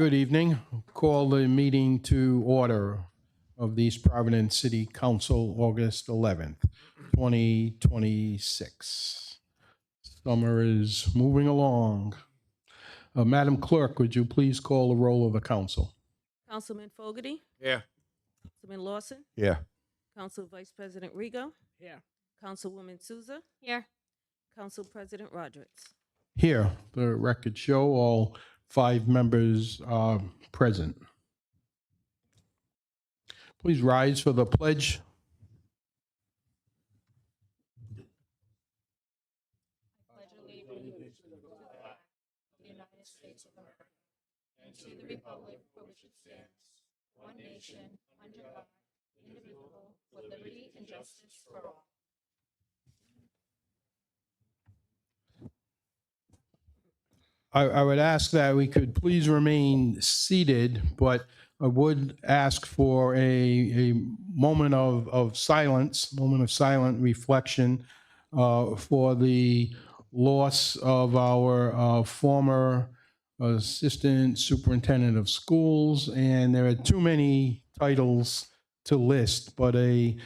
Good evening. Call the meeting to order of the East Providence City Council, August 11th, 2026. Summer is moving along. Madam Clerk, would you please call the roll of the council? Councilman Fogarty, Here. Councilman Lawson, Yeah. Council Vice President Rigo, Here. Councilwoman Souza, Here. Council President Rodrick. Here, the record show all 5 members are present. Please rise for the pledge. Pledge allegiance to the flag of the United States of America and to the republic for which it stands, one nation, under God, indivisible, with liberty and justice for all. I would ask that we could please remain seated, but I would ask for a moment of silence, moment of silent reflection for the loss of our former assistant superintendent of schools. And there are too many titles to list, but a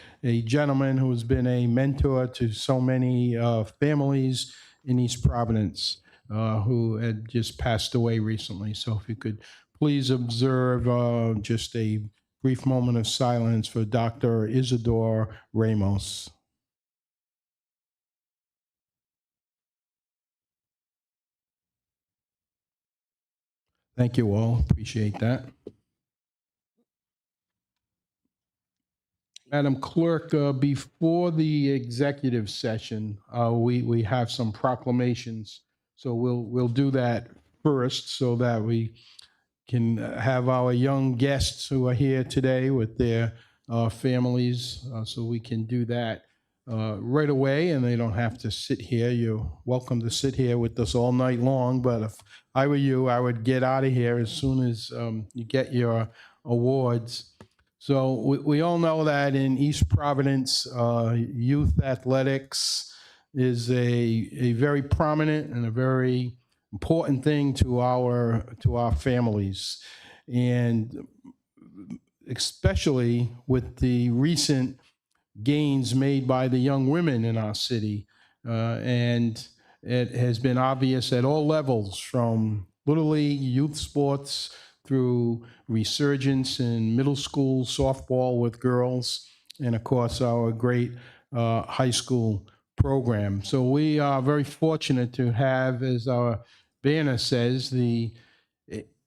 gentleman who has been a mentor to so many families in East Providence, who had just passed away recently. So if you could please observe just a brief moment of silence for Dr. Isidore Ramos. Thank you all. Appreciate that. Madam Clerk, before the executive session, we have some proclamations. So we'll do that first so that we can have our young guests who are here today with their families, so we can do that right away, and they don't have to sit here. You're welcome to sit here with us all night long, but if I were you, I would get out of here as soon as you get your awards. So we all know that in East Providence, youth athletics is a very prominent and a very important thing to our families, and especially with the recent gains made by the young women in our city. And it has been obvious at all levels, from Little League, youth sports, through resurgence in middle school softball with girls, and of course our great high school program. So we are very fortunate to have, as our banner says, the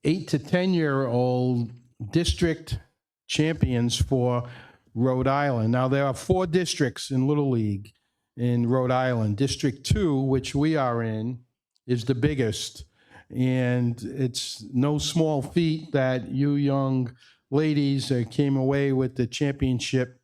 8 to 10-year-old district champions for Rhode Island. Now, there are 4 districts in Little League in Rhode Island. District 2, which we are in, is the biggest. And it's no small feat that you young ladies came away with the championship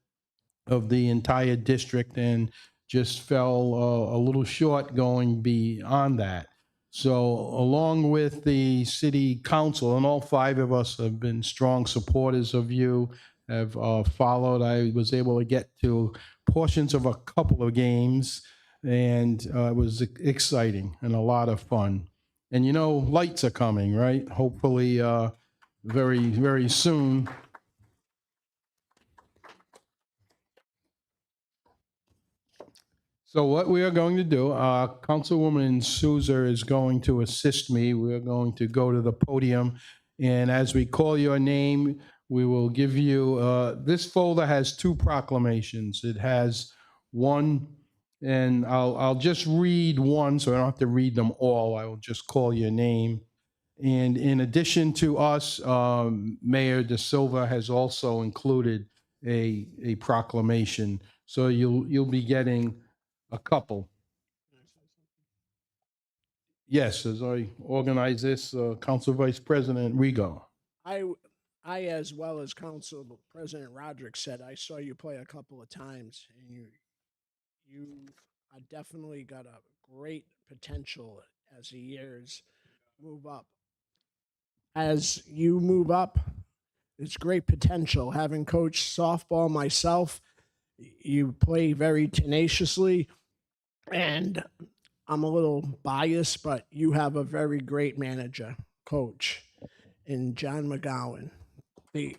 of the entire district and just fell a little short going beyond that. So along with the city council, and all 5 of us have been strong supporters of you, have followed. I was able to get to portions of a couple of games, and it was exciting and a lot of fun. And you know, lights are coming, right? Hopefully very, very soon. So what we are going to do, Councilwoman Souza is going to assist me. We're going to go to the podium, and as we call your name, we will give you, this folder has 2 proclamations. It has one, and I'll just read one, so I don't have to read them all. I will just call your name. And in addition to us, Mayor De Silva has also included a proclamation. So you'll be getting a couple. Yes, as I organize this, Council Vice President Rigo. I, as well as Council President Rodrick said, I saw you play a couple of times, and you definitely got a great potential as the years move up. As you move up, it's great potential. Having coached softball myself, you play very tenaciously, and I'm a little biased, but you have a very great manager, coach. and John McGowan. The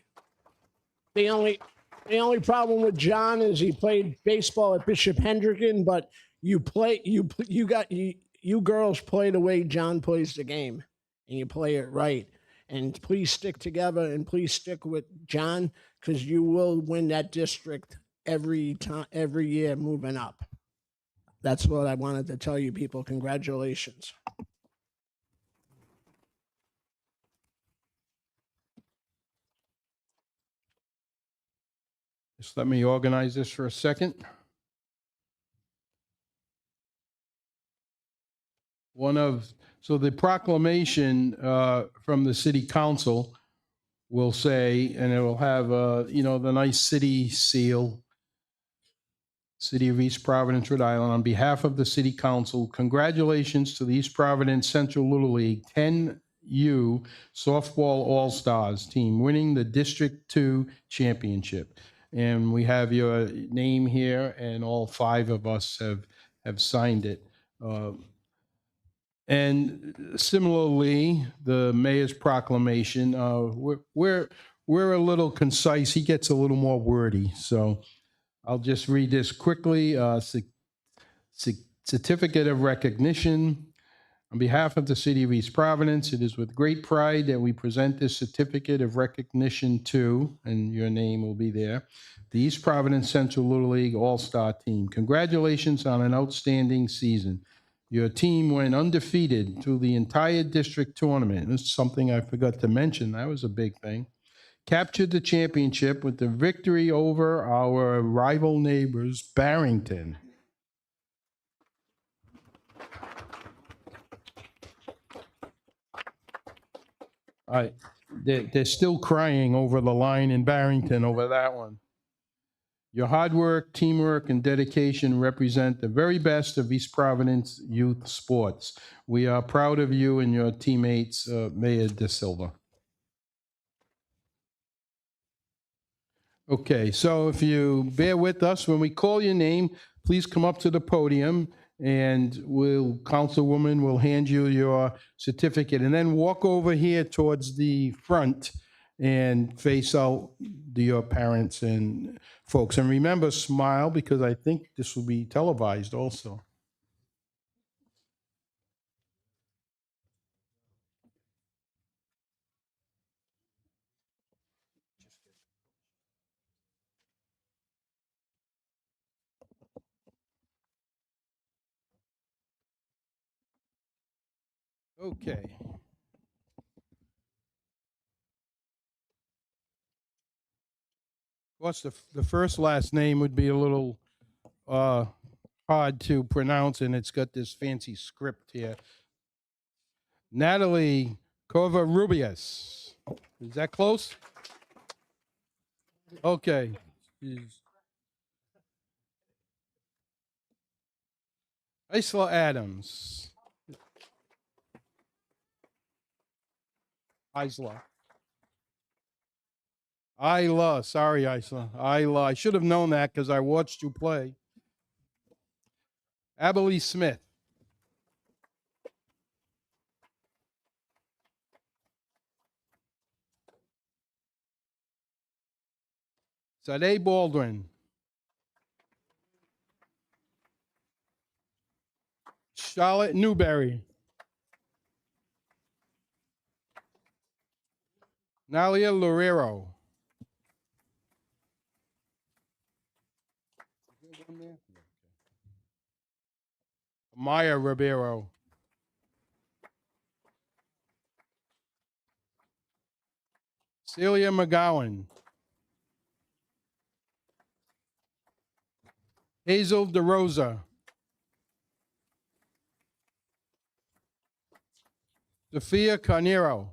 the only problem with John is he played baseball at Bishop Hendricken, but you girls play the way John plays the game, and you play it right. And please stick together, and please stick with John, because you will win that district every year moving up. That's what I wanted to tell you people. Congratulations. Just let me organize this for a second. So the proclamation from the city council will say, and it will have, the nice city seal, City of East Providence, Rhode Island. On behalf of the city council, congratulations to the East Providence Central Little League 10U Softball All-Stars team winning the District 2 championship. And we have your name here, and all 5 of us have signed it. And similarly, the mayor's proclamation, we're a little concise. He gets a little more wordy. So I'll just read this quickly. Certificate of recognition. On behalf of the City of East Providence, it is with great pride that we present this certificate of recognition to, and your name will be there, the East Providence Central Little League All-Star Team. Congratulations on an outstanding season. Your team went undefeated through the entire district tournament. This is something I forgot to mention. That was a big thing. Captured the championship with the victory over our rival neighbors, Barrington. They're still crying over the line in Barrington over that one. Your hard work, teamwork, and dedication represent the very best of East Providence youth sports. We are proud of you and your teammates, Mayor De Silva. Okay, so if you bear with us, when we call your name, please come up to the podium, and Councilwoman will hand you your certificate, and then walk over here towards the front and face out your parents and folks. And remember, smile, because I think this will be televised also. Okay. Of course, the first last name would be a little hard to pronounce, and it's got this fancy script here. Natalie Covarrubias. Is that close? Okay. Isla Adams. Isla. Sorry, Isla. I should have known that because I watched you play. Abilene Smith. Sade Baldwin. Charlotte Newberry. Nalia Lorero. Maya Ribeiro. Celia McGowan. Hazel DeRosa. Sophia Carnero.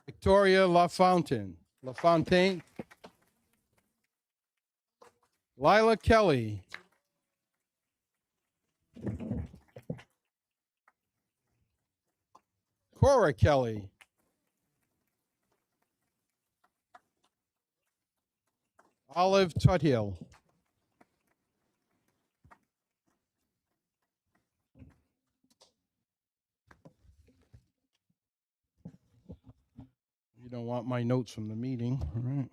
Victoria LaFontaine. Lila Kelly. Cora Kelly. Olive Tuthill. You don't want my notes from the meeting, all right?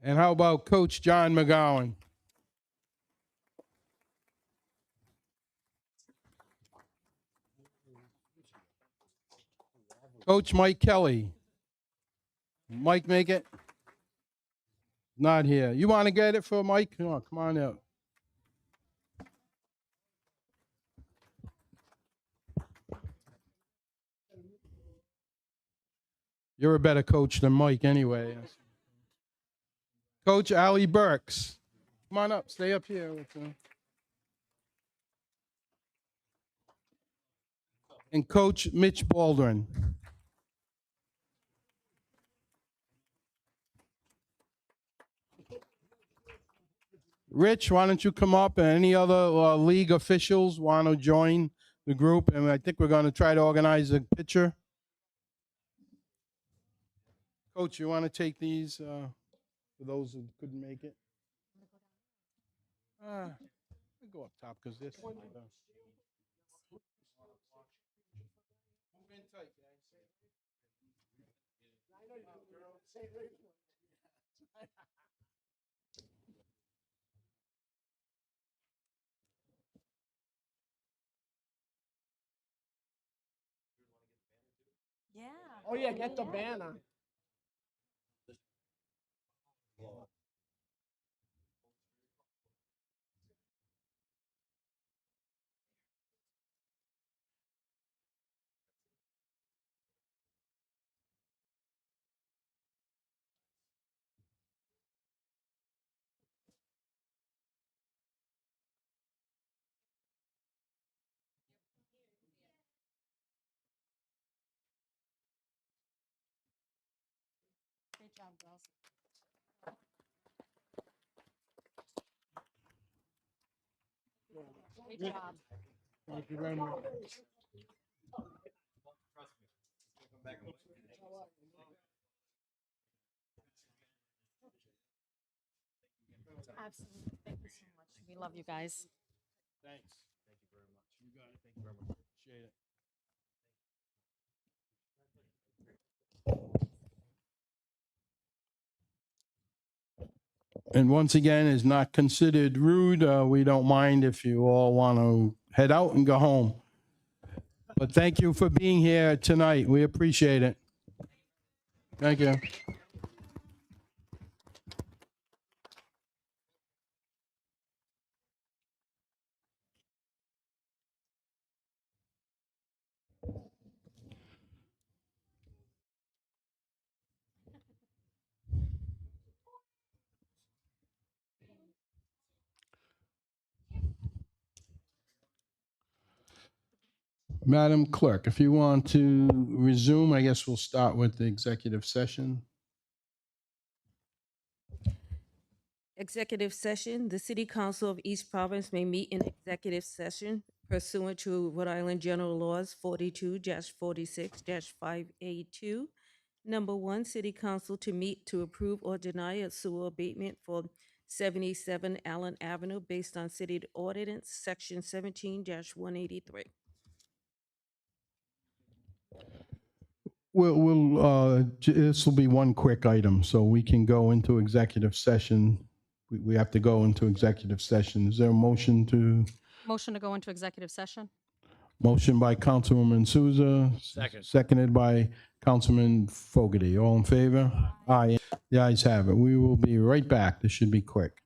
And how about Coach John McGowan? Coach Mike Kelly. Mike, make it? Not here. You want to get it for Mike? Come on out. You're a better coach than Mike anyway. Coach Allie Burks. Come on up. Stay up here. And Coach Mitch Baldwin. Rich, why don't you come up, and any other league officials want to join the group? And I think we're going to try to organize a picture. Coach, you want to take these for those who couldn't make it? Go up top because this. Move in tight, guys. Yeah. Oh, yeah, get the banner. Great job, girls. Great job. Thank you very much. Absolutely. Thank you so much. We love you guys. Thanks. Thank you very much. You got it. Thank you very much. Appreciate it. And once again, is not considered rude. We don't mind if you all want to head out and go home. But thank you for being here tonight. We appreciate it. Thank you. Madam Clerk, if you want to resume, I guess we'll start with the executive session. Executive session, the City Council of East Providence may meet in executive session pursuant to Rhode Island General Laws 42-46-5A2. Number one, City Council to meet to approve or deny a sewer abatement for 77 Allen Avenue based on City Ordinance Section 17-183. This will be one quick item, so we can go into executive session. We have to go into executive session. Is there a motion to? Motion to go into executive session. Motion by Councilwoman Souza. Second. Seconded by Councilman Fogarty. All in favor? Aye. The ayes have it. We will be right back. This should be quick.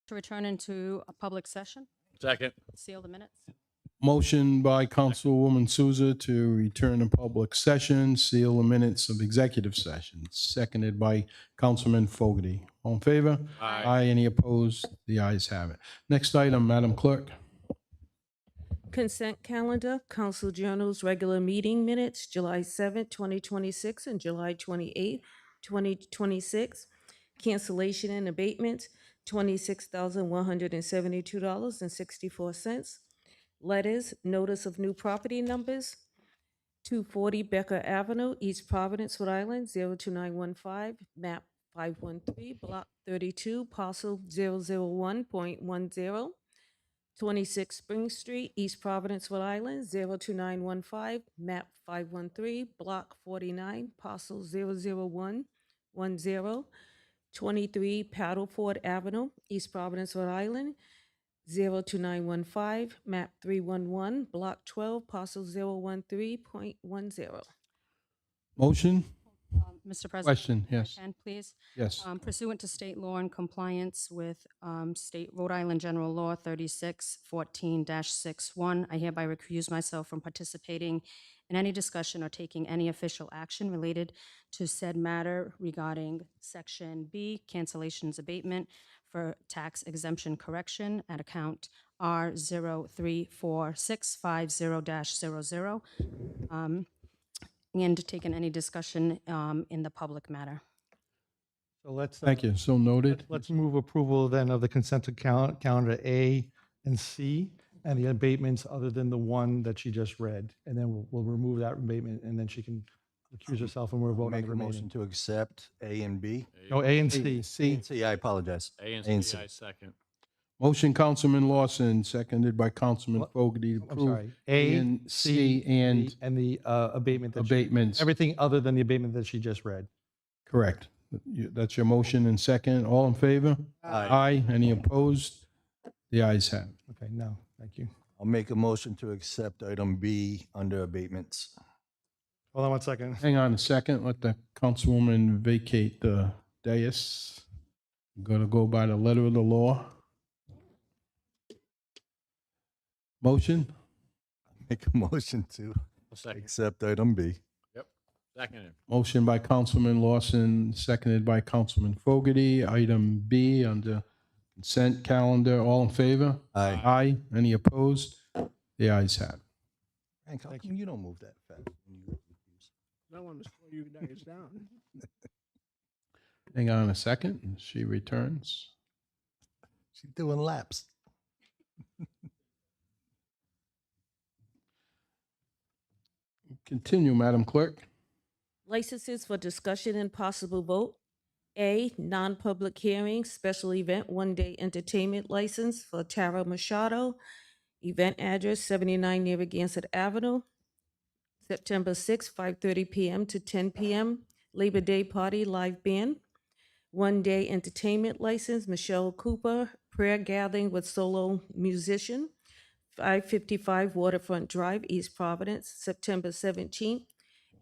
To return into a public session, Second. seal the minutes. Motion by Councilwoman Souza to return to public session, seal the minutes of executive session, seconded by Councilman Fogarty. All in favor? Aye. Any opposed? The ayes have it. Next item, Madam Clerk. Consent calendar, council journals, regular meeting minutes, July 7th, 2026, and July 28th, 2026. Cancellation and abatements, $26,172.64. Letters, notice of new property numbers, 240 Becker Avenue, East Providence, Rhode Island, 02915, map 513, block 32, parcel 001.10. 26 Spring Street, East Providence, Rhode Island, 02915, map 513, block 49, parcel 00110. 23 Paddleford Avenue, East Providence, Rhode Island, 02915, map 311, block 12, parcel 013.10. Motion? Mr. President. Question, yes. And please, Yes. pursuant to state law in compliance with State Rhode Island General Law 3614-61, I hereby recuse myself from participating in any discussion or taking any official action related to said matter regarding Section B, cancellations abatement for tax exemption correction at account R034650-00, and taking any discussion in the public matter. So let's. Thank you. So noted. Let's move approval then of the consent calendar A and C and the abatements other than the one that she just read. And then we'll remove that abatement and then she can recuse herself and we're voting on Make the a motion remaining. to accept A and B. No, A and C. C. C, I apologize. A and and C, C. I second. Motion, Councilman Lawson, seconded by Councilman What? Fogarty to I'm approve sorry. A, and C and and the abatement. that she- abatements. Everything other than the abatement that she just read. Correct. That's your motion and second. All in favor? Aye. Any opposed? The ayes have it. Okay, no, thank you. I'll make a motion to accept item B under abatements. Hold on one second. Hang on a second. Let the councilwoman vacate the dais. I'm going to go by the letter of the law. Motion? Make a motion to I'll second. accept item B. Second. Motion by Councilman Lawson, seconded by Councilman Fogarty. Item B under consent calendar. All in favor? Aye. Aye. Any opposed? The ayes have it. Frank, how come you don't move that fast? when you refuse? I want to slow you guys down. Hang on a second. She returns. She's doing laps. Continue, Madam Clerk. Licenses for discussion and possible vote. A, non-public hearing, special event, one-day entertainment license for Tara Machado. Event address 79 Narragansett Avenue, September 6, 5:30 p.m. to 10 p.m. Labor Day Party Live Band. One-day entertainment license, Michelle Cooper, prayer gathering with solo musician, 555 Waterfront Drive, East Providence, September 17th,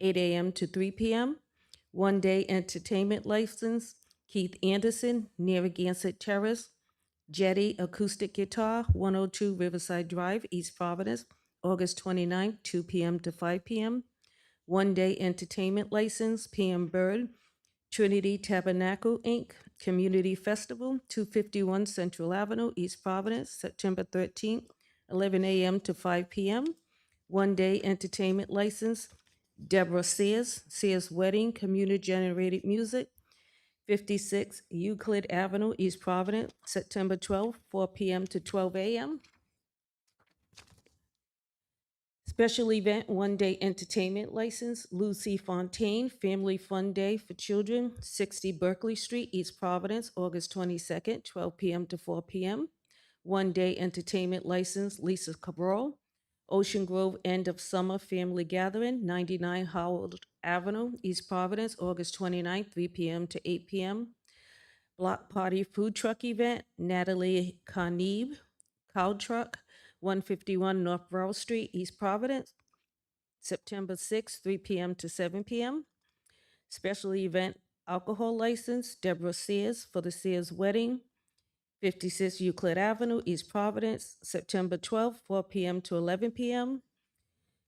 8 a.m. to 3 p.m. One-day entertainment license, Keith Anderson, Narragansett Terrace, Jetty Acoustic Guitar, 102 Riverside Drive, East Providence, August 29th, 2 p.m. to 5 p.m. One-day entertainment license, PM Bird, Trinity Tabernacle, Inc., Community Festival, 251 Central Avenue, East Providence, September 13th, 11 a.m. to 5 p.m. One-day entertainment license, Deborah Sears, Sears Wedding, community-generated music, 56 Euclid Avenue, East Providence, September 12th, 4 p.m. to 12 a.m. Special event, one-day entertainment license, Lucy Fontaine, Family Fun Day for Children, 60 Berkeley Street, East Providence, August 22nd, 12 p.m. to 4 p.m. One-day entertainment license, Lisa Cabral, Ocean Grove End of Summer Family Gathering, 99 Howard Avenue, East Providence, August 29th, 3 p.m. to 8 p.m. Block Party Food Truck Event, Natalie Carneve, Cow Truck, 151 North Broad Street, East Providence, September 6th, 3 p.m. to 7 p.m. Special event alcohol license, Deborah Sears for the Sears Wedding, 56 Euclid Avenue, East Providence, September 12th, 4 p.m. to 11 p.m.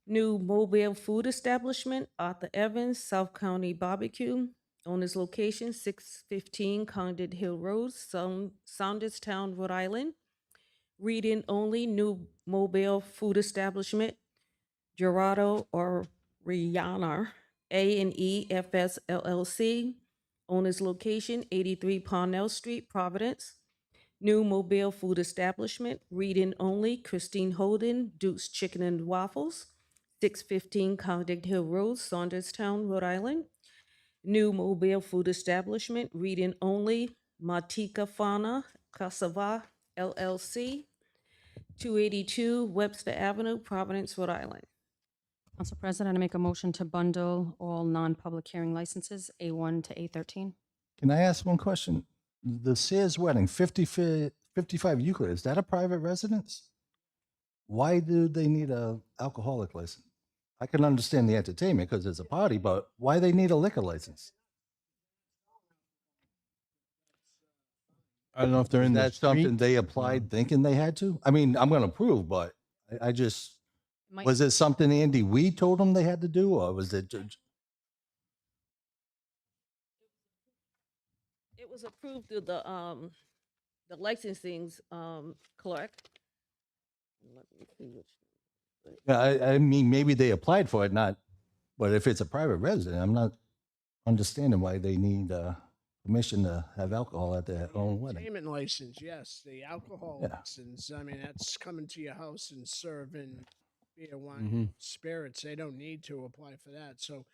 New mobile food establishment, Arthur Evans, South County Barbecue. Owner's location, 615 Condit Hill Road, Saunderstown, Rhode Island. Read-in only, new mobile food establishment, Gerardo or Rihanna, A&E FS LLC. Owner's location, 83 Parnell Street, Providence. New mobile food establishment, read-in only, Christine Holden, Duke's Chicken and Waffles, 615 Condit Hill Road, Saunderstown, Rhode Island. New mobile food establishment, read-in only, Matika Fauna Cassava LLC, 282 Webster Avenue, Providence, Rhode Island. Council President, I make a motion to bundle all non-public hearing licenses, A1 to A13. Can I ask one question? The Sears Wedding, 55 Euclid, is that a private residence? Why do they need a alcoholic license? I can understand the entertainment because it's a party, but why they need a liquor license? I don't know if they're Is in the that something street. they applied thinking they had to? I mean, I'm going to approve, but I just, was it something Andy Weed told them they had to do, or was it? It was approved through the licensing's clerk. Let me see which. Yeah, I mean, maybe they applied for it, not, but if it's a private resident, I'm not understanding why they need permission to have alcohol at their own wedding. Entertainment license, yes. The alcohol Yeah. license, I mean, that's coming to your house and serving beer, wine, Mhm. spirits. They don't need to apply for that. So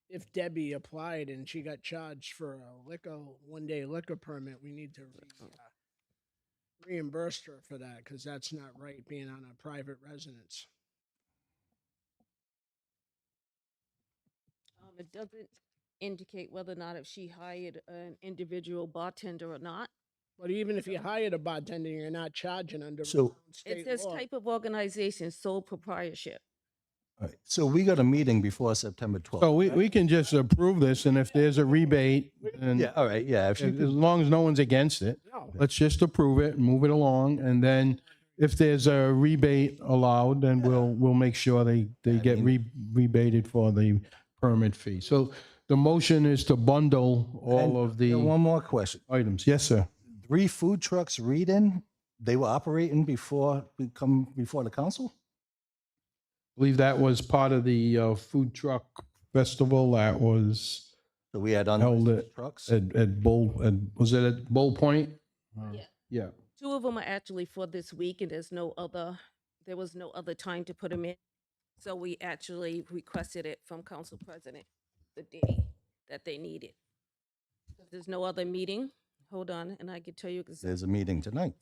if Debbie applied and she got charged for a one-day liquor permit, we need to reimburse her for that because that's not right being on a private residence. It doesn't indicate whether or not if she hired an individual bartender or not. But even if you hired a bartender, you're not charging under So- It state says law. type of organization, sole proprietorship. All right. So we got a meeting before September 12th. So we can just approve this, and if there's a rebate, and Yeah, all right, yeah. If you as could, long as no one's against it, No. let's just approve it and move it along. And then if there's a rebate allowed, then we'll make sure they get rebated for the permit fee. So the motion is to bundle all of yeah, the one more question. items. Yes, sir. 3 food trucks read-in, they were operating before we come before the council? I believe that was part of the food truck festival that was So we had held unlicensed trucks? at was it at Bull Point? Yeah. Yeah. Two of them are actually for this week, and there was no other time to put them in. So we actually requested it from Council President the day that they needed. There's no other meeting. Hold on, and I can tell you exactly. There's a meeting tonight.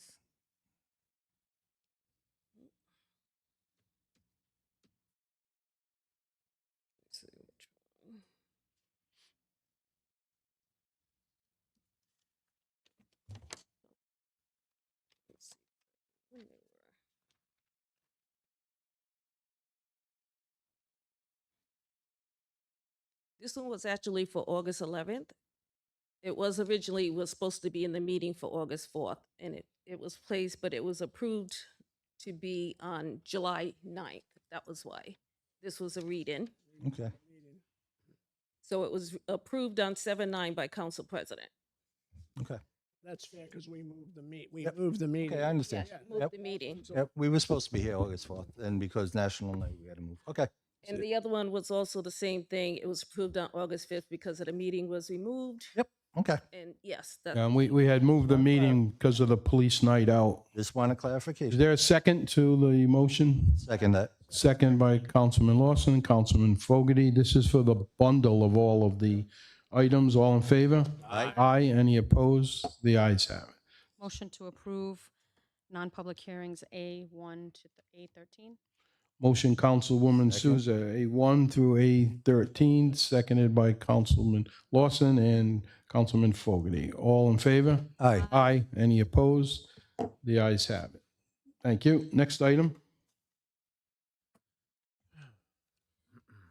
This one was actually for August 11th. It was supposed to be in the meeting for August 4th, and it was placed, but it was approved to be on July 9th. That was why. This was a read-in. Okay. So it was approved on 7/9 by Council President. Okay. That's fair because we moved the Yep. moved the meeting. Okay, I understand. Yes, moved Yep. the meeting. Yep, we were supposed to be here August 4th, and because National Night, we had to move. Okay. And the other one was also the same thing. It was approved on August 5th because of the meeting was removed. Yep, okay. And yes, that, And we had moved the meeting because of the police night out. Just want a Is clarification. there a second to the motion? Second that. Second by Councilman Lawson, Councilman Fogarty. This is for the bundle of all of the items. All in favor? Aye. Aye. Any opposed? The ayes have it. Motion to approve non-public hearings A1 to A13. Motion, Councilwoman Souza, A1 through A13, seconded by Councilman Lawson and Councilman Fogarty. All in favor? Aye. Aye. Any opposed? The ayes have it. Thank you. Next item.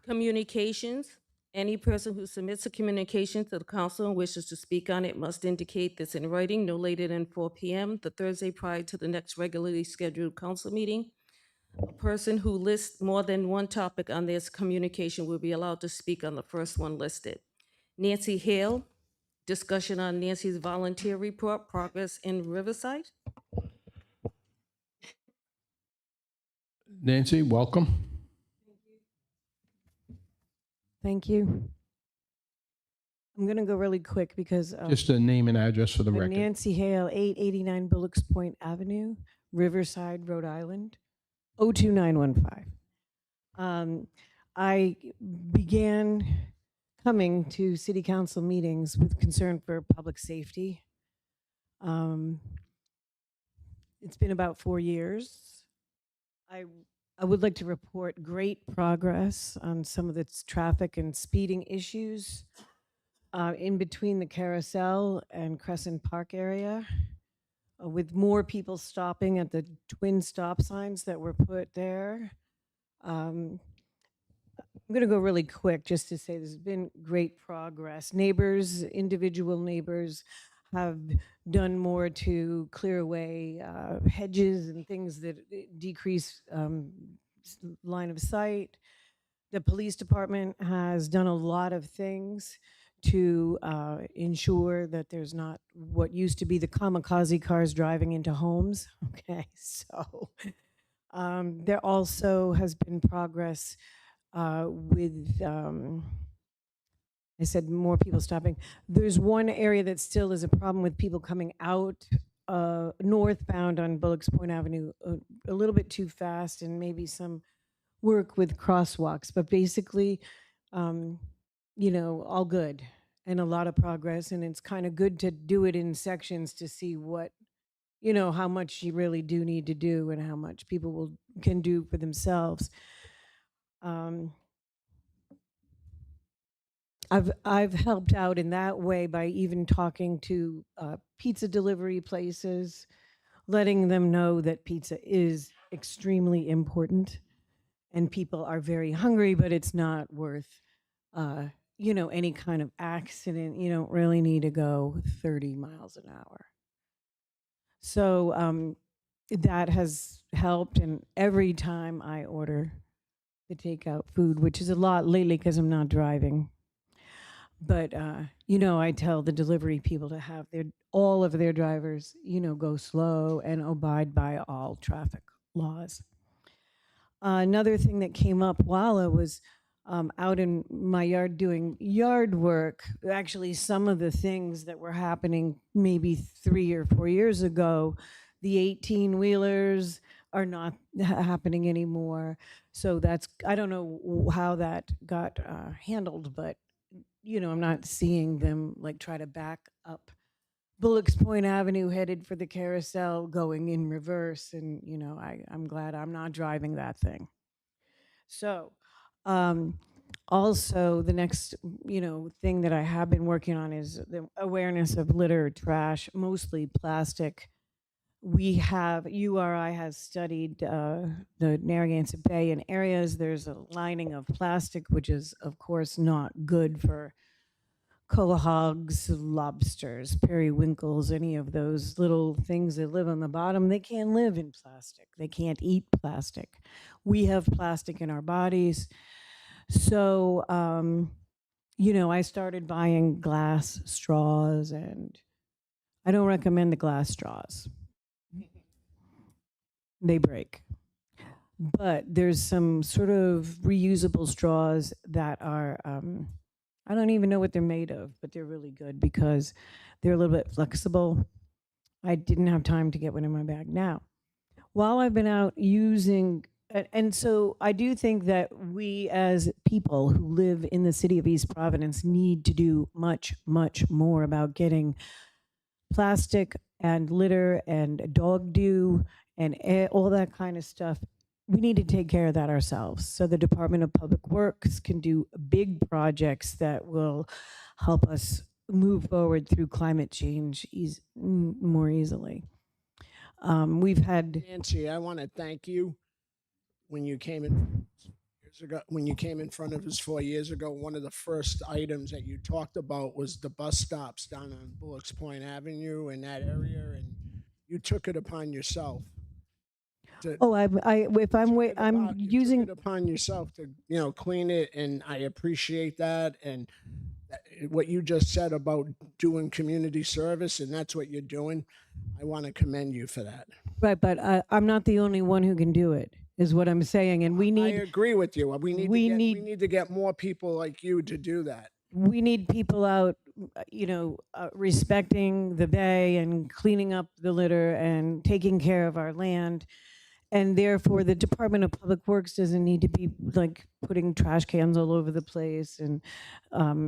communications, Any person who submits a communication to the council and wishes to speak on it must indicate this in writing no later than 4 p.m. the Thursday prior to the next regularly scheduled council meeting. A person who lists more than one topic on this communication will be allowed to speak on the first one listed. Nancy Hale, discussion on Nancy's volunteer report, progress in Riverside. Nancy, welcome. Thank you. I'm going to go really quick because Just a name and address for the record. Nancy Hale, 889 Bullocks Point Avenue, Riverside, Rhode Island, 02915. I began coming to city council meetings with concern for public safety. It's been about 4 years. I would like to report great progress on some of the traffic and speeding issues in between the Carousel and Crescent Park area, with more people stopping at the twin stop signs that were put there. I'm going to go really quick just to say there's been great progress. Neighbors, individual neighbors, have done more to clear away hedges and things that decrease line of sight. The police department has done a lot of things to ensure that there's not what used to be the kamikaze cars driving into homes. Okay, so there also has been progress with I said more people stopping. There's one area that still is a problem with people coming out northbound on Bullocks Point Avenue a little bit too fast, and maybe some work with crosswalks. But basically, you know, all good and a lot of progress. And it's kind of good to do it in sections to see what, you know, how much you really do need to do and how much people can do for themselves. I've helped out in that way by even talking to pizza delivery places, letting them know that pizza is extremely important and people are very hungry, but it's not worth, you know, any kind of accident. You don't really need to go 30 miles an hour. So that has helped. And every time I order the takeout food, which is a lot lately because I'm not driving, but you know, I tell the delivery people to have all of their drivers, you know, go slow and abide by all traffic laws. Another thing that came up while I was out in my yard doing yard work, actually some of the things that were happening maybe 3 or 4 years ago, the 18-wheelers are not happening anymore. So that's, I don't know how that got handled, but you know, I'm not seeing them like try to back up Bullocks Point Avenue headed for the Carousel going in reverse. And, you know, I'm glad I'm not driving that thing. So also the next, you know, thing that I have been working on is the awareness of litter, trash, mostly plastic. We have, URI has studied the Narragansett Bay and areas. There's a lining of plastic, which is of course not good for cohogs, lobsters, periwinkles, any of those little things that live on the bottom. They can't live in plastic. They can't eat plastic. We have plastic in our bodies. So, you know, I started buying glass straws, and I don't recommend the glass straws. They break. But there's some sort of reusable straws that are, I don't even know what they're made of, but they're really good because they're a little bit flexible. I didn't have time to get one in my bag. Now, while I've been out using, and so I do think that we as people who live in the city of East Providence need to do much, much more about getting plastic and litter and dog dew and all that kind of stuff. We need to take care of that ourselves. So the Department of Public Works can do big projects that will help us move forward through climate change more easily. We've had Nancy, I want to thank you when you came in years years ago, when you came in front of us 4 years ago, one of the first items that you talked about was the bus stops down on Bullocks Point Avenue in that area, and you took it upon yourself to Oh, if I'm, I'm you took using, it upon yourself to, you know, clean it, and I appreciate that. And what you just said about doing community service, and that's what you're doing. I want to commend you for that. right, but I'm not the only one who can do it, is what I'm saying. And we I need, agree with you. we We need, need to get more people like you to do that. we need people out, respecting the bay and cleaning up the litter and taking care of our land. And therefore, the Department of Public Works doesn't need to be like putting trash cans all over the place and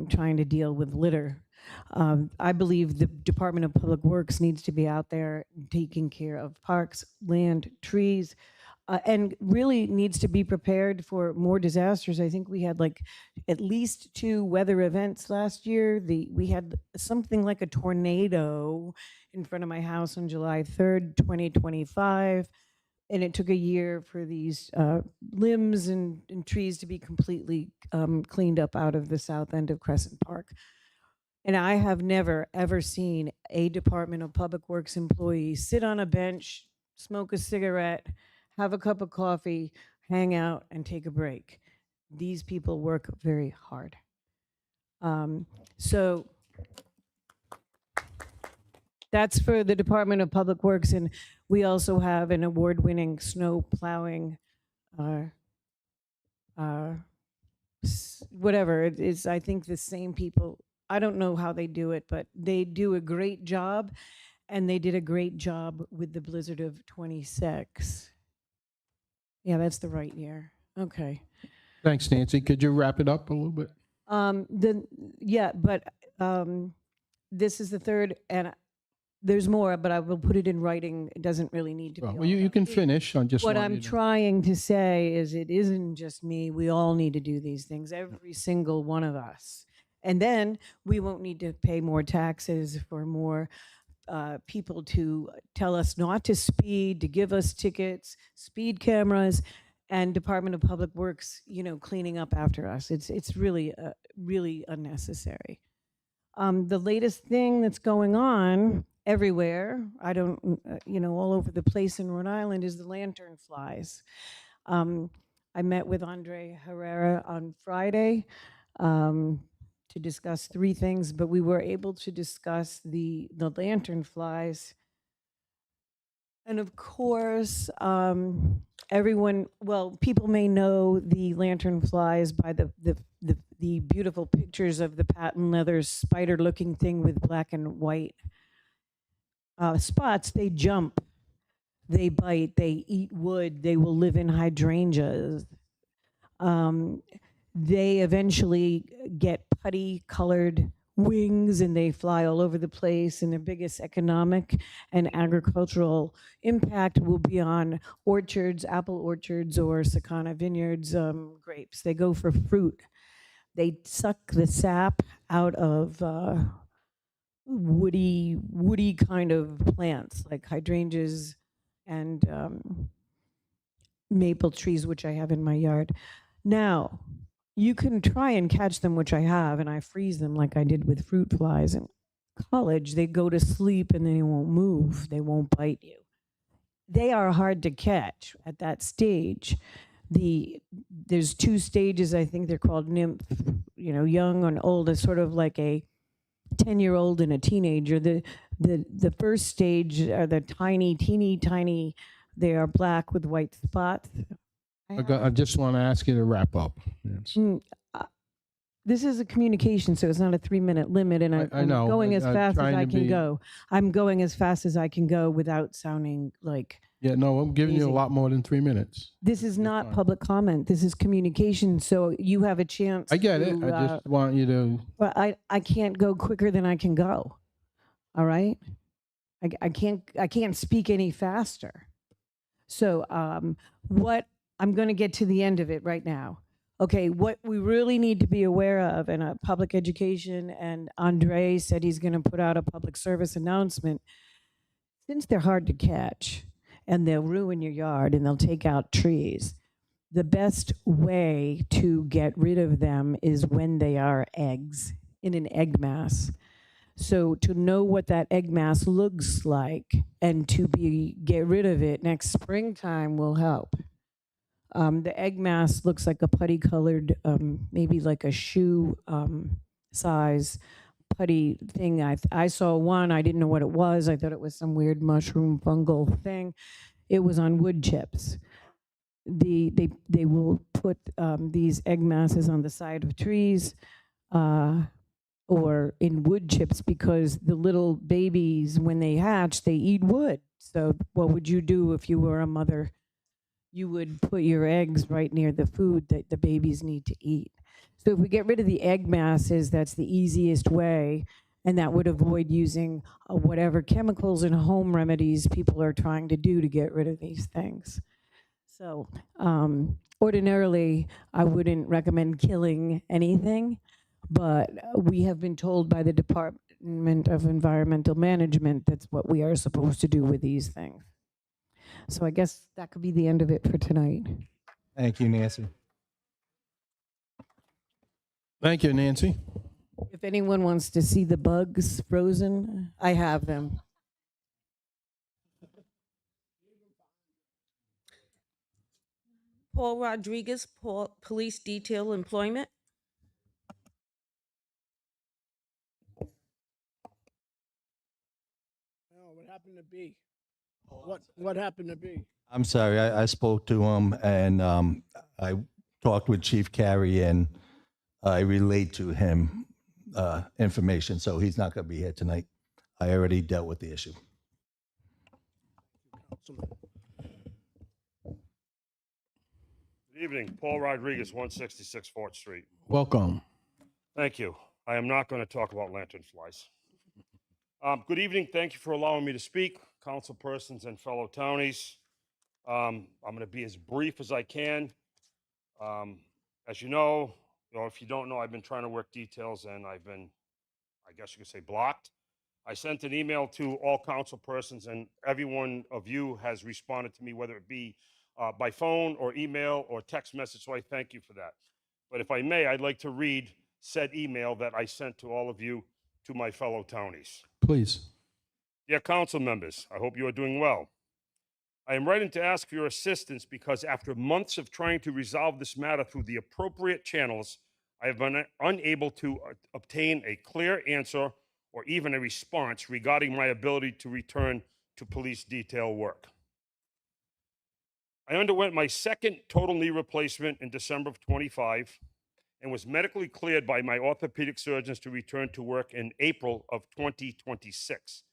trying to deal with litter. I believe the Department of Public Works needs to be out there taking care of parks, land, trees, and really needs to be prepared for more disasters. I think we had like at least 2 weather events last year. We had something like a tornado in front of my house on July 3rd, 2025. And it took a year for these limbs and trees to be completely cleaned up out of the south end of Crescent Park. And I have never, ever seen a Department of Public Works employee sit on a bench, smoke a cigarette, have a cup of coffee, hang out, and take a break. These people work very hard. So that's for the Department of Public Works. And we also have an award-winning snow plowing, whatever it is. I think the same people, I don't know how they do it, but they do a great job. And they did a great job with the blizzard of 26. Yeah, that's the right year. Okay. Thanks, Nancy. Could you wrap it up a little bit? This is the third, and there's more, but I will put it in writing. It doesn't really need to be. Well, all you about can me. finish. I just What want I'm you to- trying to say is it isn't just me. We all need to do these things, every single one of us. And then we won't need to pay more taxes for more people to tell us not to speed, to give us tickets, speed cameras, and Department of Public Works, cleaning up after us. It's really, really unnecessary. The latest thing that's going on everywhere, I don't, all over the place in Rhode Island, is the lantern flies. I met with Andre Herrera on Friday to discuss 3 things, but we were able to discuss the lantern flies. And of course, people may know the lantern flies by the beautiful pictures of the patent leather spider-looking thing with black and white spots. They jump, they bite, they eat wood, they will live in hydrangeas. They eventually get putty-colored wings and they fly all over the place, and their biggest economic and agricultural impact will be on orchards, apple orchards, or Sakana vineyards, grapes. They go for fruit. They suck the sap out of woody kind of plants like hydrangeas and maple trees, which I have in my yard. Now, you can try and catch them, which I have, and I freeze them like I did with fruit flies in college. They go to sleep and they won't move. They won't bite you. They are hard to catch at that stage. There's 2 stages, I think they're called nymph, young and old. It's sort of like a 10-year-old and a teenager. The first stage are the teeny tiny, they are black with white spots. I just want to ask you to wrap up. Yes. This is a communication, so it's not a 3-minute limit, and I I'm know, going but as I'm fast as trying I to can be- go. I'm going as fast as I can go without sounding like, Yeah, no, I'm giving you a Easy. lot more than 3 minutes. this is You're not fine. public comment. This is communication, so you have a chance. I get it. to, I just want you to. Well, I can't go quicker than I can go. All right? I can't speak any faster. So what I'm going to get to the end of it right now. Okay, what we really need to be aware of in a public education, and Andre said he's going to put out a public service announcement, since they're hard to catch and they'll ruin your yard and they'll take out trees, the best way to get rid of them is when they are eggs in an egg mass. So to know what that egg mass looks like and to get rid of it next springtime will help. The egg mass looks like a putty colored, maybe like a shoe size putty thing. I saw one, I didn't know what it was. I thought it was some weird mushroom fungal thing. It was on wood chips. They will put these egg masses on the side of trees or in wood chips because the little babies, when they hatch, they eat wood. So what would you do if you were a mother? You would put your eggs right near the food that the babies need to eat. So if we get rid of the egg masses, that's the easiest way, and that would avoid using whatever chemicals and home remedies people are trying to do to get rid of these things. So ordinarily, I wouldn't recommend killing anything, but we have been told by the Department of Environmental Management that's what we are supposed to do with these things. So I guess that could be the end of it for tonight. Thank you, Nancy. Thank you, Nancy. If anyone wants to see the bugs frozen, I have them. Paul Rodriguez, Police Detail Employment. Oh, what happened to B? What happened to B? I'm sorry, I spoke to him and I talked with Chief Carey and I relayed to him information, so he's not going to be here tonight. I already dealt with the issue. Councilman. Good evening, Paul Rodriguez, 166 Fort Street. Welcome. Thank you. I am not going to talk about lantern flies. Good evening. Thank you for allowing me to speak, council persons and fellow townies. I'm going to be as brief as I can. As you know, if you don't know, I've been trying to work details and I've been, I guess you could say, blocked. I sent an email to all council persons and every one of you has responded to me, whether it be by phone or email or text message, so I thank you for that. But if I may, I'd like to read said email that I sent to all of you, to my fellow townies. Please. Dear council members, I hope you are doing well. I am writing to ask for your assistance because after months of trying to resolve this matter through the appropriate channels, I have been unable to obtain a clear answer or even a response regarding my ability to return to police detail work. I underwent my second total knee replacement in December of 25 and was medically cleared by my orthopedic surgeons to return to work in April of 2026.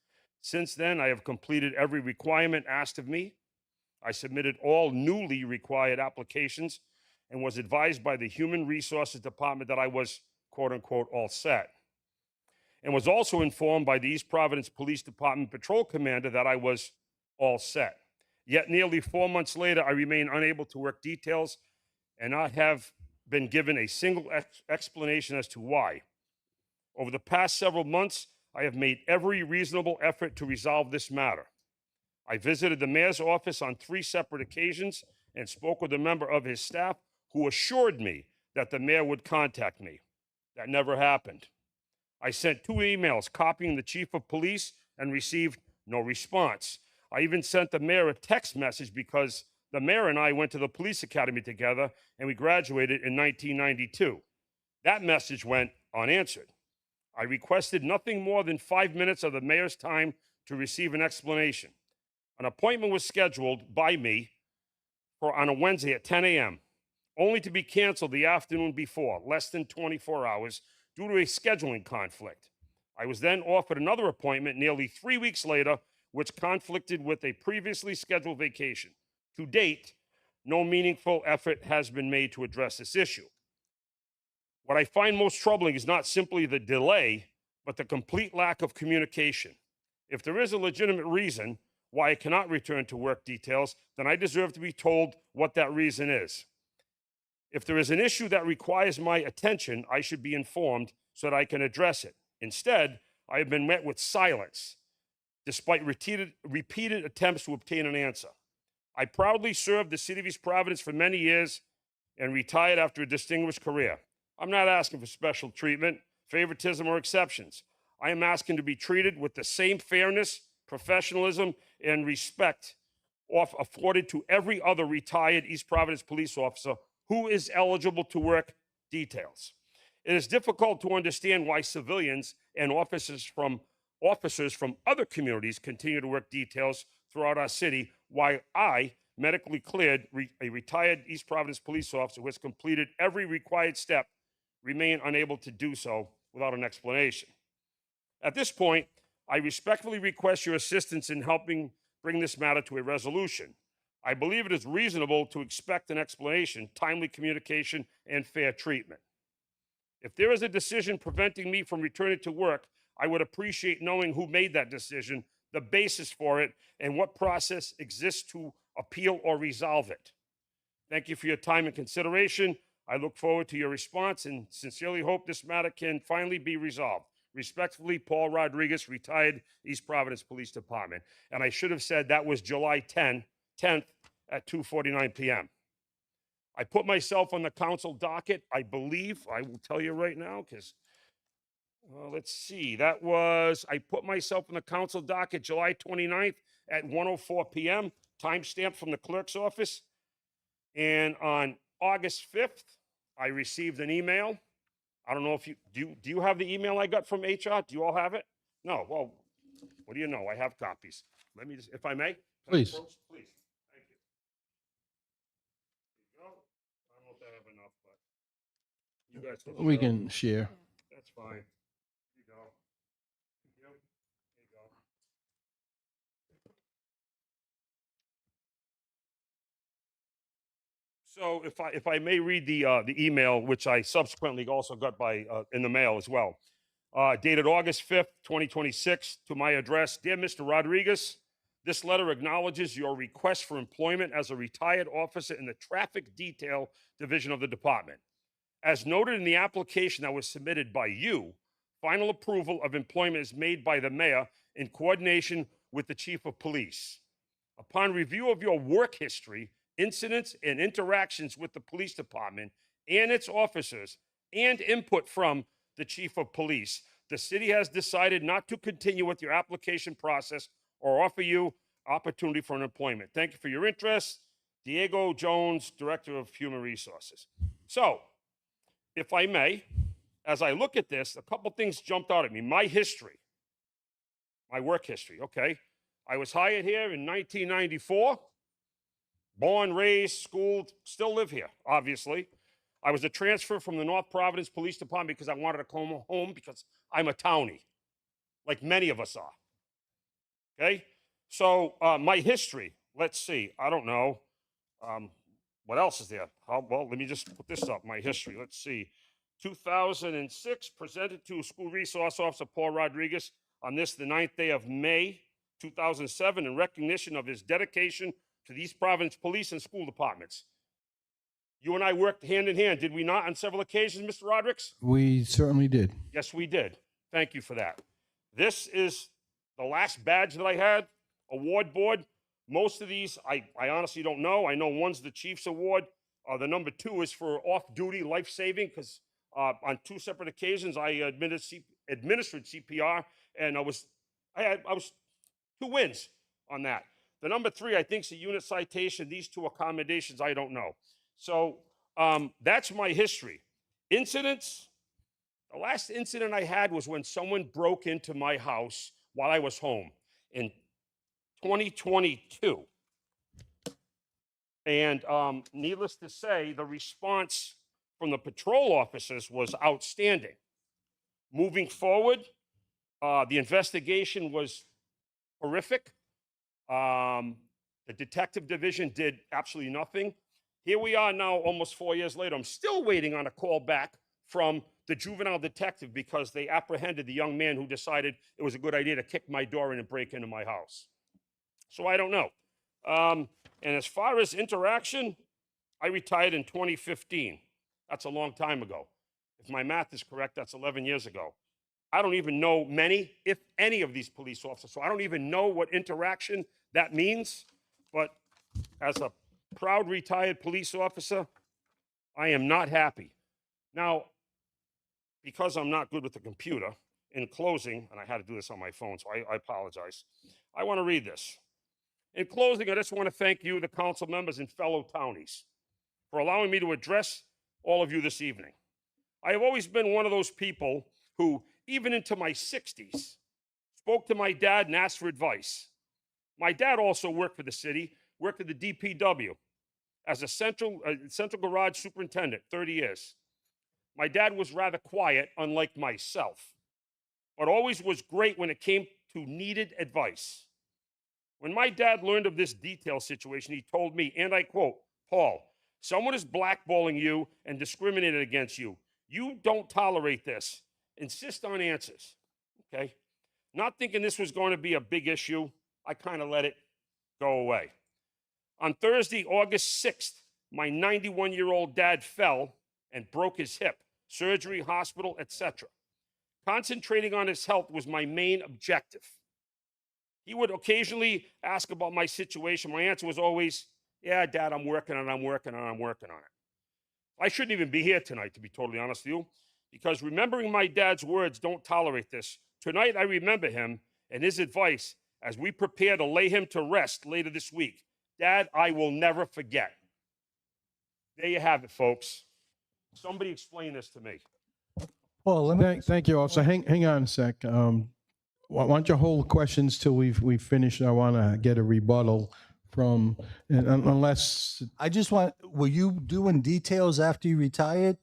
Since then, I have completed every requirement asked of me. I submitted all newly required applications and was advised by the Human Resources Department that I was, quote unquote, all set. And was also informed by the East Providence Police Department Patrol Commander that I was all set. Yet nearly 4 months later, I remain unable to work details and not have been given a single explanation as to why. Over the past several months, I have made every reasonable effort to resolve this matter. I visited the mayor's office on 3 separate occasions and spoke with a member of his staff who assured me that the mayor would contact me. That never happened. I sent 2 emails copying the chief of police and received no response. I even sent the mayor a text message because the mayor and I went to the police academy together and we graduated in 1992. That message went unanswered. I requested nothing more than 5 minutes of the mayor's time to receive an explanation. An appointment was scheduled by me on a Wednesday at 10 a.m., only to be canceled the afternoon before, less than 24 hours, due to a scheduling conflict. I was then offered another appointment nearly 3 weeks later, which conflicted with a previously scheduled vacation. To date, no meaningful effort has been made to address this issue. What I find most troubling is not simply the delay, but the complete lack of communication. If there is a legitimate reason why I cannot return to work details, then I deserve to be told what that reason is. If there is an issue that requires my attention, I should be informed so that I can address it. Instead, I have been met with silence, despite repeated attempts to obtain an answer. I proudly served the city of East Providence for many years and retired after a distinguished career. I'm not asking for special treatment, favoritism, or exceptions. I am asking to be treated with the same fairness, professionalism, and respect afforded to every other retired East Providence police officer who is eligible to work details. It is difficult to understand why civilians and officers from other communities continue to work details throughout our city, while I, medically cleared, a retired East Providence police officer who has completed every required step, remain unable to do so without an explanation. At this point, I respectfully request your assistance in helping bring this matter to a resolution. I believe it is reasonable to expect an explanation, timely communication, and fair treatment. If there is a decision preventing me from returning to work, I would appreciate knowing who made that decision, the basis for it, and what process exists to appeal or resolve it. Thank you for your time and consideration. I look forward to your response and sincerely hope this matter can finally be resolved. Respectfully, Paul Rodriguez, retired East Providence Police Department. And I should have said that was July 10th at 2:49 p.m. I put myself on the council docket, I believe, I will tell you right now, because, let's see, I put myself on the council docket July 29th at 1:04 p.m., timestamp from the clerk's office. And on August 5th, I received an email. I don't know if do you have the email I got from HR? Do you all have it? No, well, what do you know? I have copies. Let me just, if I may. Can I Please. approach? Please, thank you. There you go. I don't know if I have enough, but you guys can We share. can share. That's fine. Here you go. Thank you. There you go. So if I may read the email, which I subsequently also got by in the mail as well, dated August 5th, 2026, to my address, dear Mr. Rodriguez, this letter acknowledges your request for employment as a retired officer in the traffic detail division of the department. As noted in the application that was submitted by you, final approval of employment is made by the mayor in coordination with the chief of police. Upon review of your work history, incidents, and interactions with the police department and its officers, and input from the chief of police, the city has decided not to continue with your application process or offer you opportunity for an employment. Thank you for your interest. Diego Jones, Director of Human Resources. So, if I may, as I look at this, a couple things jumped out at me. My history, my work history, okay? I was hired here in 1994, born, raised, schooled, still live here, obviously. I was a transfer from the North Providence Police Department because I wanted to come home because I'm a townie, like many of us are. Okay? So my history, let's see, I don't know. What else is there? Well, let me just put this up, my history. Let's see. 2006, presented to School Resource Officer Paul Rodriguez on this, the 9th day of May, 2007, in recognition of his dedication to the East Providence Police and School Departments. You and I worked hand in hand, did we not, on several occasions, Mr. Rodriguez? We certainly did. Yes, we did. Thank you for that. This is the last badge that I had, award board. Most of these, I honestly don't know. I know one's the Chief's Award. The number 2 is for off-duty life-saving, because on 2 separate occasions, I administered CPR, and I was 2 wins on that. The number 3, I think, is a unit citation. These 2 accommodations, I don't know. So that's my history. Incidents, the last incident I had was when someone broke into my house while I was home in 2022. And needless to say, the response from the patrol officers was outstanding. Moving forward, the investigation was horrific. The detective division did absolutely nothing. Here we are now, almost 4 years later. I'm still waiting on a call back from the juvenile detective because they apprehended the young man who decided it was a good idea to kick my door in and break into my house. So I don't know. And as far as interaction, I retired in 2015. That's a long time ago. If my math is correct, that's 11 years ago. I don't even know many, if any, of these police officers, so I don't even know what interaction that means. But As a proud retired police officer, I am not happy. Now, because I'm not good with the computer, in closing, and I had to do this on my phone, so I apologize. I want to read this. In closing, I just want to thank you, the council members and fellow townies, for allowing me to address all of you this evening. I have always been one of those people who, even into my 60s, spoke to my dad and asked for advice. My dad also worked for the city, worked at the DPW as a central garage superintendent, 30 years. My dad was rather quiet, unlike myself, but always was great when it came to needed advice. When my dad learned of this detail situation, he told me, and I quote, Paul, someone is blackballing you and discriminating against you. You don't tolerate this. Insist on answers. Okay? Not thinking this was going to be a big issue, I kind of let it go away. On Thursday, August 6th, my 91-year-old dad fell and broke his hip, surgery, hospital, etc. Concentrating on his health was my main objective. He would occasionally ask about my situation. My answer was always, yeah, Dad, I'm working on it, I'm working on it, I'm working on it. I shouldn't even be here tonight, to be totally honest with you, because remembering my dad's words, don't tolerate this. Tonight, I remember him and his advice as we prepare to lay him to rest later this week. Dad, I will never forget. There you have it, folks. Somebody explain this to me. Paul, let me. Thank you, officer. Hang on a sec. Why don't you hold questions till we've finished? I want to get a rebuttal from, unless, I just want. Were you doing details after you retired?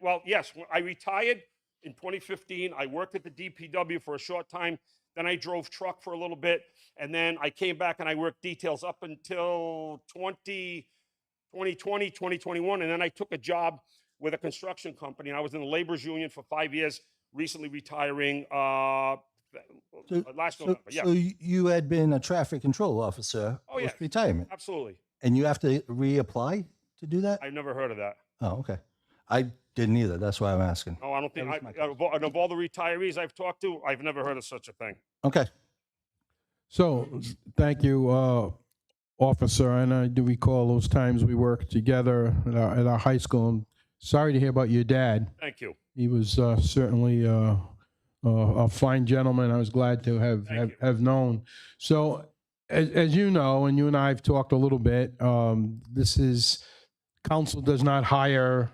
Well, yes, I retired in 2015. I worked at the DPW for a short time. Then I drove truck for a little bit. And then I came back and I worked details up until 2020, 2021. And then I took a job with a construction company. I was in the laborers union for 5 years, recently retiring last November. Yeah. So you had been a traffic control officer Oh, yeah. post-retirement, Absolutely. and you have to reapply to do that? I've never heard of that. Oh, okay. I didn't either. That's why I'm asking. No, I don't think, That was of all the retarees I've talked to, I've never heard of such a thing. Okay. so, thank you, officer. And I do recall those times we worked together at our high school. And sorry to hear about your dad. Thank you. He was certainly a fine gentleman. I was glad to Thank you. have known. So, as you know, and you and I have talked a little bit, council does not hire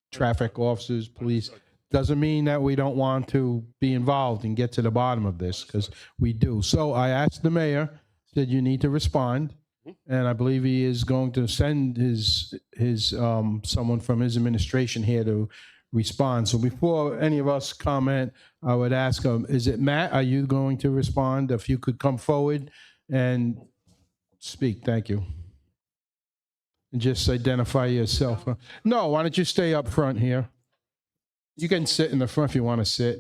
traffic officers, police. Doesn't mean that we don't want to be involved and get to the bottom of this, because we do. So I asked the mayor, said you need to respond, and I believe he is going to send his someone from his administration here to respond. So before any of us comment, I would ask him, is it Matt? Are you going to respond? If you could come forward and speak, thank you. And just identify yourself. No, why don't you stay up front here? You can sit in the front if you want to sit.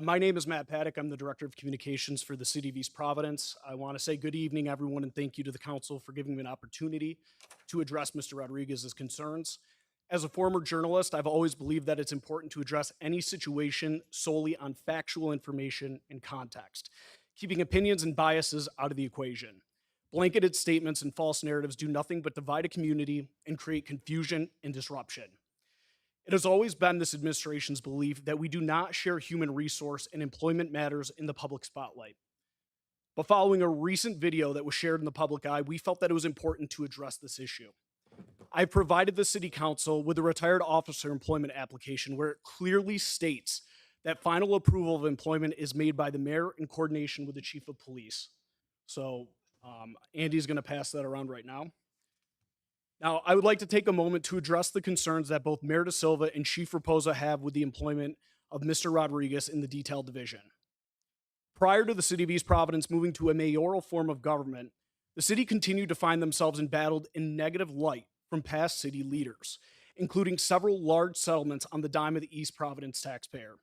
My name is Matt Paddock. I'm the Director of Communications for the City of East Providence. I want to say good evening, everyone, and thank you to the council for giving me an opportunity to address Mr. Rodriguez's concerns. As a former journalist, I've always believed that it's important to address any situation solely on factual information and context, keeping opinions and biases out of the equation. Blanketed statements and false narratives do nothing but divide a community and create confusion and disruption. It has always been this administration's belief that we do not share human resource and employment matters in the public spotlight. But following a recent video that was shared in the public eye, we felt that it was important to address this issue. I've provided the City Council with a retired officer employment application where it clearly states that final approval of employment is made by the mayor in coordination with the chief of police. So Andy's going to pass that around right now. Now, I would like to take a moment to address the concerns that both Mayor Da Silva and Chief Raposa have with the employment of Mr. Rodriguez in the detail division. Prior to the City of East Providence moving to a mayoral form of government, the city continued to find themselves embattled in negative light from past city leaders, including several large settlements on the dime of the East Providence taxpayer.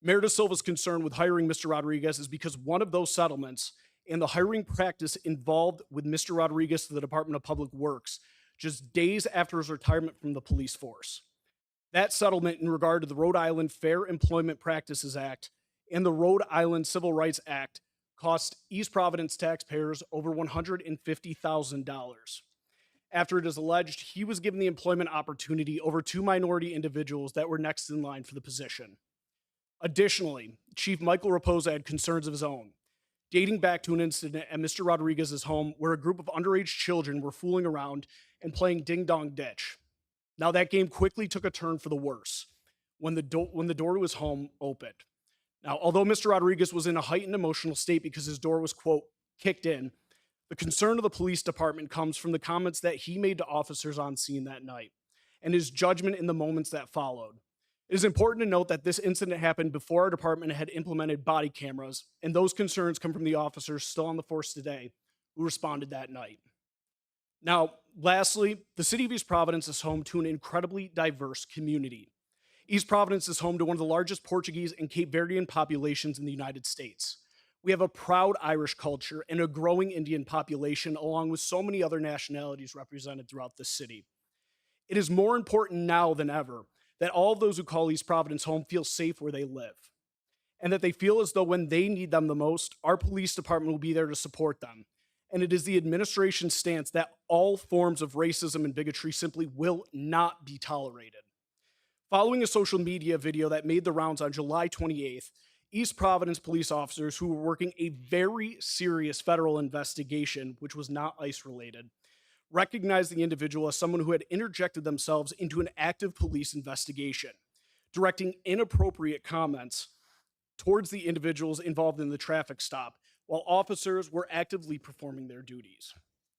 Mayor Da Silva's concern with hiring Mr. Rodriguez is because one of those settlements and the hiring practice involved with Mr. Rodriguez to the Department of Public Works just days after his retirement from the police force. That settlement in regard to the Rhode Island Fair Employment Practices Act and the Rhode Island Civil Rights Act cost East Providence taxpayers over $150,000 after it is alleged he was given the employment opportunity over two minority individuals that were next in line for the position. Additionally, Chief Michael Raposa had concerns of his own, dating back to an incident at Mr. Rodriguez's home where a group of underage children were fooling around and playing ding dong ditch. Now that game quickly took a turn for the worse when the door to his home opened. Now, although Mr. Rodriguez was in a heightened emotional state because his door was, quote, kicked in, the concern of the police department comes from the comments that he made to officers on scene that night and his judgment in the moments that followed. It is important to note that this incident happened before our department had implemented body cameras, and those concerns come from the officers still on the force today who responded that night. Now, lastly, the city of East Providence is home to an incredibly diverse community. East Providence is home to one of the largest Portuguese and Cape Verdean populations in the United States. We have a proud Irish culture and a growing Indian population, along with so many other nationalities represented throughout the city. It is more important now than ever that all of those who call East Providence home feel safe where they live, and that they feel as though when they need them the most, our police department will be there to support them. And it is the administration's stance that all forms of racism and bigotry simply will not be tolerated. Following a social media video that made the rounds on July 28th, East Providence police officers who were working a very serious federal investigation, which was not ICE related, recognized the individual as someone who had interjected themselves into an active police investigation, directing inappropriate comments towards the individuals involved in the traffic stop while officers were actively performing their duties.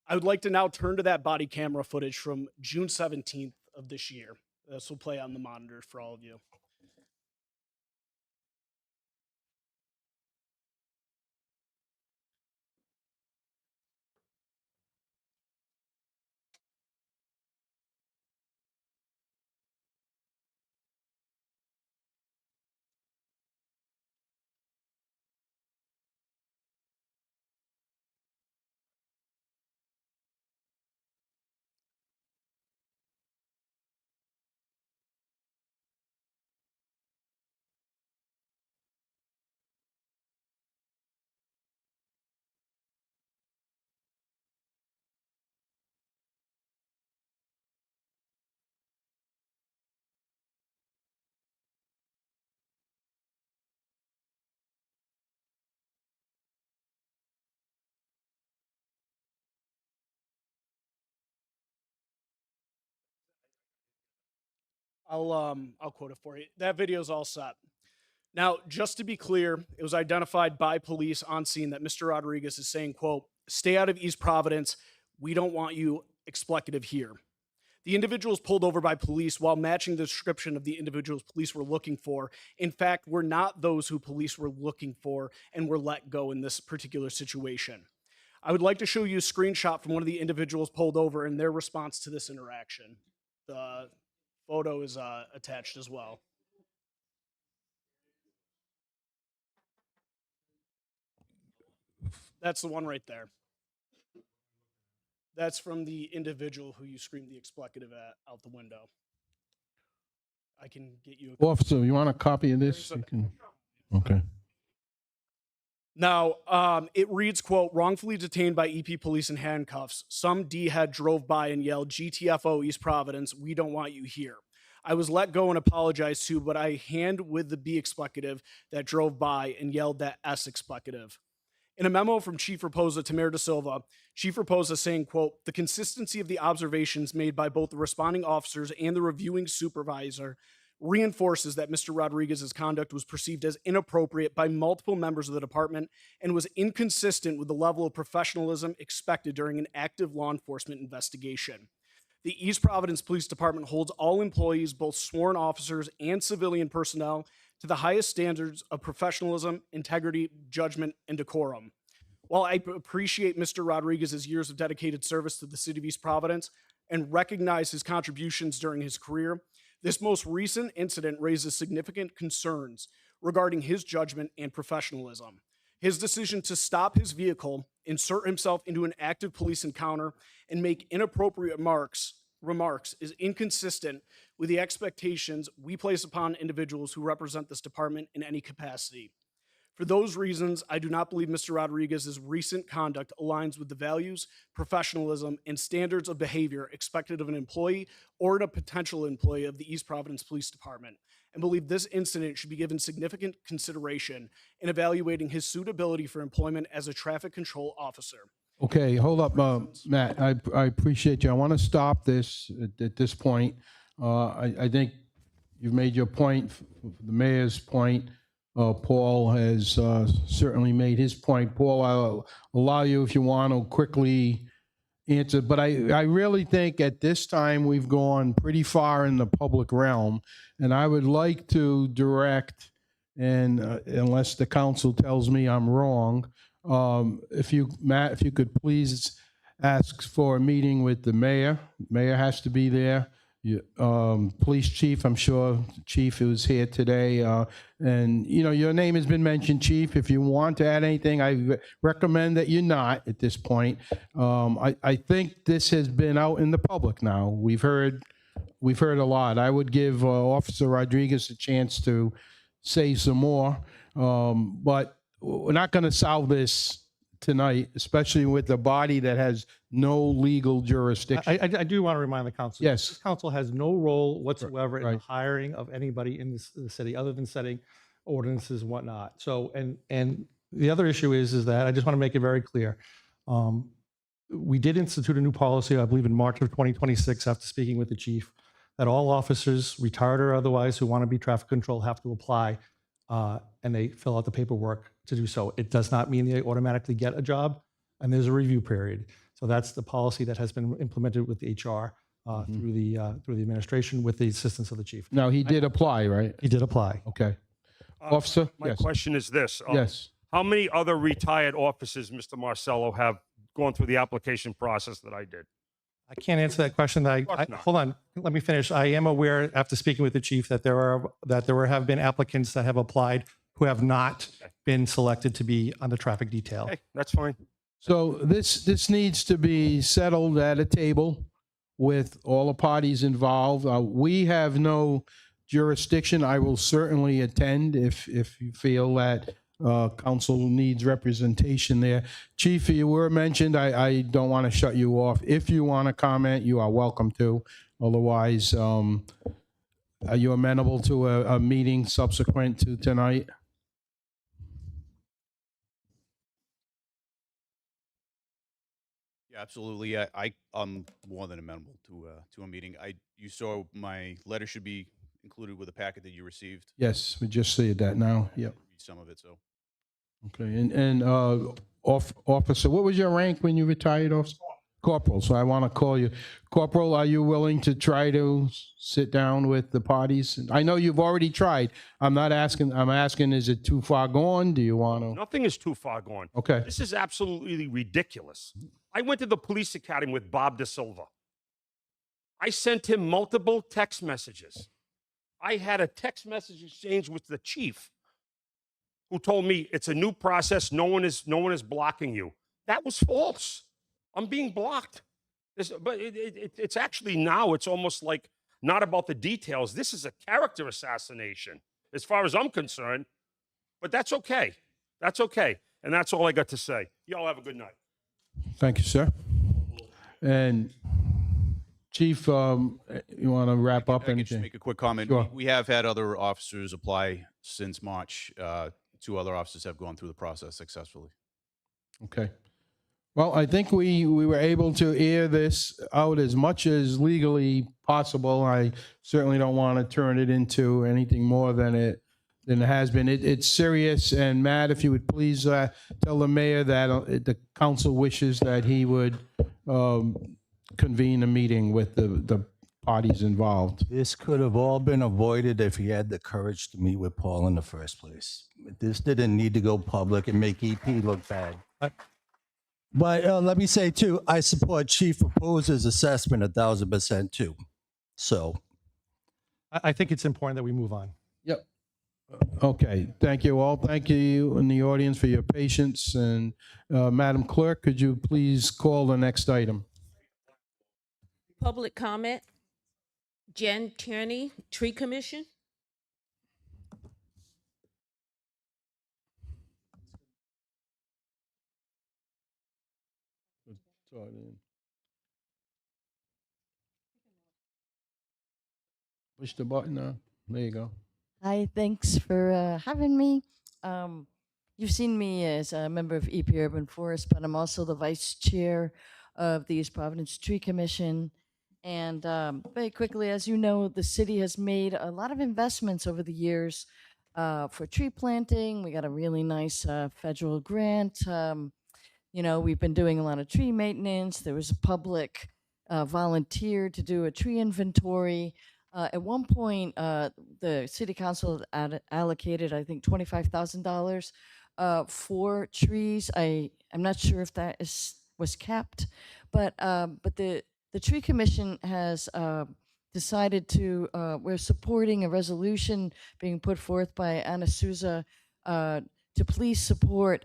I would like to now turn to that body camera footage from June 17th of this year. This will play on the monitor for all of you. I'll quote it for you. That video is all set. Now, just to be clear, it was identified by police on scene that Mr. Rodriguez is saying, quote, "Stay out of East Providence. We don't want you explicative here." The individuals pulled over by police, while matching the description of the individuals police were looking for, in fact, were not those who police were looking for and were let go in this particular situation. I would like to show you a screenshot from one of the individuals pulled over and their response to this interaction. The photo is attached as well. That's the one right there. That's from the individual who you screamed the expletive at out the window. I can get you a Officer, you want a copy of this? You can. Okay. Now, it reads, quote, "Wrongfully detained by EP police in handcuffs. Some D-head drove by and yelled, 'GTFO, East Providence, we don't want you here.' I was let go and apologized to, but I hand with the B expletive that drove by and yelled that S expletive." In a memo from Chief Raposa to Mayor Da Silva, Chief Raposa saying, quote, "The consistency of the observations made by both the responding officers and the reviewing supervisor reinforces that Mr. Rodriguez's conduct was perceived as inappropriate by multiple members of the department and was inconsistent with the level of professionalism expected during an active law enforcement investigation. The East Providence Police Department holds all employees, both sworn officers and civilian personnel, to the highest standards of professionalism, integrity, judgment, and decorum. While I appreciate Mr. Rodriguez's years of dedicated service to the city of East Providence and recognize his contributions during his career, this most recent incident raises significant concerns regarding his judgment and professionalism. His decision to stop his vehicle, insert himself into an active police encounter, and make inappropriate remarks is inconsistent with the expectations we place upon individuals who represent this department in any capacity. For those reasons, I do not believe Mr. Rodriguez's recent conduct aligns with the values, professionalism, and standards of behavior expected of an employee or a potential employee of the East Providence Police Department, and believe this incident should be given significant consideration in evaluating his suitability for employment as a traffic control officer. Okay, hold up, Matt. I appreciate you. I want to stop this at this point. I think you've made your point, the mayor's point. Paul has certainly made his point. Paul, I'll allow you, if you want to, quickly answer. But I really think at this time we've gone pretty far in the public realm, and I would like to direct, and unless the council tells me I'm wrong, Matt, if you could please ask for a meeting with the mayor. Mayor has to be there. Police chief, I'm sure chief is here today. And, you know, your name has been mentioned, chief. If you want to add anything, I recommend that you not at this point. I think this has been out in the public now. We've heard a lot. I would give Officer Rodriguez a chance to say some more. But we're not going to solve this tonight, especially with a body that has no legal jurisdiction. I do want to remind the council. Yes. This council has no role whatsoever in the Right. hiring of anybody in the city other than setting ordinances and whatnot. So, and the other issue is that I just want to make it very clear. We did institute a new policy, I believe in March of 2026, after speaking with the chief, that all officers, retired or otherwise, who want to be traffic control have to apply, and they fill out the paperwork to do so. It does not mean they automatically get a job, and there's a review period. So that's the policy that has been implemented with HR through the administration with the assistance of the chief. Now, he did apply, right? He did apply. Okay. Officer? My Yes. question is this. Yes. How many other retired officers, Mr. Marcello, have gone through the application process that I did? I can't answer that question. course not. Hold on, let me finish. I am aware, after speaking with the chief, that there have been applicants that have applied who have not been selected to be on the traffic detail. Okay, that's fine. So this needs to be settled at a table with all the parties involved. We have no jurisdiction. I will certainly attend if you feel that council needs representation there. Chief, you were mentioned. I don't want to shut you off. If you want to comment, you are welcome to. Otherwise, are you amenable to a meeting subsequent to tonight? Yeah, absolutely. I'm more than amenable to a meeting. You saw my letter should be included with the packet that you received. Yes, we just see that now. Yep. Read some of it, so. Okay, and officer, what was your rank when you retired, officer? Corporal, so I want to call you. Corporal, are you willing to try to sit down with the parties? I know you've already tried. I'm asking, is it too far gone? Do you want to? Nothing is too far gone. Okay, This is absolutely ridiculous. I went to the police academy with Bob De Silva. I sent him multiple text messages. I had a text message exchange with the chief who told me it's a new process. No one is blocking you. That was false. I'm being blocked. But it's actually now, it's almost like not about the details. This is a character assassination as far as I'm concerned. But that's okay. That's okay. And that's all I got to say. Y'all have a good night. thank you, sir. And Chief, you want to wrap up I can just anything? make a quick comment. Sure. We have had other officers apply since March. 2 other officers have gone through the process successfully. Okay. Well, I think we were able to air this out as much as legally possible. I certainly don't want to turn it into anything more than it has been. It's serious. And Matt, if you would please tell the mayor that the council wishes that he would convene a meeting with the parties involved. This could have all been avoided if he had the courage to meet with Paul in the first place. This didn't need to go public and make EP look bad. But let me say, too, I support Chief Proposer's assessment 1,000% too. So I think it's important that we move on. Yep. Okay. Thank you all. Thank you in the audience for your patience. And Madam Clerk, could you please call the next item? Public comment. Jen Tierney, Tree Commission. saw it in. Push the button now. There you go. Hi, thanks for having me. Um, you've seen me as a member of EP Urban Forest, but I'm also the vice chair of the East Providence Tree Commission. And very quickly, as you know, the city has made a lot of investments over the years for tree planting. We got a really nice federal grant. We've been doing a lot of tree maintenance. There was a public volunteer to do a tree inventory. At one point, the city council allocated, I think, $25,000 for trees. I'm not sure if that was kept, but the tree commission has decided to. We're supporting a resolution being put forth by Anna Souza to please support.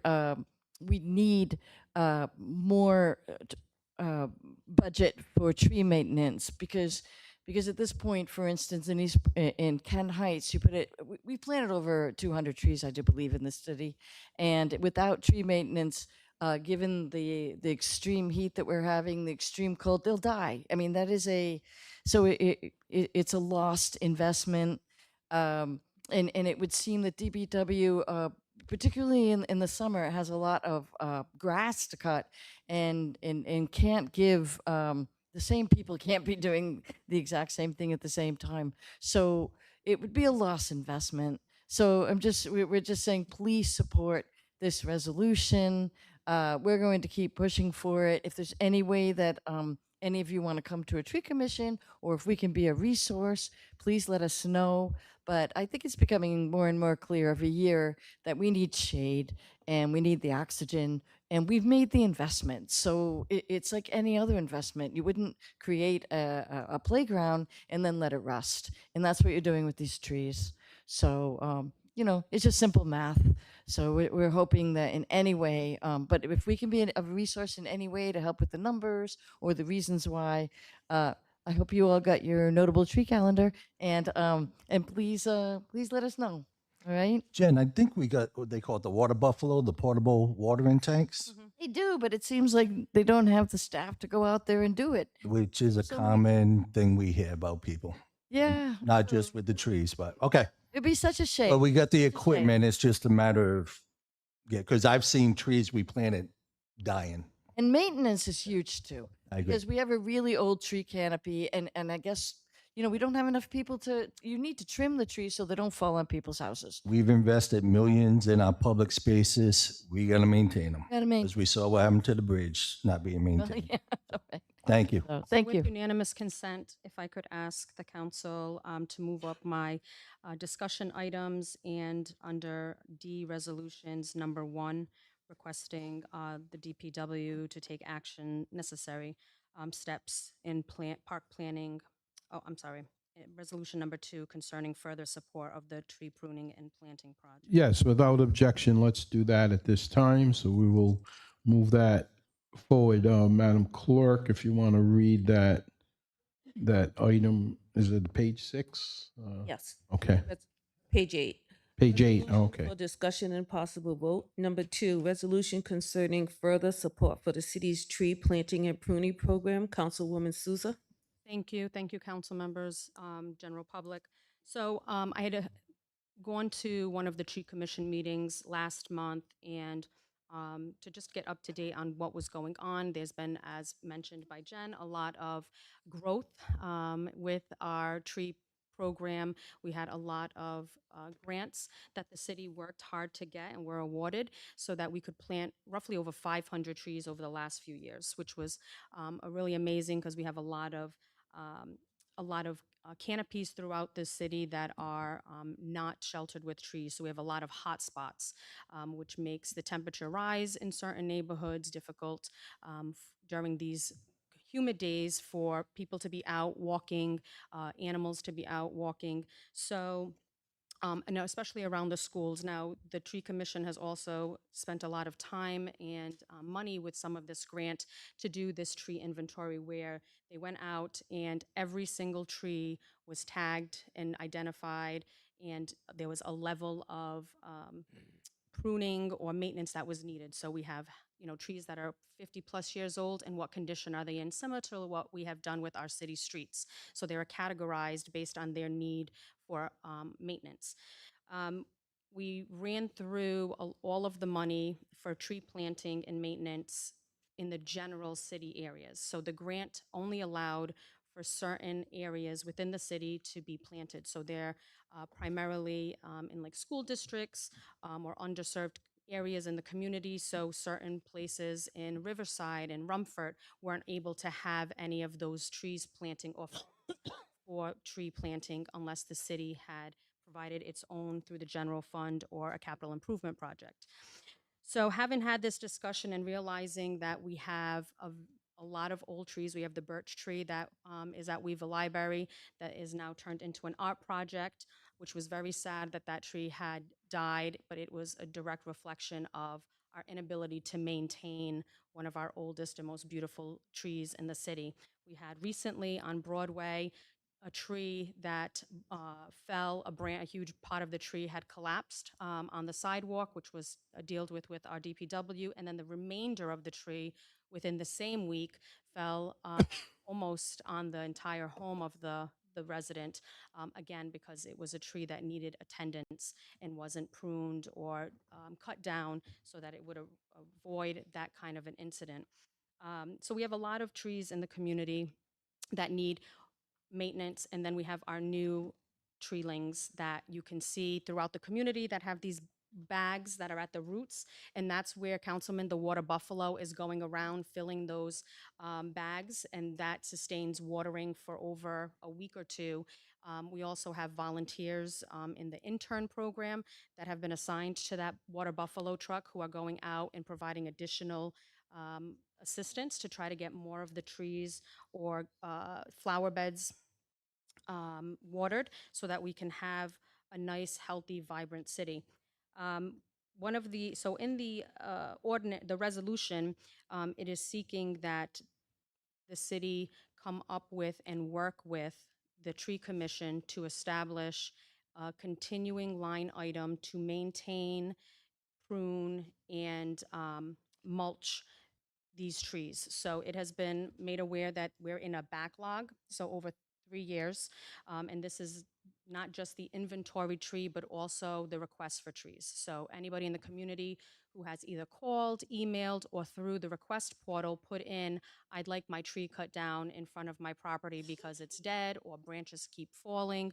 We need more budget for tree maintenance because at this point, for instance, in Kent Heights, we planted over 200 trees, I do believe, in this city, and without tree maintenance, given the extreme heat that we're having, the extreme cold, they'll die. I mean, it's a lost investment, and it would seem that DBW, particularly in the summer, has a lot of grass to cut, and can't give the same people can't be doing the exact same thing at the same time. So it would be a lost investment. So we're just saying, please support this resolution. We're going to keep pushing for it. If there's any way that any of you want to come to a tree commission, or if we can be a resource, please let us know. But I think it's becoming more and more clear every year that we need shade and we need the oxygen, and we've made the investment. So it's like any other investment. You wouldn't create a playground and then let it rust. And that's what you're doing with these trees. So, it's just simple math. So we're hoping that in any way, but if we can be a resource in any way to help with the numbers or the reasons why, I hope you all got your notable tree calendar, and please let us know. All right. Jen, I think we got what they call it, the water buffalo, the portable watering tanks, They do, but it seems like they don't have the staff to go out there and do it. which is a So many- common thing we hear about people. Yeah. Not just with the trees, but okay. It'd be such a shame. But we got the Such a shame. equipment. It's just a matter of, yeah, because I've seen trees we planted dying. And maintenance is huge too. I agree. Because we have a really old tree canopy, and I guess, we don't have enough people you need to trim the trees so they don't fall on people's houses. We've invested millions in our public spaces. We got to maintain them. Gotta maintain. As we saw what happened to the bridge not being maintained. Yeah, okay. Thank you. So, thank With you. unanimous consent, if I could ask the council to move up my discussion items and under D resolutions, number 1, requesting the DPW to take action necessary steps in park planning. Oh, I'm sorry. Resolution number 2 concerning further support of the tree pruning and planting project. Yes, without objection, let's do that at this time. So we will move that forward. Madam Clerk, if you want to read that item, is it page 6? Yes, Okay, that's page 8. page 8, Resolution okay. For discussion and possible vote. Number 2, resolution concerning further support for the city's tree planting and pruning program. Councilwoman Souza. Thank you. Thank you, council members, general public. So I had gone to one of the tree commission meetings last month, and to just get up to date on what was going on. There's been, as mentioned by Jen, a lot of growth with our tree program. We had a lot of grants that the city worked hard to get and were awarded so that we could plant roughly over 500 trees over the last few years, which was a really amazing, because we have a lot of canopies throughout the city that are not sheltered with trees. So we have a lot of hot spots, which makes the temperature rise in certain neighborhoods difficult during these humid days for people to be out walking, animals to be out walking. So and now especially around the schools. Now, the Tree Commission has also spent a lot of time and money with some of this grant to do this tree inventory, where they went out and every single tree was tagged and identified, and there was a level of pruning or maintenance that was needed. So we have, trees that are 50+ years old, and what condition are they in, similar to what we have done with our city streets. So they are categorized based on their need for maintenance. Um, we ran through all of the money for tree planting and maintenance in the general city areas. So the grant only allowed for certain areas within the city to be planted. So they're primarily in like school districts or underserved areas in the community. So certain places in Riverside and Rumford weren't able to have any of those trees planting or tree planting unless the city had provided its own through the general fund or a capital improvement project. So having had this discussion and realizing that we have a lot of old trees, we have the birch tree that is at Weaver Library that is now turned into an art project, which was very sad that that tree had died, but it was a direct reflection of our inability to maintain one of our oldest and most beautiful trees in the city. We had recently on Broadway a tree that fell, a huge part of the tree had collapsed on the sidewalk, which was dealt with our DPW, and then the remainder of the tree within the same week fell almost on the entire home of the resident, again, because it was a tree that needed attendance and wasn't pruned or cut down so that it would avoid that kind of an incident. So we have a lot of trees in the community that need maintenance, and then we have our new treelings that you can see throughout the community that have these bags that are at the roots, and that's where Councilman the Water Buffalo is going around filling those bags, and that sustains watering for over a week or two. We also have volunteers in the intern program that have been assigned to that Water Buffalo truck who are going out and providing additional assistance to try to get more of the trees or flower beds watered so that we can have a nice, healthy, vibrant city. So in the the resolution, it is seeking that the city come up with and work with the tree commission to establish a continuing line item to maintain, prune, and mulch these trees. So it has been made aware that we're in a backlog, so over 3 years. And this is not just the inventory tree, but also the request for trees. So anybody in the community who has either called, emailed, or through the request portal put in, I'd like my tree cut down in front of my property because it's dead or branches keep falling,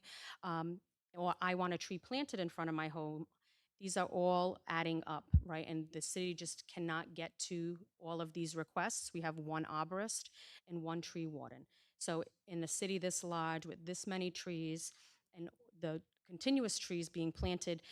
or I want a tree planted in front of my home. These are all adding up, right? And the city just cannot get to all of these requests. We have one arborist and one tree warden. So in a city this large with this many trees and the continuous trees being planted,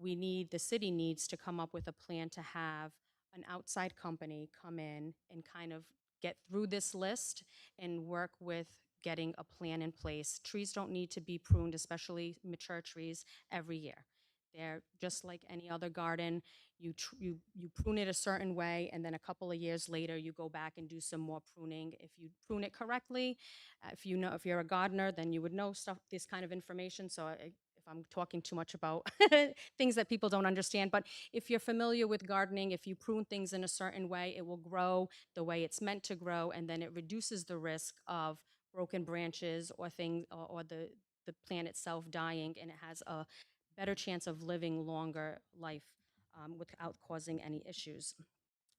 the city needs to come up with a plan to have an outside company come in and kind of get through this list and work with getting a plan in place. Trees don't need to be pruned, especially mature trees, every year. They're just like any other garden. You prune it a certain way, and then a couple of years later, you go back and do some more pruning. If you prune it correctly, if you're a gardener, then you would know this kind of information. So if I'm talking too much about things that people don't understand, but if you're familiar with gardening, if you prune things in a certain way, it will grow the way it's meant to grow, and then it reduces the risk of broken branches or things or the plant itself dying, and it has a better chance of living longer life without causing any issues.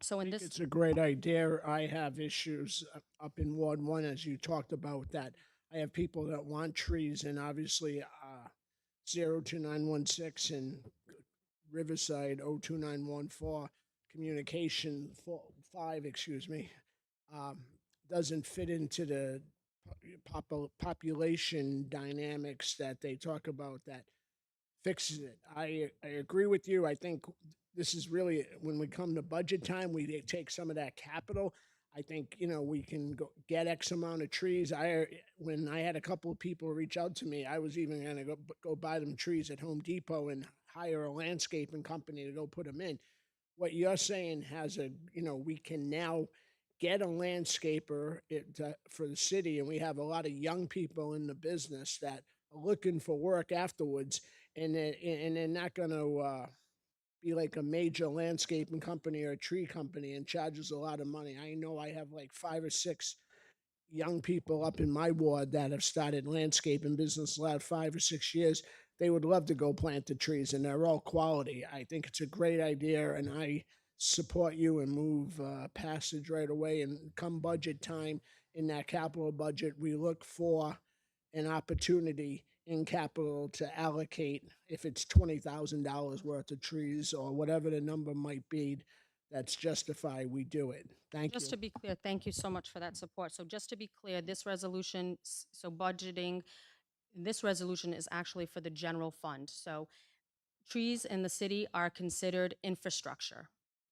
So I in think this, it's a great idea. I have issues up in Ward 1, as you talked about, that I have people that want trees, and obviously 02916 and Riverside 02914 communication 5, excuse me, um, doesn't fit into the population dynamics that they talk about that fixes it. I agree with you. I think this is really when we come to budget time, we take some of that capital. I think we can get X amount of trees. When I had a couple of people reach out to me, I was even going to go buy them trees at Home Depot and hire a landscaping company to go put them in. What you're saying has we can now get a landscaper for the city, and we have a lot of young people in the business that are looking for work afterwards, and they're not going to be like a major landscaping company or a tree company and charges a lot of money. I know I have like 5 or 6 young people up in my ward that have started landscaping business the last 5 or 6 years. They would love to go plant the trees, and they're all quality. I think it's a great idea, and I support you and move passage right away. And come budget time in that capital budget, we look for an opportunity in capital to allocate, if it's $20,000 worth of trees or whatever the number might be, that's justified, we do it. Thank you. Just to be clear, thank you so much for that support. So just to be clear, this resolution, so budgeting, this resolution is actually for the general fund. So trees in the city are considered infrastructure.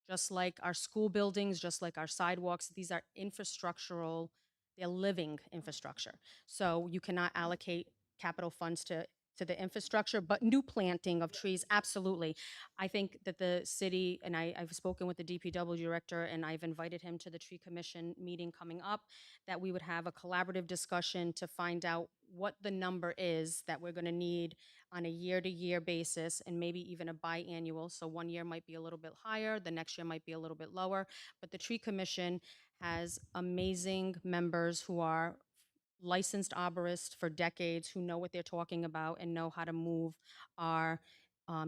Just like our school buildings, just like our sidewalks, these are infrastructural, they're living infrastructure. So you cannot allocate capital funds to the infrastructure, but new planting of trees, absolutely. I think that the city, and I've spoken with the DPW director, and I've invited him to the tree commission meeting coming up, that we would have a collaborative discussion to find out what the number is that we're gonna need on a year-to-year basis, and maybe even a biannual. So one year might be a little bit higher, the next year might be a little bit lower. But the tree commission has amazing members who are licensed arborists for decades, who know what they're talking about and know how to move our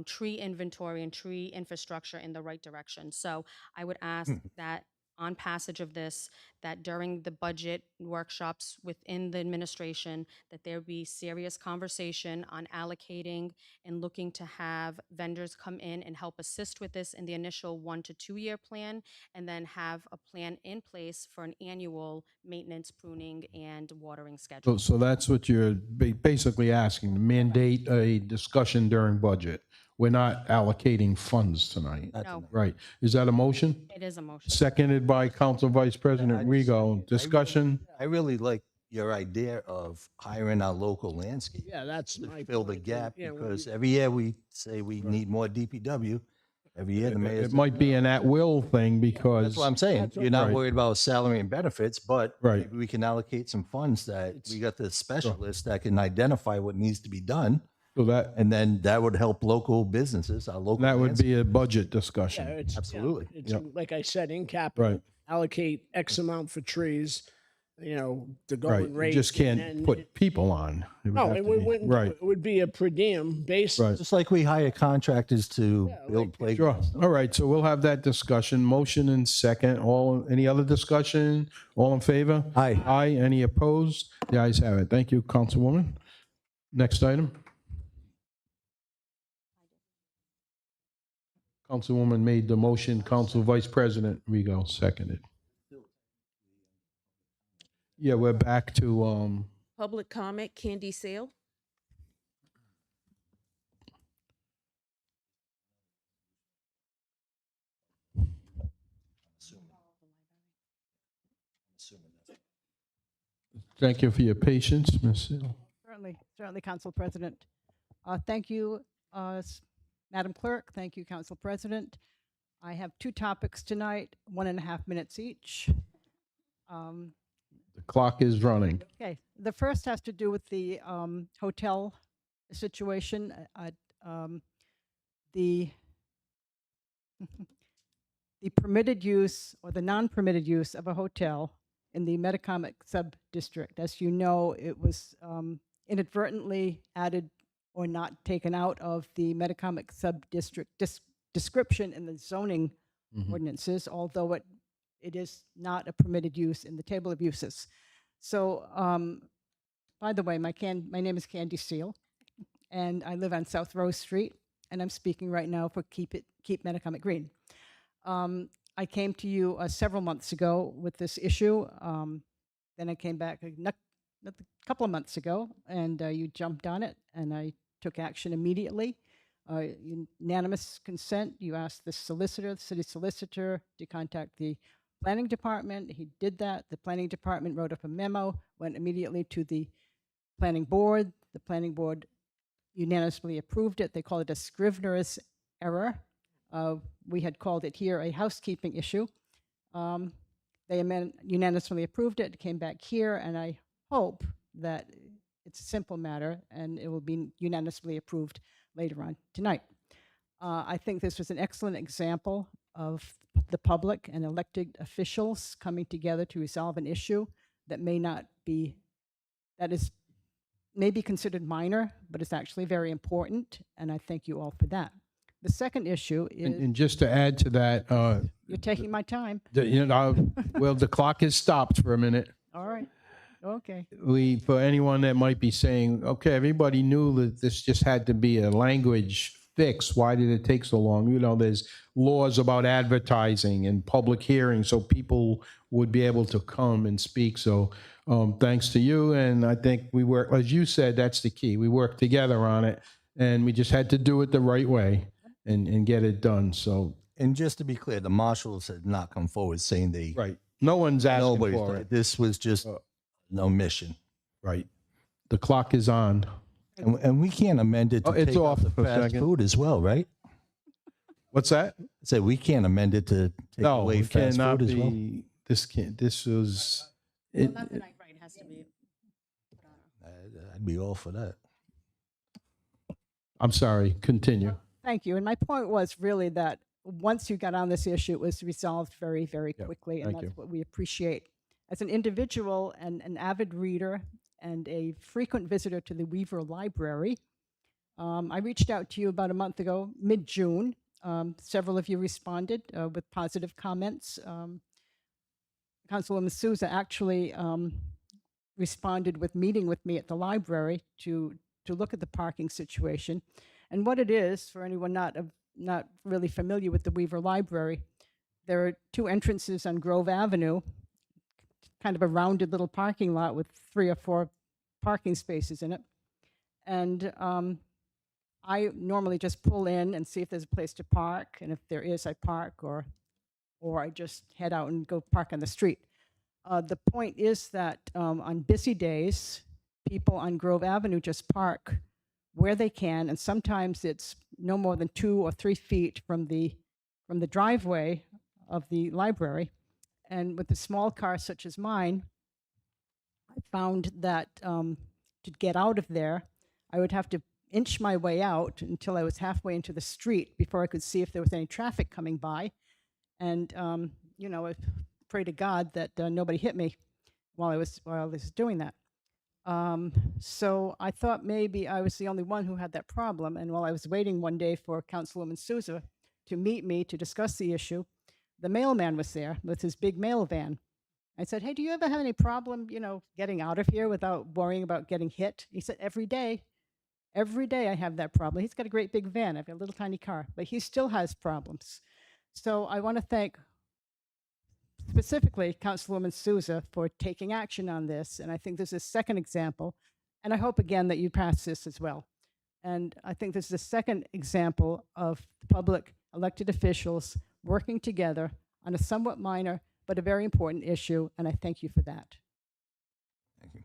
tree inventory and tree infrastructure in the right direction. So I would ask that on passage of this, that during the budget workshops within the administration, that there be serious conversation on allocating and looking to have vendors come in and help assist with this in the initial 1 to 2 year plan, and then have a plan in place for an annual maintenance, pruning, and watering schedule. So that's what you're basically asking, to mandate a discussion during budget. We're not allocating funds tonight. Not No. tonight. Right. Is that a motion? It is a motion. Seconded by Council Vice I President just- Rego. Discussion? I really like your idea of hiring our local landscape Yeah, that's to my fill the point. gap, Yeah, when because you- every year we say we need more DPW. Every year the mayor's. It might be an at-will thing because. That's what I'm saying. That's what- You're not Right. worried about salary and benefits, but Right. maybe we can allocate some funds that we got the specialists that can identify what needs to be done. So that, And then that would help local businesses, our local. that would landscape. be a budget Yeah, discussion. it's, yeah, Absolutely. It's Yep. like I said, in capital, Right. allocate X amount for trees, the Right. going You rate. just and can't then put people on. It would No, have it to be- wouldn't, Right, it would be a per diem basis. right. Just like we hire contractors to Yeah, build like- Sure. playgrounds. All right, so we'll have that discussion. Motion and second. Any other discussion? All in favor? Aye. Aye. Any opposed? The ayes have it. Thank you, Councilwoman. Next item. Councilwoman made the motion. Council Vice President Rego seconded. Yeah, we're back to, Public comment, Candy Sale. thank you for your patience, Ms. Hill. Certainly, Council President. Thank you, Madam Clerk. Thank you, Council President. I have 2 topics tonight, 1.5 minutes each. The clock is running. Okay, the first has to do with the hotel situation. The the permitted use or the non-permitted use of a hotel in the Metacomet sub-district. As you know, it was inadvertently added or not taken out of the Metacomet sub-district description in the zoning Mhm. ordinances, although it is not a permitted use in the table of uses. So, by the way, my name is Candy Seal, and I live on South Rose Street, and I'm speaking right now for Keep Metacomet Green. I came to you several months ago with this issue. Then I came back a couple of months ago, and you jumped on it, and I took action immediately. Unanimous consent. You asked the city solicitor, to contact the planning department. He did that. The planning department wrote up a memo, went immediately to the planning board. The planning board unanimously approved it. They call it a Scrivener's error. We had called it here a housekeeping issue. They unanimously approved it, came back here, and I hope that it's a simple matter and it will be unanimously approved later on tonight. I think this was an excellent example of the public and elected officials coming together to resolve an issue that may not be, that is may be considered minor, but it's actually very important, and I thank you all for that. The second issue is, And just to add to that, you're taking my time. well, the clock has stopped for a minute. All right, okay. For anyone that might be saying, okay, everybody knew that this just had to be a language fix. Why did it take so long? There's laws about advertising and public hearings, so people would be able to come and speak. So thanks to you, and I think we work, as you said, that's the key. We worked together on it, and we just had to do it the right way and get it done. So, And just to be clear, the marshals had not come forward saying they. right. No one's asking Nobody's for done it. This was just an omission. Right. The clock is on. And we can't amend it to It's take off out the for a fast second. food as well, right? What's that? I said we can't amend it to take No, away it fast cannot food as well. be, this was, Well, not tonight, right, it has to be. I'd be all for that. I'm sorry, continue. Thank you. And my point was really that once you got on this issue, it was resolved very, very Yep, quickly, and thank that's you. what we appreciate. As an individual and an avid reader and a frequent visitor to the Weaver Library, I reached out to you about a month ago, mid-June. Several of you responded with positive comments. Councilwoman Souza actually responded with meeting with me at the library to look at the parking situation. And what it is, for anyone not really familiar with the Weaver Library, there are two entrances on Grove Avenue, kind of a rounded little parking lot with 3 or 4 parking spaces in it. And I normally just pull in and see if there's a place to park, and if there is, I park, or I just head out and go park on the street. The point is that on busy days, people on Grove Avenue just park where they can, and sometimes it's no more than 2 or 3 feet from the driveway of the library. And with a small car such as mine, I found that to get out of there, I would have to inch my way out until I was halfway into the street before I could see if there was any traffic coming by. And I pray to God that nobody hit me while I was doing that. So I thought maybe I was the only one who had that problem. And while I was waiting one day for Councilwoman Souza to meet me to discuss the issue, the mailman was there with his big mail van. I said, "Hey, do you ever have any problem, getting out of here without worrying about getting hit?" He said, "Every day. Every day I have that problem." He's got a great big van. I've got a little tiny car, but he still has problems. So I want to thank specifically Councilwoman Souza for taking action on this. And I think this is a second example. And I hope again that you pass this as well. And I think this is a second example of the public elected officials working together on a somewhat minor but a very important issue. And I thank you for that. Thank you.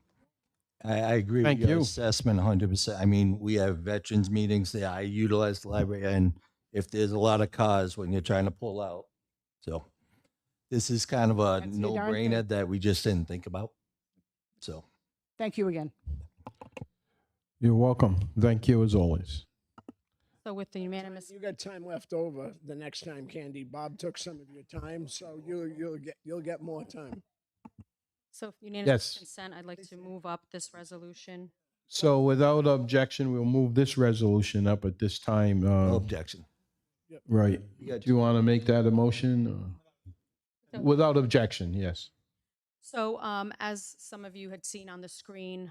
I agree Thank with your you. assessment 100%. I mean, we have veterans meetings there. I utilize the library, and if there's a lot of cars when you're trying to pull out. So this is kind of a That's the darn no-brainer thing. that we just didn't think about. So Thank you again. You're welcome. Thank you as always. So with the unanimous, You got time left over the next time, Candy. Bob took some of your time, so you'll get more time. so if unanimous Yes. consent, I'd like to move up this resolution. So without objection, we'll move this resolution up at this time. no objection. Right. You got Do you want to make that a motion? Or? Without objection, yes. So as some of you had seen on the screen,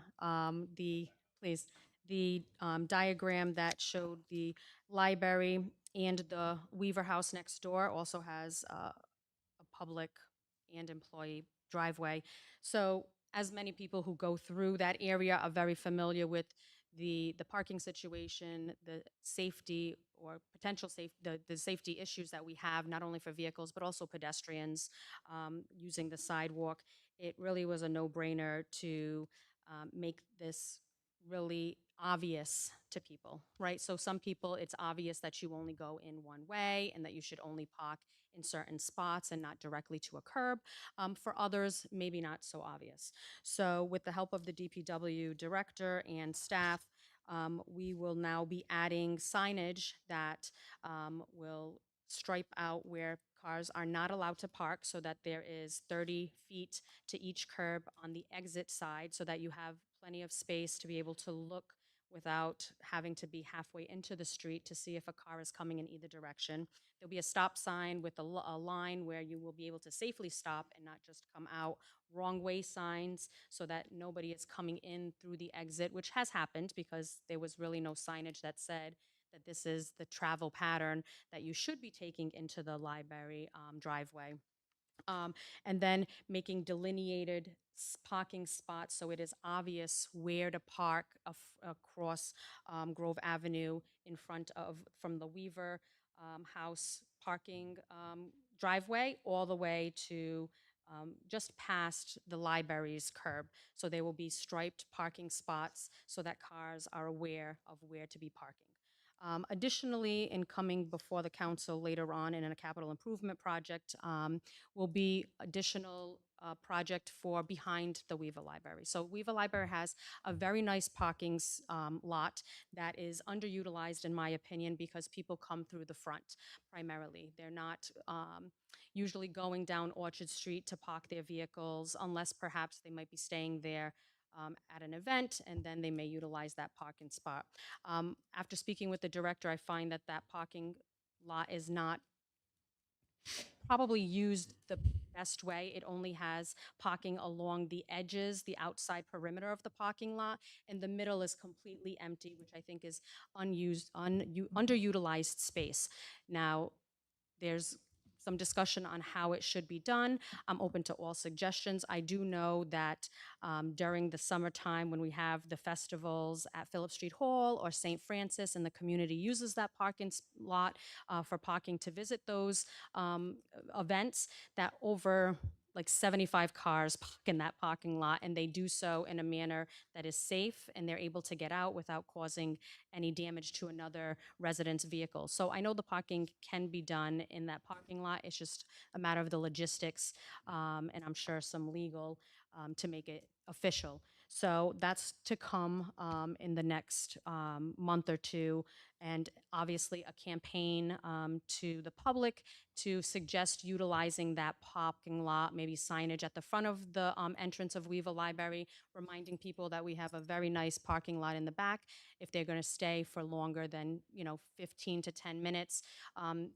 the diagram that showed the library and the Weaver House next door also has a public and employee driveway. So as many people who go through that area are very familiar with the parking situation, the safety or potential the safety issues that we have, not only for vehicles, but also pedestrians using the sidewalk. It really was a no-brainer to make this really obvious to people, right? So some people, it's obvious that you only go in one way and that you should only park in certain spots and not directly to a curb. For others, maybe not so obvious. So with the help of the DPW director and staff, We will now be adding signage that will stripe out where cars are not allowed to park so that there is 30 feet to each curb on the exit side so that you have plenty of space to be able to look without having to be halfway into the street to see if a car is coming in either direction. There'll be a stop sign with a line where you will be able to safely stop and not just come out. Wrong way signs so that nobody is coming in through the exit, which has happened because there was really no signage that said that this is the travel pattern that you should be taking into the library driveway. And then making delineated parking spots so it is obvious where to park across Grove Avenue in front of from the Weaver House parking driveway all the way to just past the library's curb. So there will be striped parking spots so that cars are aware of where to be parking. Additionally, in coming before the council later on in a capital improvement project, will be additional project for behind the Weaver Library. So Weaver Library has a very nice parking lot that is underutilized in my opinion because people come through the front primarily. They're not usually going down Orchard Street to park their vehicles unless perhaps they might be staying there at an event, and then they may utilize that parking spot. After speaking with the director, I find that that parking lot is not probably used the best way. It only has parking along the edges, the outside perimeter of the parking lot, and the middle is completely empty, which I think is underutilized space. Now, there's some discussion on how it should be done. I'm open to all suggestions. I do know that during the summertime when we have the festivals at Phillip Street Hall or St. Francis and the community uses that parking lot for parking to visit those events, that over like 75 cars park in that parking lot, and they do so in a manner that is safe and they're able to get out without causing any damage to another resident's vehicle. So I know the parking can be done in that parking lot. It's just a matter of the logistics and I'm sure some legal to make it official. So that's to come in the next month or two, and obviously a campaign to the public to suggest utilizing that parking lot, maybe signage at the front of the entrance of Weaver Library, reminding people that we have a very nice parking lot in the back if they're going to stay for longer than 15 to 10 minutes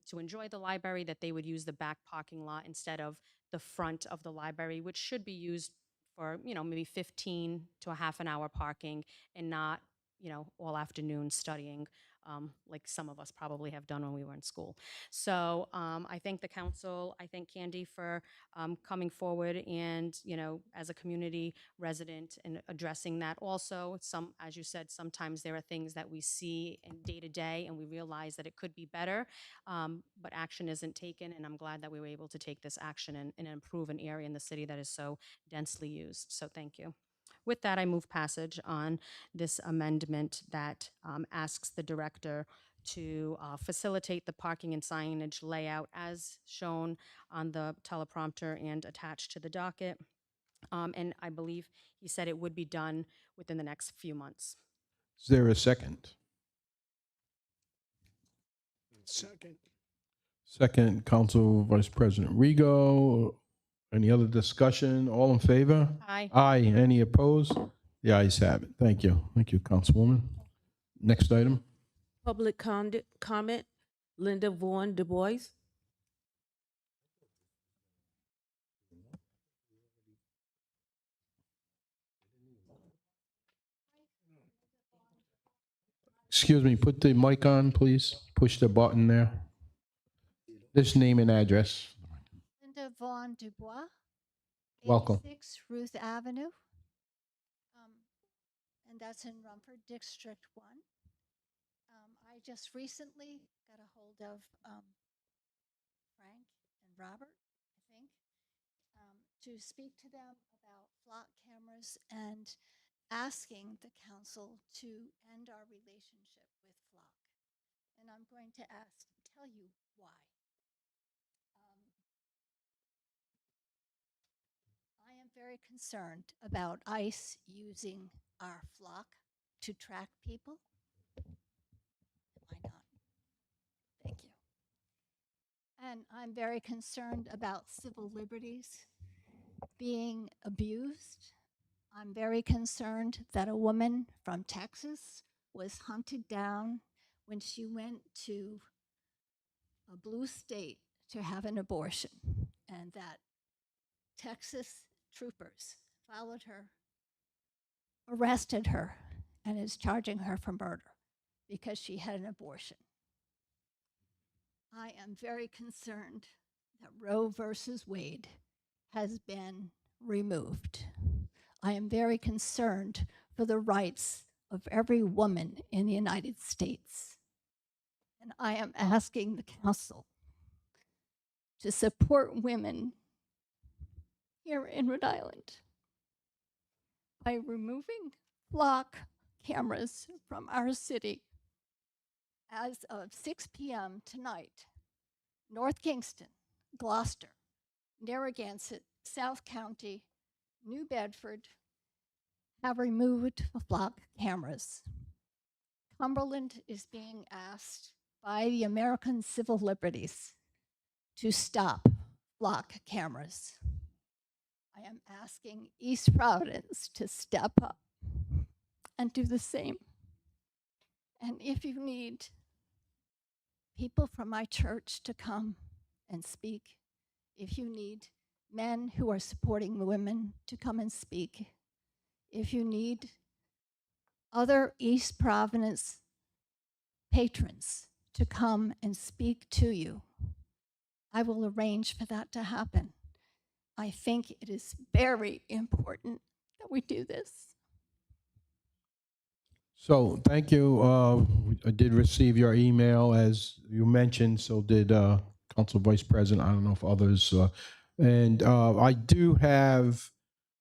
to enjoy the library, that they would use the back parking lot instead of the front of the library, which should be used for maybe 15 to a half an hour parking and not all afternoon studying like some of us probably have done when we were in school. So I thank the council. I thank Candy for coming forward and, as a community resident and addressing that also. As you said, sometimes there are things that we see in day to day and we realize that it could be better, but action isn't taken. And I'm glad that we were able to take this action and improve an area in the city that is so densely used. So thank you. With that, I move passage on this amendment that asks the director to facilitate the parking and signage layout as shown on the teleprompter and attached to the docket. And I believe he said it would be done within the next few months. Is there a second? Second. Second, Council Vice President Rego. Any other discussion? All in favor? Aye. Aye. Any opposed? The ayes have it. Thank you. Thank you, Councilwoman. Next item. Public comment, Linda Vaughn Du Bois. Excuse me, put the mic on, please. Push the button there. This name and address. Linda Vaughn Dubois, Welcome. 86 Ruth Avenue, and that's in Rumford, District 1. I just recently got a hold of Frank and Robert, I think, to speak to them about flock cameras and asking the council to end our relationship with flock. And I'm going to tell you why. I am very concerned about ICE using our flock to track people? Am I not? Thank you. And I'm very concerned about civil liberties being abused. I'm very concerned that a woman from Texas was hunted down when she went to a blue state to have an abortion, and that Texas troopers followed her, arrested her, and is charging her for murder because she had an abortion. I am very concerned that Roe versus Wade has been removed. I am very concerned for the rights of every woman in the United States. And I am asking the council to support women here in Rhode Island by removing flock cameras from our city. As of 6 p.m. tonight, North Kingston, Gloucester, Narragansett, South County, New Bedford have removed the flock cameras. Cumberland is being asked by the American Civil Liberties to stop flock cameras. I am asking East Providence to step up and do the same. And if you need people from my church to come and speak, if you need men who are supporting women to come and speak, if you need other East Providence patrons to come and speak to you, I will arrange for that to happen. I think it is very important that we do this. So thank you. I did receive your email, as you mentioned. So did Council Vice President. I don't know if others. And I do have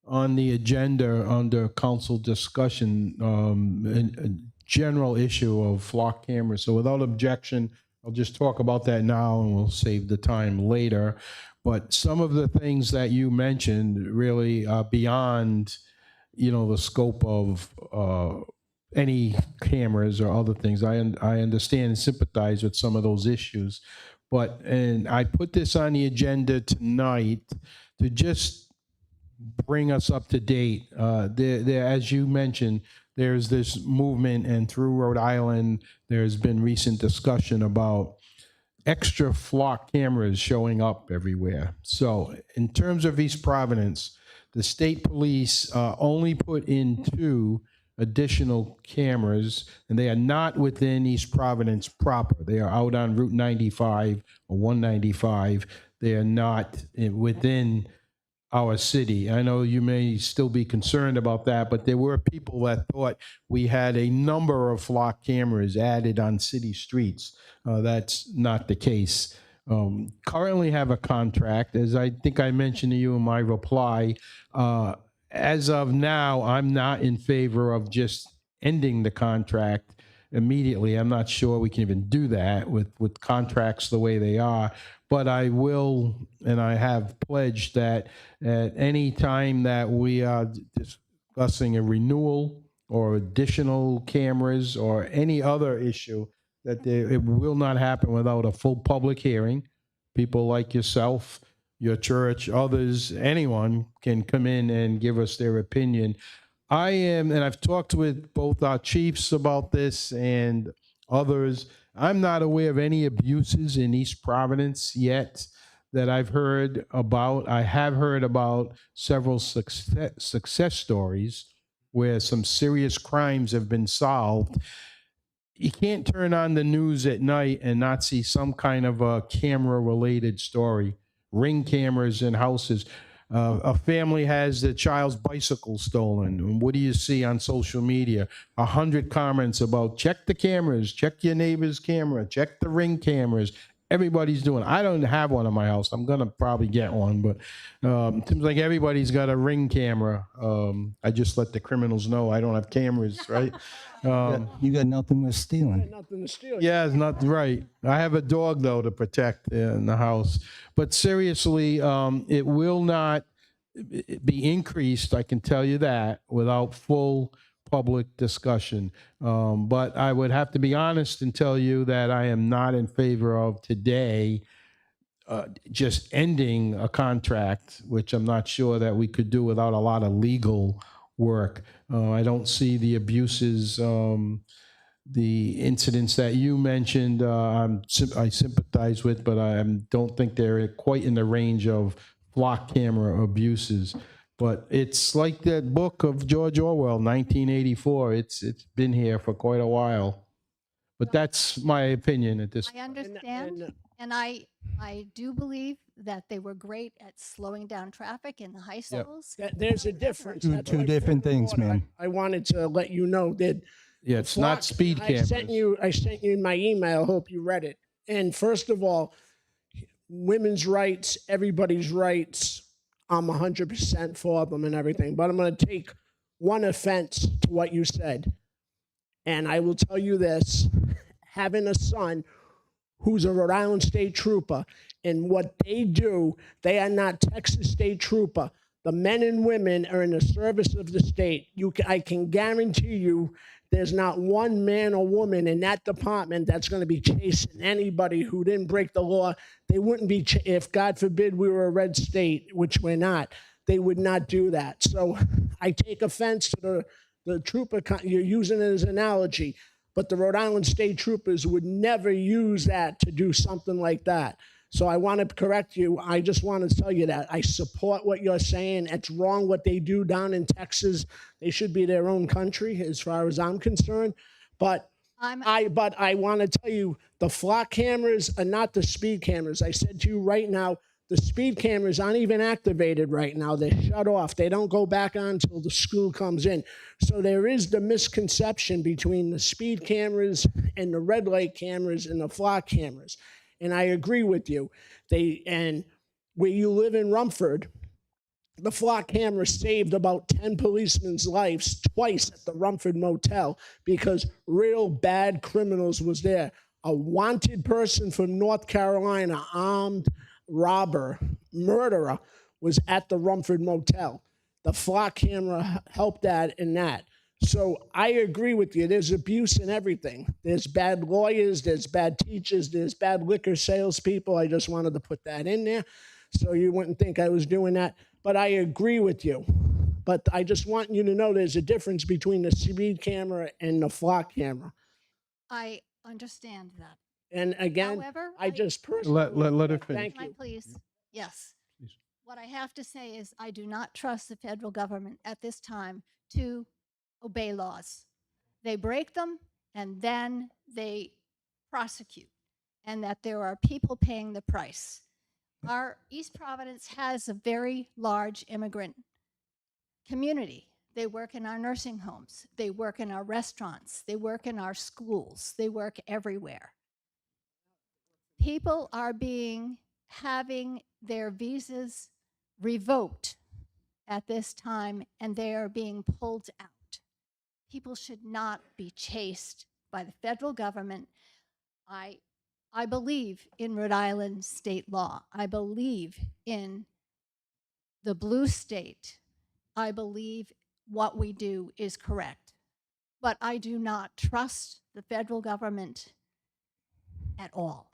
on the agenda under council discussion a general issue of flock cameras. So without objection, I'll just talk about that now, and we'll save the time later. But some of the things that you mentioned really are beyond, the scope of any cameras or other things. I understand and sympathize with some of those issues, and I put this on the agenda tonight to just bring us up to date. There, as you mentioned, there's this movement, and through Rhode Island, there's been recent discussion about extra flock cameras showing up everywhere. So in terms of East Providence, the state police only put in 2 additional cameras, and they are not within East Providence proper. They are out on Route 95 or 195. They are not within our city. I know you may still be concerned about that, but there were people that thought we had a number of flock cameras added on city streets. That's not the case. Currently have a contract, as I think I mentioned to you in my reply. As of now, I'm not in favor of just ending the contract immediately. I'm not sure we can even do that with contracts the way they are. But I will, and I have pledged that at any time that we are discussing a renewal or additional cameras or any other issue, that it will not happen without a full public hearing. People like yourself, your church, others, anyone can come in and give us their opinion. I am, and I've talked with both our chiefs about this and others. I'm not aware of any abuses in East Providence yet that I've heard about. I have heard about several success stories where some serious crimes have been solved. You can't turn on the news at night and not see some kind of a camera-related story. Ring cameras in houses. A family has their child's bicycle stolen. And what do you see on social media? 100 comments about check the cameras, check your neighbor's camera, check the Ring cameras. Everybody's doing it. I don't have one in my house. I'm going to probably get one, but it seems like everybody's got a Ring camera. I just let the criminals know I don't have cameras, right? You got nothing with stealing. Nothing to steal. Yeah, it's not right. I have a dog, though, to protect in the house. But seriously, it will not be increased, I can tell you that, without full public discussion. But I would have to be honest and tell you that I am not in favor of today just ending a contract, which I'm not sure that we could do without a lot of legal work. I don't see the abuses, the incidents that you mentioned. I sympathize with, but I don't think they're quite in the range of flock camera abuses. But it's like that book of George Orwell, 1984. It's been here for quite a while. But that's my opinion at this. I understand, and- and I do believe that they were great at slowing down traffic in the high schools. There's a difference. Two- That's two why, different point of things, order, man. I wanted to let you know that Yeah, it's not Flock, speed cameras. I sent you my email. Hope you read it. And first of all, women's rights, everybody's rights. I'm 100% for them and everything. But I'm going to take one offense to what you said. And I will tell you this, having a son who's a Rhode Island State Trooper, and what they do, they are not Texas State Trooper. The men and women are in the service of the state. I can guarantee you there's not one man or woman in that department that's going to be chasing anybody who didn't break the law. They wouldn't be, if God forbid we were a red state, which we're not, they would not do that. So I take offense to the trooper, you're using it as an analogy, but the Rhode Island State Troopers would never use that to do something like that. So I want to correct you. I just want to tell you that I support what you're saying. It's wrong what they do down in Texas. They should be their own country as far as I'm concerned. But I want to tell you, the flock cameras are not the speed cameras. I said to you right now, the speed cameras aren't even activated right now. They're shut off. They don't go back on until the school comes in. So there is the misconception between the speed cameras and the red light cameras and the flock cameras. And I agree with you. And where you live in Rumford, the flock camera saved about 10 policemen's lives twice at the Rumford Motel because real bad criminals was there. A wanted person from North Carolina, armed robber, murderer, was at the Rumford Motel. The flock camera helped that and that. So I agree with you. There's abuse in everything. There's bad lawyers, there's bad teachers, there's bad liquor salespeople. I just wanted to put that in there so you wouldn't think I was doing that. But I agree with you. But I just want you to know there's a difference between the speed camera and the flock camera. I understand that. And again, However, I just personally... Let her finish. Thank Can I you. please? Yes. Please. What I have to say is I do not trust the federal government at this time to obey laws. They break them and then they prosecute, and that there are people paying the price. Our East Providence has a very large immigrant community. They work in our nursing homes. They work in our restaurants. They work in our schools. They work everywhere. People are having their visas revoked at this time, and they are being pulled out. People should not be chased by the federal government. I believe in Rhode Island state law. I believe in the blue state. I believe what we do is correct. But I do not trust the federal government at all.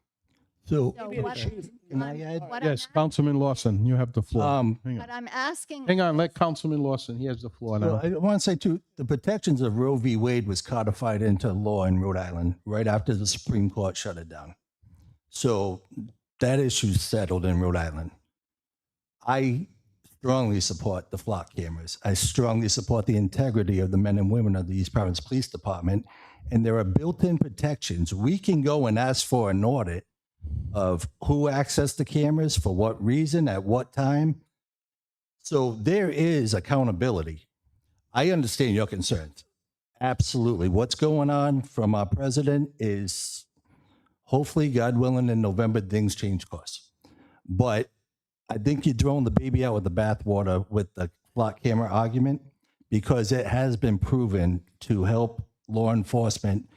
So, So Maybe what the chief- can I add? what Yes, I'm, Councilman Lawson, you have the floor. Hang what on. I'm asking, Hang on, let Councilman Lawson, he has the floor So now. I want to say too, the protections of Roe v. Wade was codified into law in Rhode Island right after the Supreme Court shut it down. So that issue's settled in Rhode Island. I strongly support the flock cameras. I strongly support the integrity of the men and women of the East Providence Police Department. And there are built-in protections. We can go and ask for an audit of who accessed the cameras, for what reason, at what time. So there is accountability. I understand your concerns. Absolutely. What's going on from our president is hopefully, God willing, in November, things change course. But I think you're throwing the baby out with the bathwater with the flock camera argument, because it has been proven to help law enforcement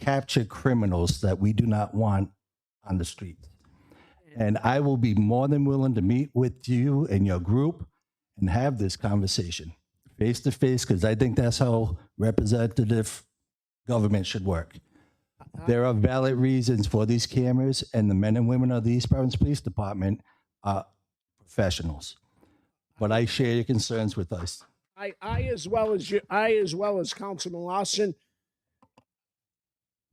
capture criminals that we do not want on the streets. And I will be more than willing to meet with you and your group and have this conversation. face to face, because I think that's how representative government should work. There are valid reasons for these cameras, and the men and women of the East Providence Police Department are professionals. But I share your concerns with us. I as well as you, I as well as Councilman Lawson,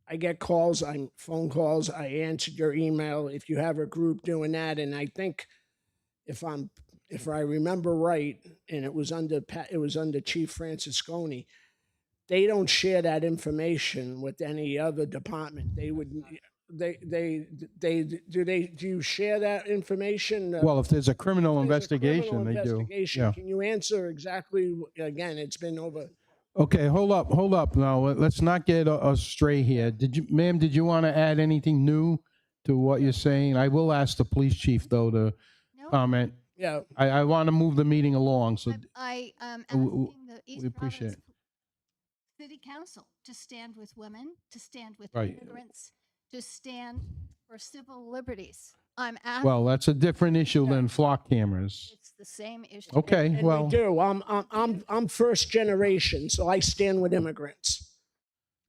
I get calls, phone calls. I answered your email. If you have a group doing that, and I think if I remember right, and it was under Chief Francisconi, they don't share that information with any other department. They would. Do you share that information? Well, if there's a criminal If there's a criminal investigation, they do. investigation, Yeah. can you answer exactly? Again, it's been over. Okay, hold up. Now, let's not get astray here. Ma'am, did you want to add anything new to what you're saying? I will ask the police chief, though, to No, comment. Yeah. I want to move the meeting along, so I am w- asking the we East appreciate Providence City Council to stand with women, to stand with Right. immigrants, to stand for civil liberties. I'm asking. well, that's a different issue than flock cameras. It's the same issue. Okay, And well, we do. I'm first generation, so I stand with immigrants.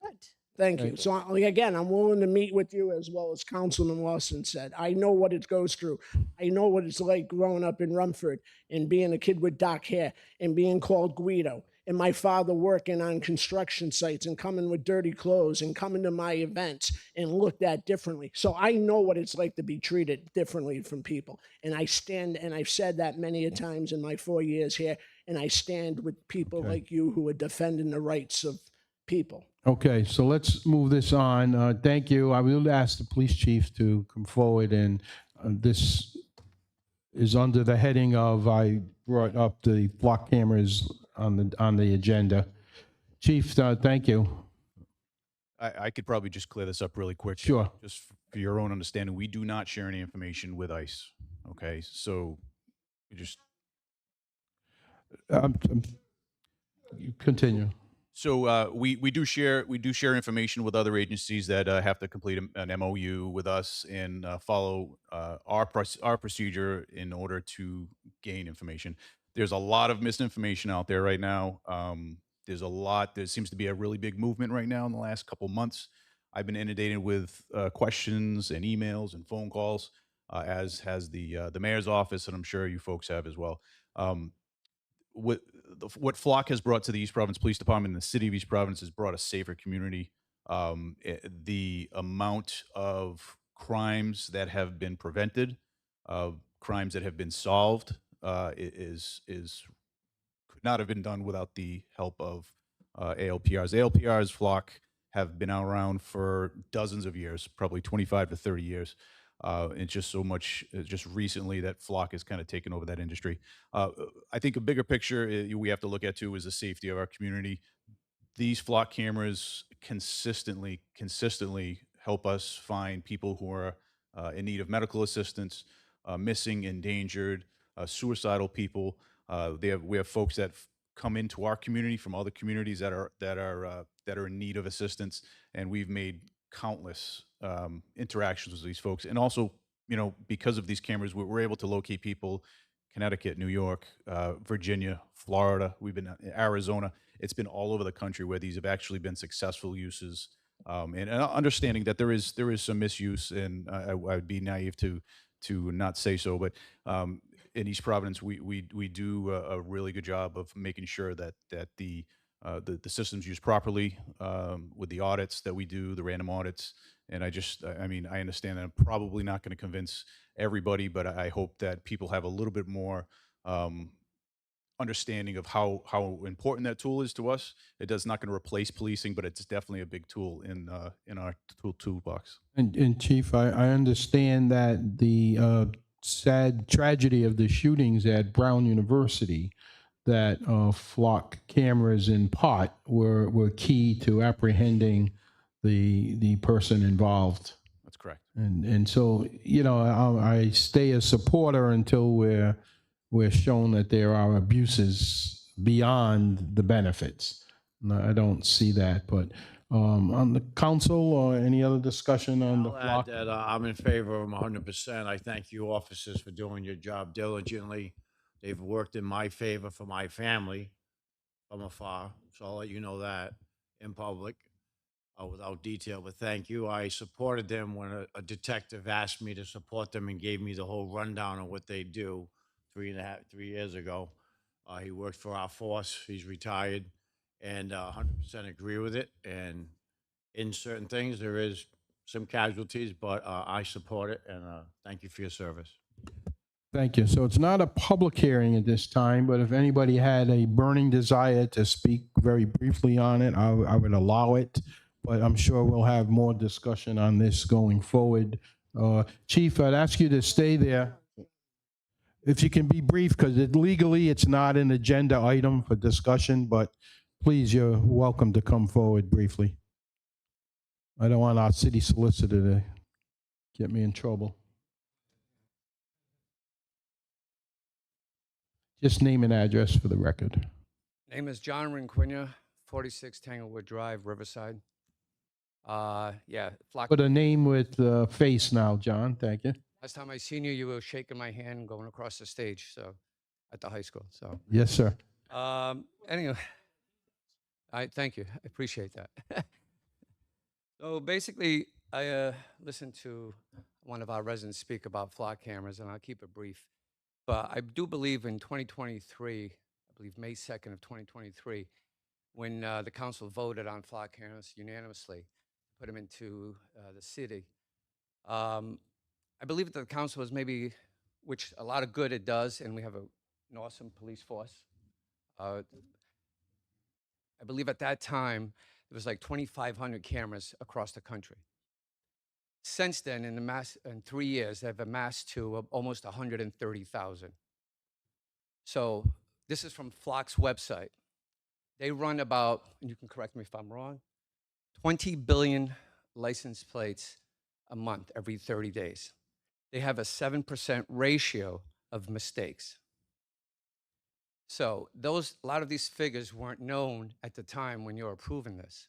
Good. Thank you. Okay. So again, I'm willing to meet with you as well as Councilman Lawson said. I know what it goes through. I know what it's like growing up in Rumford and being a kid with dark hair and being called Guido, and my father working on construction sites and coming with dirty clothes and coming to my events and looked at differently. So I know what it's like to be treated differently from people. And I stand, and I've said that many a times in my 4 years here, and I stand with people Okay. like you who are defending the rights of people. okay, so let's move this on. Thank you. I will ask the police chief to come forward, and this is under the heading of, I brought up the block cameras on the agenda. Chief, thank you. I could probably just clear this up really quick. Sure. Just for your own understanding, we do not share any information with ICE. Okay, so we just You continue. so we do share information with other agencies that have to complete an MOU with us and follow our procedure in order to gain information. There's a lot of misinformation out there right now. There seems to be a really big movement right now in the last couple months. I've been inundated with questions and emails and phone calls, as has the mayor's office, and I'm sure you folks have as well. What Flock has brought to the East Providence Police Department and the city of East Providence has brought a safer community. The amount of crimes that have been prevented, crimes that have been solved, is could not have been done without the help of ALPRs. ALPRs, Flock, have been around for dozens of years, probably 25 to 30 years. It's just so much, just recently that Flock has kind of taken over that industry. I think a bigger picture we have to look at too is the safety of our community. These Flock cameras consistently help us find people who are in need of medical assistance, missing, endangered, suicidal people. We have folks that come into our community from other communities that are in need of assistance, and we've made countless interactions with these folks. And also, because of these cameras, we're able to locate people. Connecticut, New York, Virginia, Florida. We've been Arizona. It's been all over the country where these have actually been successful uses, and understanding that there is some misuse, and I would be naive to not say so. But in East Providence, we do a really good job of making sure that the system's used properly, with the audits that we do, the random audits. And I mean, I understand that I'm probably not going to convince everybody, but I hope that people have a little bit more understanding of how important that tool is to us. It's not going to replace policing, but it's definitely a big tool in our toolbox. And Chief, I understand that the sad tragedy of the shootings at Brown University, that flock cameras in part were key to apprehending the person involved. That's correct. And so, I stay a supporter until we're shown that there are abuses beyond the benefits. No, I don't see that, but on the council or any other discussion on the I'll add flock? that I'm in favor of them 100%. I thank you officers for doing your job diligently. They've worked in my favor for my family. from afar, so I'll let you know that in public without detail. But thank you. I supported them when a detective asked me to support them and gave me the whole rundown of what they do 3 years ago. He worked for our force. He's retired, and 100% agree with it. And in certain things, there is some casualties, but I support it, and thank you for your service. Thank you. So it's not a public hearing at this time, but if anybody had a burning desire to speak very briefly on it, I would allow it. But I'm sure we'll have more discussion on this going forward. Chief, I'd ask you to stay there. If you can be brief, because legally it's not an agenda item for discussion, but please, you're welcome to come forward briefly. I don't want our city solicitor to get me in trouble. Just name and address for the record. Name is John Rinquina, 46 Tanglewood Drive, Riverside. Yeah, flock. Put a name with face now, John. Thank you. Last time I seen you, you were shaking my hand going across the stage, so at the high school. So Yes, sir. anyway, I thank you. I appreciate that. So basically, I listened to one of our residents speak about flock cameras, and I'll keep it brief. But I do believe in 2023, I believe May 2nd of 2023, when the council voted on flock cameras unanimously, put them into the city. I believe that the council was maybe, which a lot of good it does, and we have an awesome police force. I believe at that time, there was like 2,500 cameras across the country. Since then, in 3 years, they've amassed to almost 130,000. So this is from Flock's website. They run about, and you can correct me if I'm wrong, 20 billion license plates a month every 30 days. They have a 7% ratio of mistakes. So a lot of these figures weren't known at the time when you were approving this.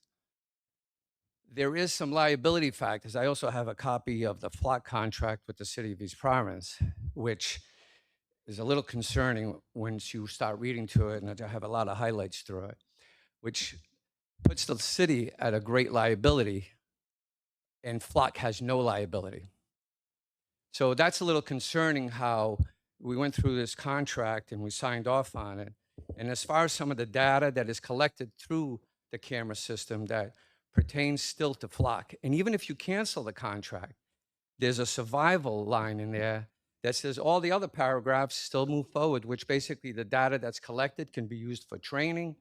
There is some liability factors. I also have a copy of the Flock contract with the city of East Providence, which is a little concerning once you start reading to it, and I have a lot of highlights through it, which puts the city at a great liability, and Flock has no liability. So that's a little concerning how we went through this contract and we signed off on it. And as far as some of the data that is collected through the camera system that pertains still to Flock, and even if you cancel the contract, there's a survival line in there that says all the other paragraphs still move forward, which basically the data that's collected can be used for training,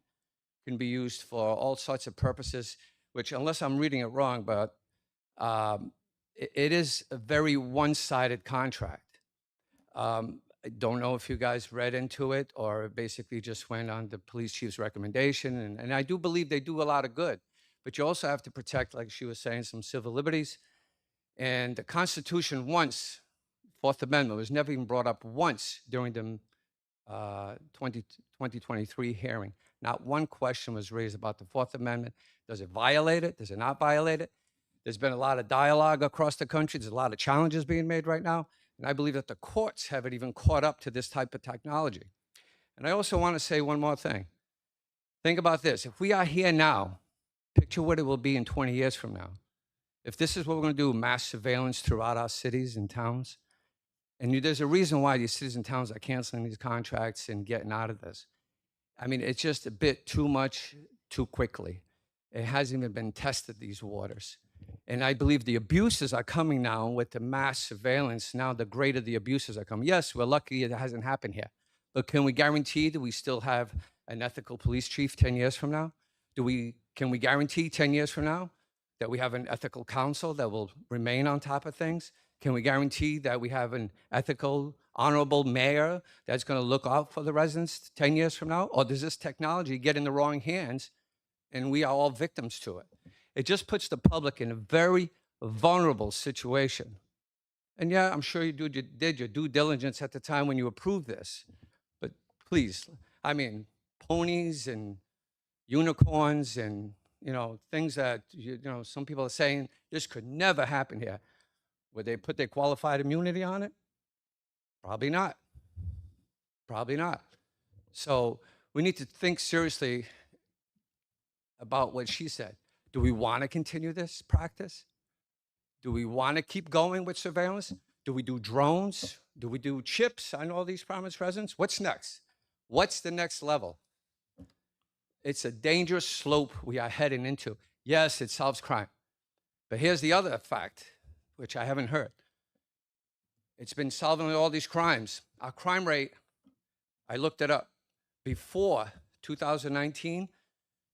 can be used for all sorts of purposes, which unless I'm reading it wrong, but it is a very one-sided contract. I don't know if you guys read into it or basically just went on the police chief's recommendation. And I do believe they do a lot of good, but you also have to protect, like she was saying, some civil liberties. And the Constitution once, Fourth Amendment, was never even brought up once during the 2023 hearing. Not one question was raised about the Fourth Amendment. Does it violate it? Does it not violate it? There's been a lot of dialogue across the country. There's a lot of challenges being made right now. And I believe that the courts haven't even caught up to this type of technology. And I also want to say one more thing. Think about this. If we are here now, picture what it will be in 20 years from now. If this is what we're going to do, mass surveillance throughout our cities and towns, and there's a reason why these cities and towns are canceling these contracts and getting out of this. I mean, it's just a bit too much too quickly. It hasn't even been tested, these waters. And I believe the abuses are coming now with the mass surveillance. Now the greater the abuses are coming. Yes, we're lucky it hasn't happened here. But can we guarantee that we still have an ethical police chief 10 years from now? Can we guarantee 10 years from now that we have an ethical council that will remain on top of things? Can we guarantee that we have an ethical, honorable mayor that's going to look out for the residents 10 years from now? Or does this technology get in the wrong hands and we are all victims to it? It just puts the public in a very vulnerable situation. And yeah, I'm sure you did your due diligence at the time when you approved this. But please, I mean, ponies and unicorns and, things that, some people are saying this could never happen here. Would they put their qualified immunity on it? Probably not. Probably not. So we need to think seriously about what she said. Do we want to continue this practice? Do we want to keep going with surveillance? Do we do drones? Do we do chips on all these Providence residents? What's next? What's the next level? It's a dangerous slope we are heading into. Yes, it solves crime. But here's the other fact, which I haven't heard. It's been solving all these crimes. Our crime rate, I looked it up, before 2019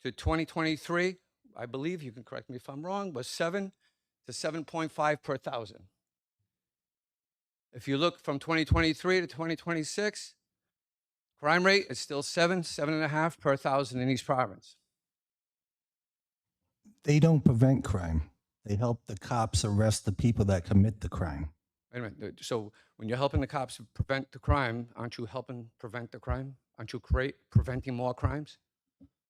to 2023, I believe, you can correct me if I'm wrong, was 7 to 7.5 per thousand. If you look from 2023 to 2026, crime rate is still 7.5 per thousand in East Providence. They don't prevent crime. They help the cops arrest the people that commit the crime. Wait a minute. So when you're helping the cops prevent the crime, aren't you helping prevent the crime? Aren't you preventing more crimes?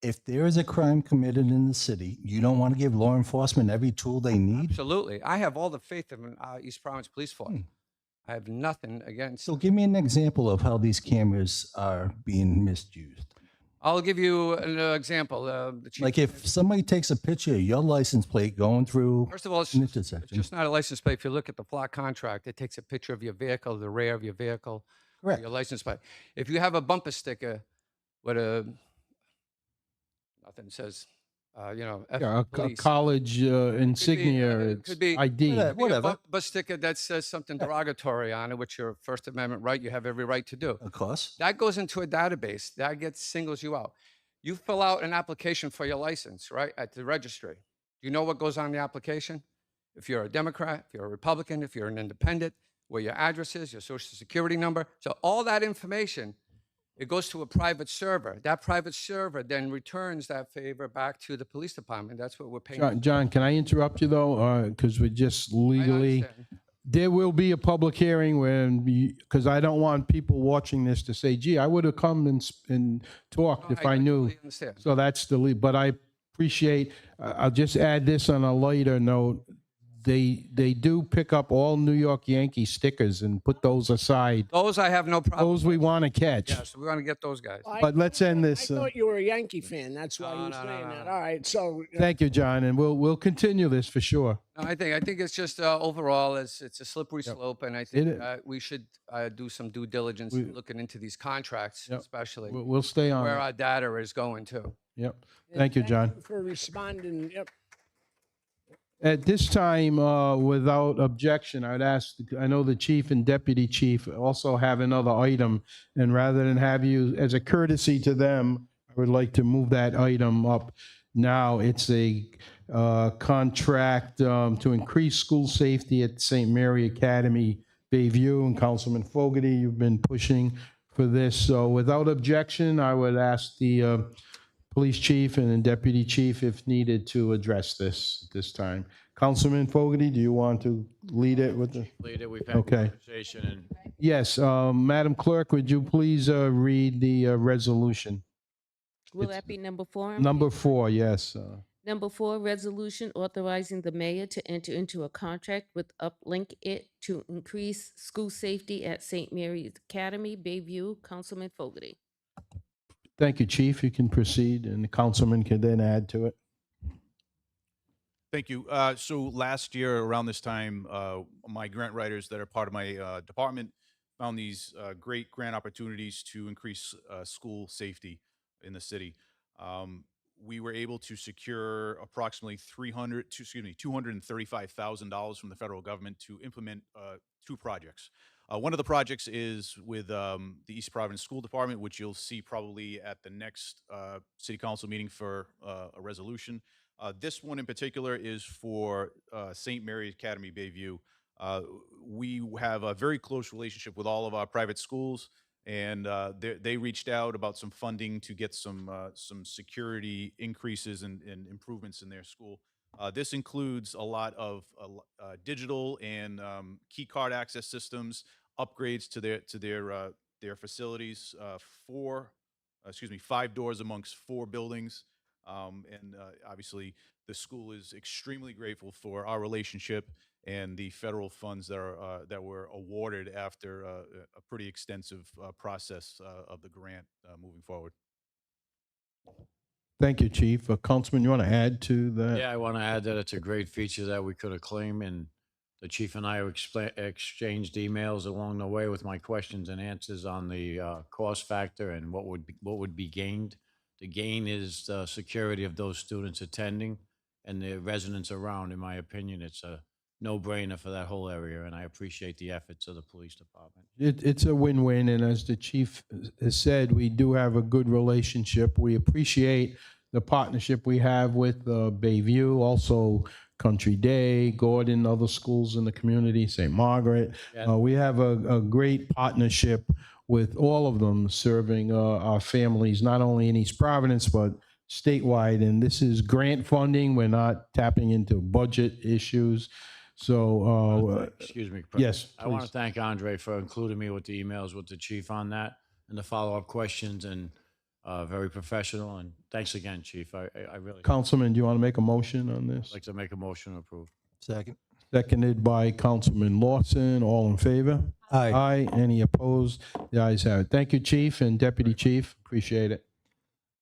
If there is a crime committed in the city, you don't want to give law enforcement every tool they need? Absolutely. I have all the faith in East Providence Police Force. I have nothing against. So give me an example of how these cameras are being misused. I'll give you an example. The chief, Like if somebody takes a picture of your license plate going through first of all, it's an intersection. just not a license plate. If you look at the flock contract, it takes a picture of your vehicle, the rear of your vehicle, Correct. your license plate. If you have a bumper sticker with nothing says, F Yeah, a police. college insignia, it it's could be- ID. Whatever. Could be a bumper sticker that says something derogatory on it, which your First Amendment right, you have every right to do. Of course. That goes into a database. That singles you out. You fill out an application for your license, right, at the registry. Do you know what goes on the application? If you're a Democrat, if you're a Republican, if you're an independent, where your address is, your social security number. So all that information, it goes to a private server. That private server then returns that favor back to the police department. That's what we're paying. John, can I interrupt you though? Because we're just legally, understand. there will be a public hearing when, because I don't want people watching this to say, gee, I would have come and talked No, if I knew. totally understand. So that's the lead, but I appreciate, I'll just add this on a lighter note. They do pick up all New York Yankee stickers and put those aside. Those I have no problem. Those we want to catch. Yes, we want to get those guys. But let's end this. I thought you were a Yankee fan. That's why No, you were no, saying no, that. no. All right. So Thank you, John, and we'll continue this for sure. No, I think it's just overall it's a slippery slope, and I think is. we should do some due diligence in looking into these contracts, Yep. especially We'll stay on where it. our data is going to. Yep. Thank you, John. for responding. Yep. At this time, without objection, I'd ask, I know the chief and deputy chief also have another item, and rather than have you, as a courtesy to them, I would like to move that item up now. It's a contract to increase school safety at St. Mary Academy, Bayview, and Councilman Fogarty, you've been pushing for this. So without objection, I would ask the police chief and deputy chief, if needed, to address this at this time. Councilman Fogarty, do you want to lead it with the? Later, we've had Okay. conversation and Yes, Madam Clerk, would you please read the resolution? Will that be number 4? Number 4, yes. Number 4, resolution authorizing the mayor to enter into a contract with Uplink It to increase school safety at St. Mary's Academy, Bayview. Councilman Fogarty. Thank you, Chief. You can proceed, and the councilman can then add to it. Thank you. So last year around this time, my grant writers that are part of my department found these great grant opportunities to increase school safety in the city. We were able to secure approximately $235,000 from the federal government to implement 2 projects. One of the projects is with the East Providence School Department, which you'll see probably at the next city council meeting for a resolution. This one in particular is for St. Mary's Academy, Bayview. We have a very close relationship with all of our private schools, and they reached out about some funding to get some security increases and improvements in their school. This includes a lot of digital and key card access systems, upgrades to their facilities, 5 doors amongst 4 buildings. And obviously, the school is extremely grateful for our relationship and the federal funds that were awarded after a pretty extensive process of the grant moving forward. Thank you, Chief. Councilman, you want to add to that? Yeah, I want to add that it's a great feature that we could have claimed, and the chief and I exchanged emails along the way with my questions and answers on the cost factor and what would be gained. The gain is the security of those students attending and the residents around. In my opinion, it's a no-brainer for that whole area, and I appreciate the efforts of the police department. It's a win-win, and as the chief has said, we do have a good relationship. We appreciate the partnership we have with Bayview, also Country Day, Gordon, other schools in the community, St. Margaret. Yeah. We have a great partnership with all of them serving our families, not only in East Providence, but statewide. And this is grant funding. We're not tapping into budget issues. So, Excuse me. yes, I want to please. thank Andre for including me with the emails with the chief on that and the follow-up questions, and very professional. And thanks again, Chief. I really Councilman, do you want to make a motion on this? like to make a motion to approve. Second. Seconded by Councilman Lawson. All in favor? Aye. Aye. Any opposed? The ayes have it. Thank you, Chief and Deputy Chief. Appreciate it.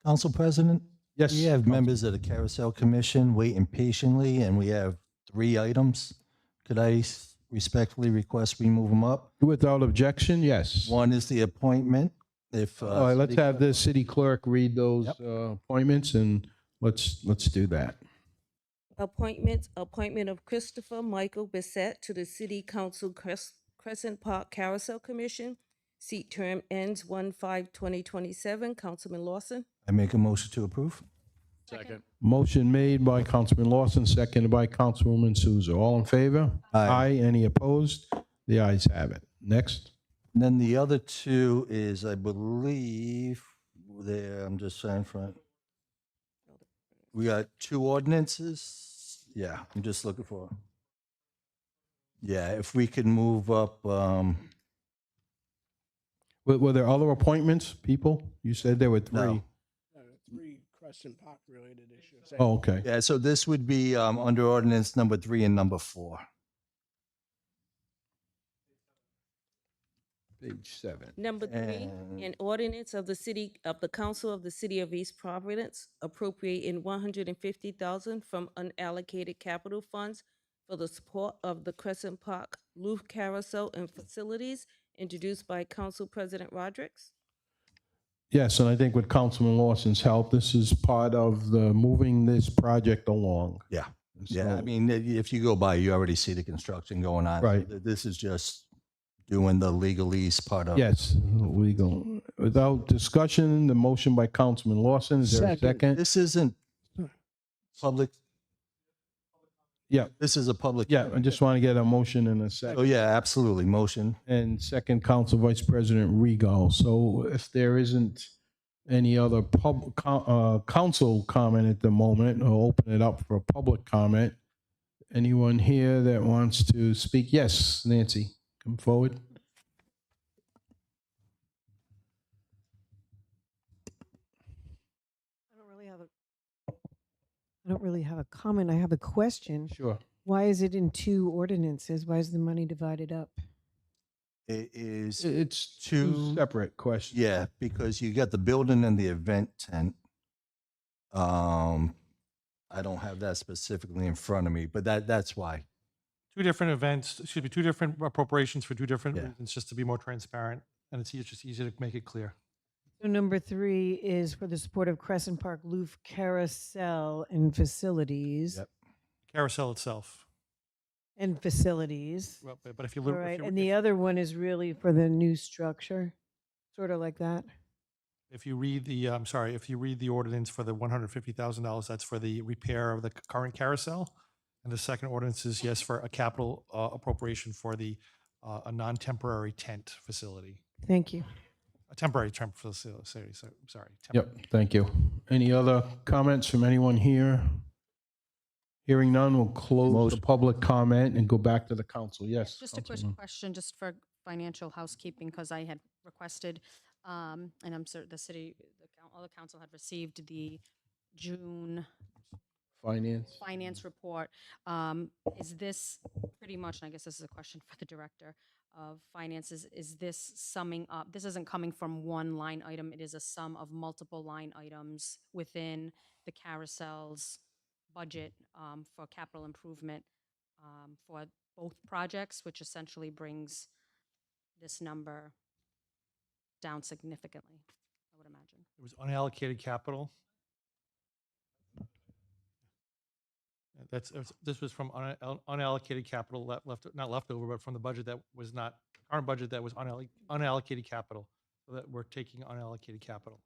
Council President? Yes. We have members of the Carousel Commission waiting patiently, and we have 3 items. Could I respectfully request we move them up? Without objection, yes. One is the appointment. If All right, let's city have clerk- the city clerk read those Yep. appointments, and let's do that. Appointment of Christopher Michael Bissett to the City Council Crescent Park Carousel Commission. Seat term ends 1/5/2027. Councilman Lawson. I make a motion to approve. Second. Motion made by Councilman Lawson, seconded by Councilwoman Souza. All in favor? Aye. Any opposed? The ayes have it. Next. And then the other 2 is, I believe, there, I'm just saying front. We got 2 ordinances. Yeah, I'm just looking for. Yeah, if we could move up, Were there other appointments, people? You said there were 3. No. 3 Crescent Park related issues. Oh, okay. yeah, so this would be under ordinance number 3 and number 4. Page 7. Number 3, And- an ordinance of the Council of the City of East Providence appropriating $150,000 from unallocated capital funds for the support of the Crescent Park Loop Carousel and facilities, introduced by Council President Rodrick. Yes, and I think with Councilman Lawson's help, this is part of the moving this project along. Yeah. Yeah, I So- mean, if you go by, you already see the construction going on. So Right. This is just doing the legalese part of it. Yes, legal. Without discussion, the motion by Councilman Lawson, is there a second? This isn't public. Yeah. This is a public. Yeah, I just want to get a motion in a Oh, second. yeah, absolutely. Motion. And second, Council Vice President Regal. So if there isn't any other council comment at the moment, I'll open it up for public comment. Anyone here that wants to speak? Yes, Nancy, come forward. I don't really have a comment. I have a question. Sure. Why is it in 2 ordinances? Why is the money divided up? It is, It's two Two- separate questions. yeah, because you got the building and the event tent. I don't have that specifically in front of me, but that's why. 2 different events, excuse me, 2 different appropriations for 2 different Yeah. reasons, just to be more transparent, and it's just easy to make it clear. So number 3 is for the support of Crescent Park Loop Carousel and facilities. Yep. Carousel itself. And facilities. Well, but if you All look, right, and the other one is really for the new structure, sort of like that. if you read the, I'm sorry, if you read the ordinance for the $150,000, that's for the repair of the current carousel. And the second ordinance is, yes, for a capital appropriation for the, a non-temporary tent facility. Thank you. A temporary tent facility, so, sorry. Yep, thank you. Any other comments from anyone here? Hearing none, we'll close the public comment and go back to the council. Yes. Just a quick Councilwoman. question, just for financial housekeeping, because I had requested, and I'm certain all the council had received the June Finance. finance report. Is this pretty much, and I guess this is a question for the director, of Finances, is this summing up? This isn't coming from one line item. It is a sum of multiple line items within the carousel's budget for capital improvement for both projects, which essentially brings this number down significantly, I would imagine. It was unallocated capital. This was from unallocated capital not leftover, but from the budget that was not, current budget that was unallocated capital. So that we're taking unallocated capital.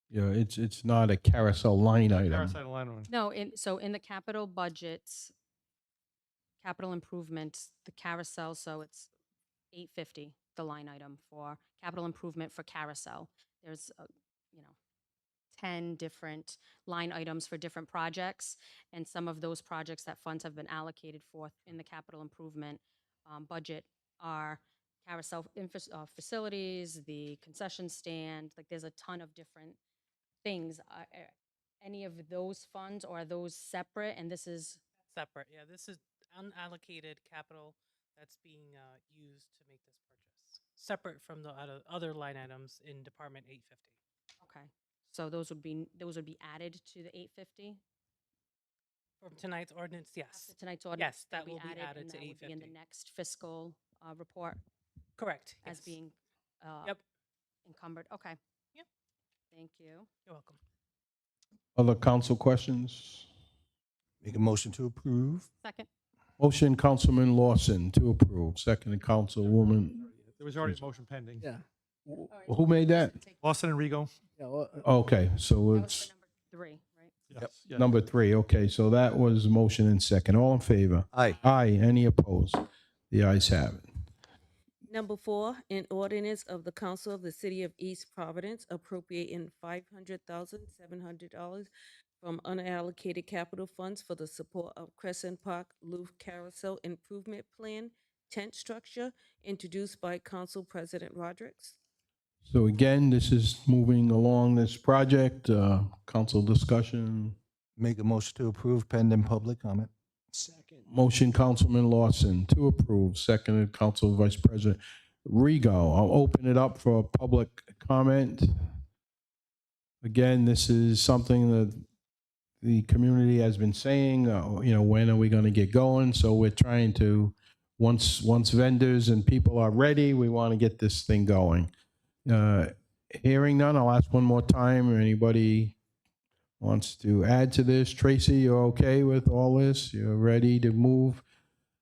Yeah, it's not a carousel line item. Carousel line item. No, so in the capital budgets, capital improvements, the carousel, so it's 850, the line item for capital improvement for carousel. There's, 10 different line items for different projects, and some of those projects that funds have been allocated for in the capital improvement budget are carousel facilities, the concession stand, like there's a ton of different things. Any of those funds, or are those separate, and this is Separate, yeah. This is unallocated capital that's being used to make this purchase, separate from the other line items in Department 850. okay? So those would be added to the 850? From tonight's ordinance, yes. After tonight's ordinance? Yes, that they'll will be added and to that would be in the 850. next fiscal report Correct. as yes. being Yep. encumbered? Okay. Yep. Thank you. You're welcome. Other council questions? Make a motion to approve. Second. Motion, Councilman Lawson, to approve. Second, Councilwoman. There was already a motion pending. Yeah. Who made that? Lawson and Rigo. Yeah. Well, Okay, so That was it's for number 3, right? Yes. Yes. number 3. Okay, so that was motion and second. All in favor? Aye. Aye. Any opposed? The ayes have it. Number 4, an ordinance of the Council of the City of East Providence appropriating $500,700 from unallocated capital funds for the support of Crescent Park Loop Carousel Improvement Plan tent structure, introduced by Council President Rodrick. So again, this is moving along this project, council discussion. Make a motion to approve pending public comment. second. Motion, Councilman Lawson, to approve. Seconded, Council Vice President Rigo. I'll open it up for public comment. Again, this is something that the community has been saying, when are we going to get going? So we're trying to, once vendors and people are ready, we want to get this thing going. Hearing none, I'll ask one more time. Anybody wants to add to this? Tracy, you're okay with all this? You're ready to move?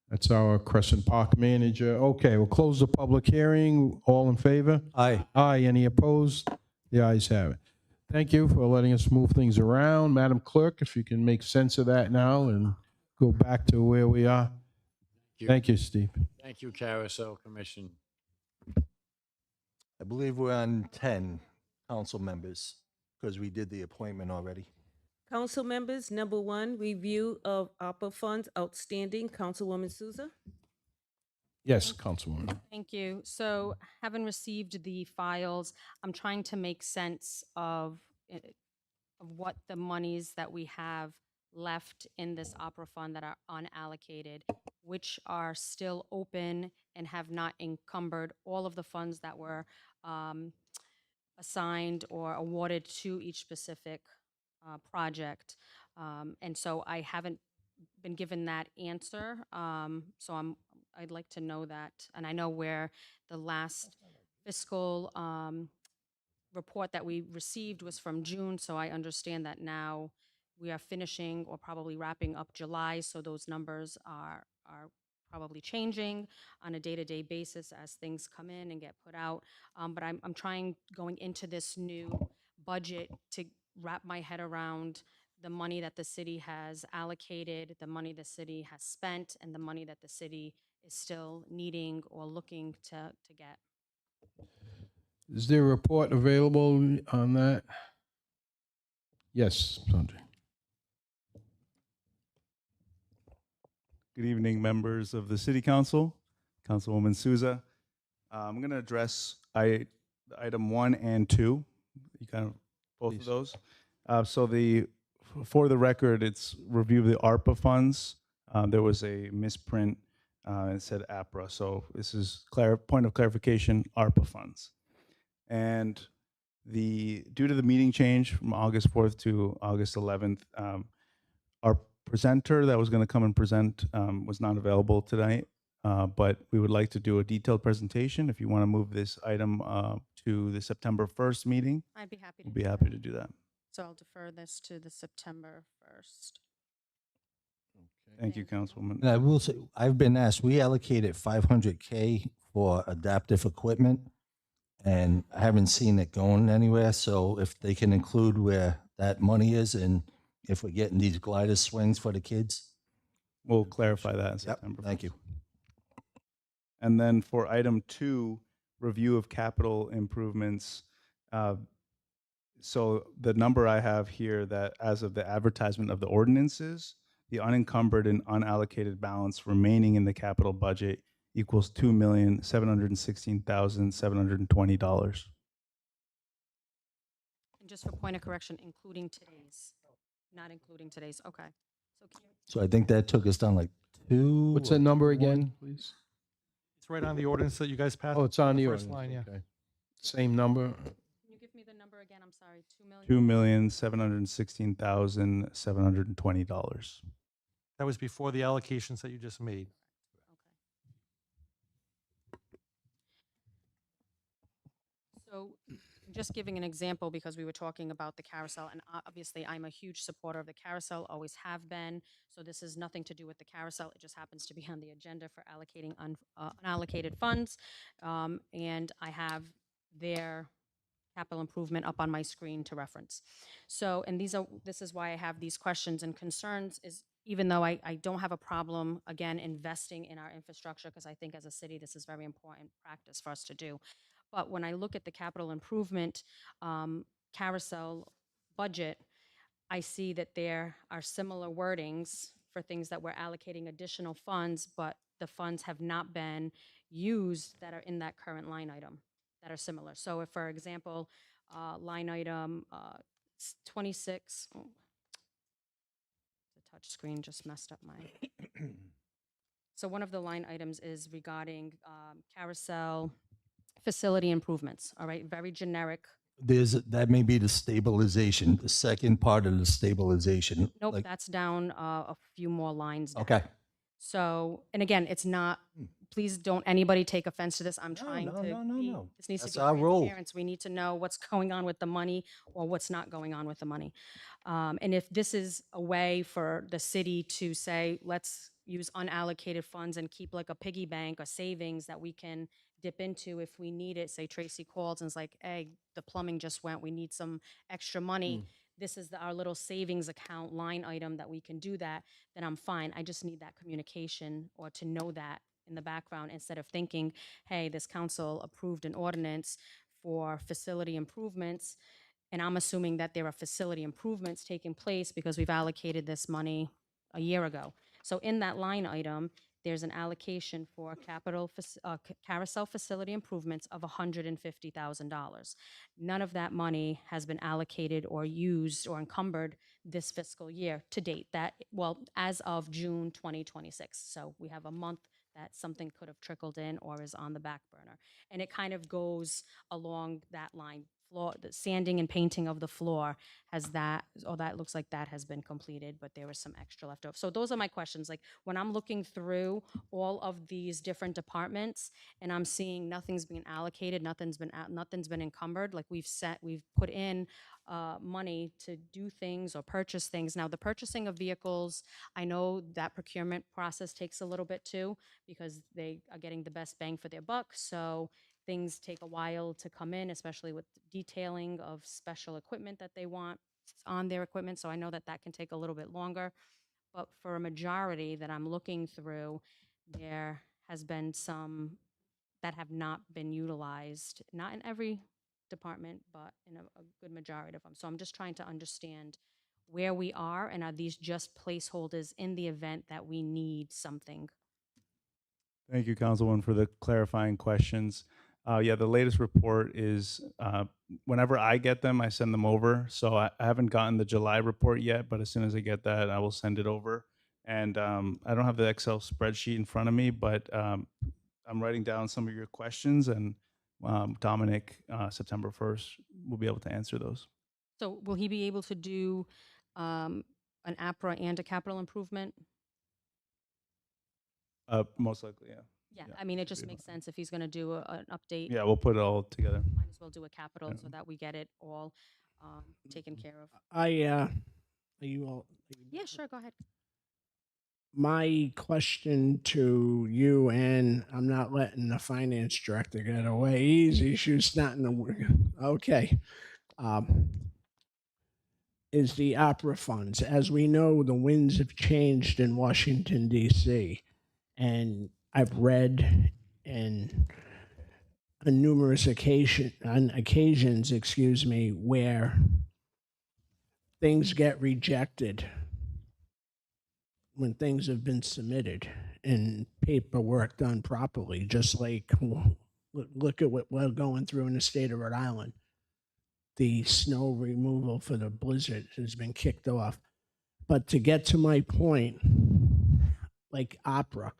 That's our Crescent Park manager. Okay, we'll close the public hearing. All in favor? Aye. Aye. Any opposed? The ayes have it. Thank you for letting us move things around. Madam Clerk, if you can make sense of that now and go back to where we are. Thank you, Steve. Thank you, Carousel Commission. I believe we're on 10 council members because we did the appointment already. Council members, number 1, review of ARPA funds outstanding. Councilwoman Souza. Yes, Councilwoman. Thank you. So having received the files, I'm trying to make sense of what the monies that we have left in this opera fund that are unallocated, which are still open and have not encumbered all of the funds that were assigned or awarded to each specific project. And so I haven't been given that answer. So I'd like to know that. And I know where the last fiscal report that we received was from June, so I understand that now we are finishing or probably wrapping up July, so those numbers are probably changing on a day-to-day basis as things come in and get put out. But I'm trying, going into this new budget, to wrap my head around the money that the city has allocated, the money the city has spent, and the money that the city is still needing or looking to get. Is there a report available on that? Yes, Sanjay. Good evening, members of the City Council, Councilwoman Souza. I'm going to address item 1 and 2. You kind of both Please. of those. For the record, it's review of the ARPA funds. There was a misprint It said APRA. So this is point of clarification, ARPA funds. And due to the meeting change from August 4th to August 11th, our presenter that was going to come and present was not available tonight, but we would like to do a detailed presentation. If you want to move this item to the September 1st meeting, I'd be happy to we'll be do happy that. to do that. So I'll defer this to the September 1st. Thank you, Councilwoman. And I will say, I've been asked, we allocated 500K for adaptive equipment, and I haven't seen it going anywhere. So if they can include where that money is, and if we're getting these glider swings for the kids. We'll clarify that in Yep, September. thank 1st. you. And then for item 2, review of capital improvements. So the number I have here, that as of the advertisement of the ordinances, the unencumbered and unallocated balance remaining in the capital budget equals $2,716,720. And just for point of correction, including today's, not including today's, okay. So can you, So I think that took us down like 2. What's or that number 1. again, please? It's right on the ordinance that you guys passed. Oh, it's on the first ordinance. line, yeah. Okay. Same number. can you give me the number again? I'm sorry, 2 million? $2,716,720. That was before the allocations that you just made. So just giving an example, because we were talking about the carousel, and obviously I'm a huge supporter of the carousel, always have been. So this is nothing to do with the carousel. It just happens to be on the agenda for allocating unallocated funds. And I have their capital improvement up on my screen to reference. So, and this is why I have these questions and concerns, is even though I don't have a problem, again, investing in our infrastructure, because I think as a city, this is very important practice for us to do. But when I look at the capital improvement carousel budget, I see that there are similar wordings for things that we're allocating additional funds, but the funds have not been used that are in that current line item that are similar. So if, for example, line item 26, oh, the touch screen just messed up my. So one of the line items is regarding carousel facility improvements, all right, very generic. That may be the stabilization, the second part of the stabilization. Nope, like- that's down a few more lines down. Okay. So, and again, it's not, please don't anybody take offense to this. I'm trying to be, this needs That's to be our role. transparent. So we need to know what's going on with the money or what's not going on with the money. And if this is a way for the city to say, let's use unallocated funds and keep like a piggy bank or savings that we can dip into if we need it. Say Tracy calls and is like, hey, the plumbing just went, we need some extra money. This is our little savings account line item that we can do that, then I'm fine. I just need that communication or to know that in the background instead of thinking, hey, this council approved an ordinance for facility improvements, and I'm assuming that there are facility improvements taking place because we've allocated this money a year ago. So in that line item, there's an allocation for carousel facility improvements of $150,000. None of that money has been allocated or used or encumbered this fiscal year to date. As of June 2026. So we have a month that something could have trickled in or is on the back burner. And it kind of goes along that line. The sanding and painting of the floor that looks like that has been completed, but there was some extra left over. So those are my questions. Like when I'm looking through all of these different departments and I'm seeing nothing's being allocated, nothing's been encumbered. Like we've put in money to do things or purchase things. Now the purchasing of vehicles, I know that procurement process takes a little bit too, because they are getting the best bang for their buck. So things take a while to come in, especially with detailing of special equipment that they want on their equipment. So I know that that can take a little bit longer. But for a majority that I'm looking through, there has been some that have not been utilized, not in every department, but in a good majority of them. So I'm just trying to understand where we are, and are these just placeholders in the event that we need something? Thank you, Councilwoman, for the clarifying questions. Yeah, the latest report is whenever I get them, I send them over. So I haven't gotten the July report yet, but as soon as I get that, I will send it over. And I don't have the Excel spreadsheet in front of me, but I'm writing down some of your questions, and Dominic, September 1st, will be able to answer those. So will he be able to do an APRA and a capital improvement? Most likely, yeah. Yeah, Yeah, I mean, it should be just able makes to. sense if he's going to do an update. Yeah, we'll put it all together. Might as well do a capital Yeah. so that we get it all taken care of. Are you all? Yeah, sure, go ahead. My question to you, and I'm not letting the finance director get away easy. She's not in the okay. Um, is the opera funds? As we know, the winds have changed in Washington D.C., and I've read and on numerous occasions, excuse me, where things get rejected when things have been submitted and paperwork done properly, just like look at what we're going through in the state of Rhode Island. The snow removal for the blizzard has been kicked off. But to get to my point, like opera,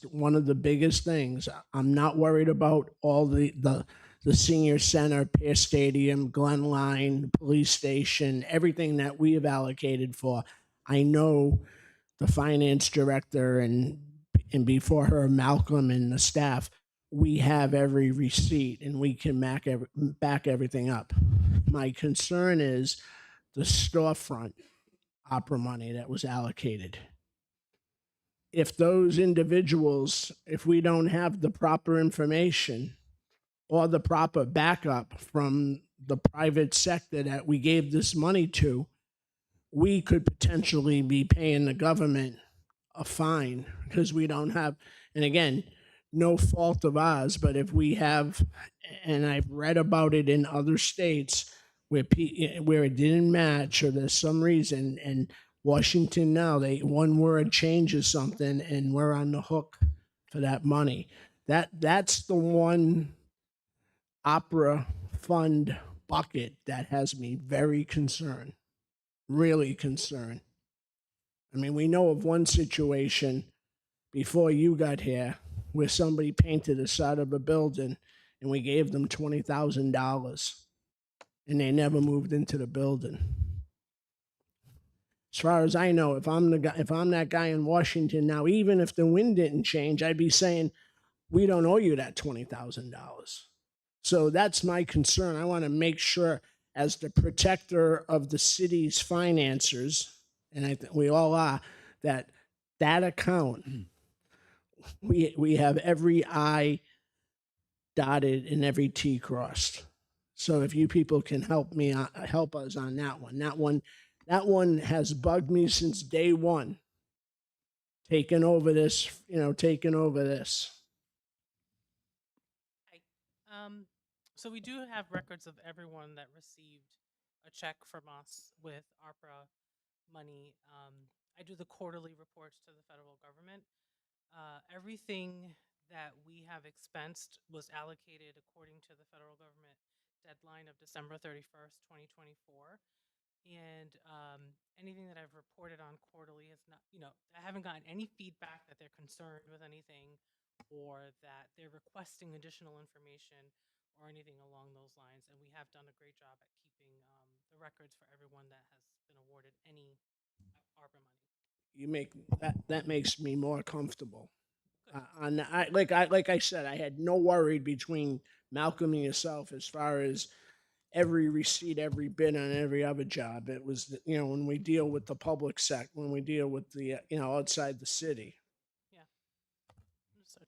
one of the biggest things, I'm not worried about all the senior center, Pear Stadium, Glen Line, police station, everything that we have allocated for. I know the finance director and before her, Malcolm and the staff, we have every receipt and we can back everything up. My concern is the storefront opera money that was allocated. If those individuals, if we don't have the proper information or the proper backup from the private sector that we gave this money to, we could potentially be paying the government a fine because we don't have, and again, no fault of ours, but if we have, and I've read about it in other states where where it didn't match or there's some reason, and Washington now, one word changes something and we're on the hook for that money. That's the one opera fund bucket that has me very concerned, really concerned. I mean, we know of one situation before you got here where somebody painted the side of a building and we gave them $20,000 and they never moved into the building. As far as I know, if I'm that guy in Washington now, even if the wind didn't change, I'd be saying, we don't owe you that $20,000. So that's my concern. I want to make sure, as the protector of the city's financiers, and I think we all are, that account, we have every I dotted and every T crossed. So if you people can help us on that one has bugged me since day one. Taking over this. Hi. So we do have records of everyone that received a check from us with ARPA money. I do the quarterly reports to the federal government. Everything that we have expensed was allocated according to the federal government deadline of December 31st, 2024. And anything that I've reported on quarterly has not, I haven't gotten any feedback that they're concerned with anything or that they're requesting additional information or anything along those lines. And we have done a great job at keeping the records for everyone that has been awarded any ARPA money. You make that makes me more comfortable. Good. Like I said, I had no worry between Malcolm and yourself as far as every receipt, every bid on every other job. It was, when we deal with the public sector, when we deal with the, outside the city. Yeah. So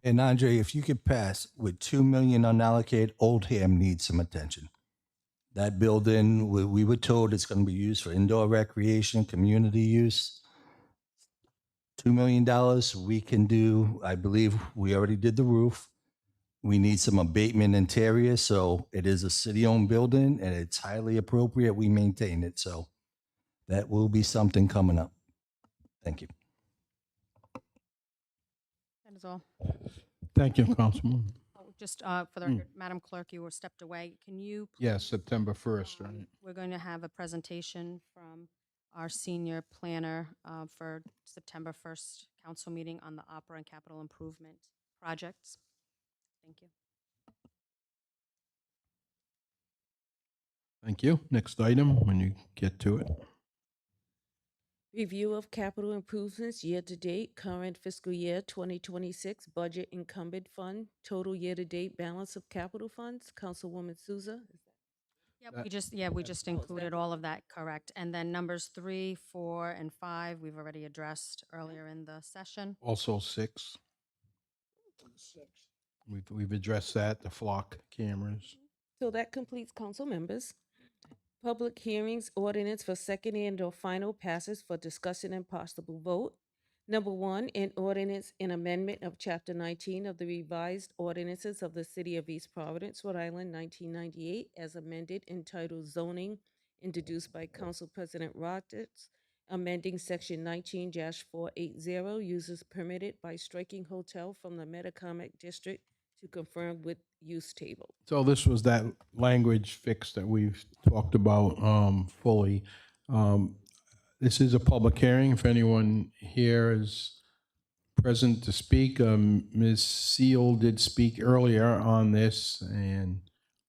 And Andre, if you could pass with 2 million unallocated, Oldham needs some attention. That building, we were told it's going to be used for indoor recreation, community use. $2 million we can do. I believe we already did the roof. We need some abatement interior. So it is a city-owned building and it's highly appropriate we maintain it. So that will be something coming up. Thank you. That is all. Thank you, Councilman. Oh, just for the record, Madam Clerk, you were stepped away. Can you? Yes, September 1st, right? We're going to have a presentation from our senior planner for September 1st council meeting on the opera and capital improvement projects. Thank you. Thank you. Next item, when you get to it. Review of capital improvements year-to-date, current fiscal year 2026 budget encumbered fund, total year-to-date balance of capital funds. Councilwoman Souza. Yep, That- we just included all of that, correct. And then numbers 3, 4, and 5, we've already addressed earlier in the session. Also 6. We've addressed that, the flock cameras. So that completes council members. Public hearings, ordinance for second and or final passes for discussion and possible vote. Number 1, an ordinance in amendment of Chapter 19 of the revised ordinances of the City of East Providence, Rhode Island, 1998, as amended, entitled Zoning, introduced by Council President Rogers, amending Section 19-480, uses permitted by striking hotel from the Metacomet District to confirm with use table. So this was that language fix that we've talked about fully. This is a public hearing. If anyone here is present to speak, Ms. Seal did speak earlier on this, and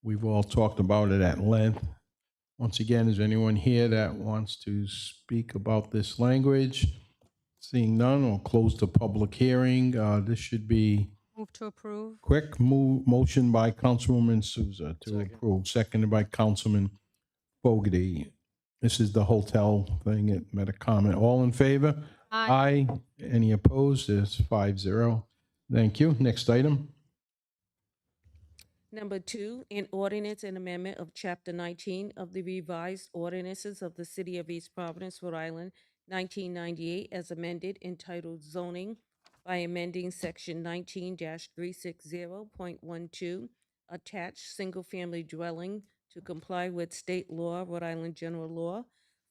we've all talked about it at length. Once again, is anyone here that wants to speak about this language? Seeing none, we'll close the public hearing. This should be Move to approve. quick motion by Councilwoman Souza to approve, seconded by Councilman Fogarty. This is the hotel thing at Metacomet. All in favor? Aye. Aye. Any opposed? There's 5-0. Thank you. Next item. Number 2, an ordinance and amendment of Chapter 19 of the revised ordinances of the City of East Providence, Rhode Island, 1998, as amended, entitled Zoning, by amending Section 19-360.12, attached single-family dwelling to comply with state law, Rhode Island General Law,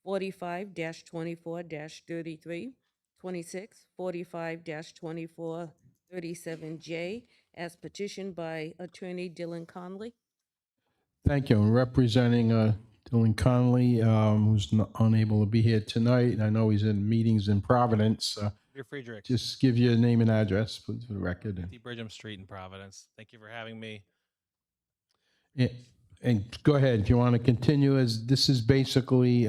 45-24-33, 26, 45-2437J, as petitioned by Attorney Dylan Conley. Thank you. And representing Dylan Conley, who's unable to be here tonight. I know he's in meetings in Providence. Peter Friedrich, Just give your name and address, please, for the record. 50 Bridgham Street in Providence. Thank you for having me. And go ahead, if you want to continue, as this is basically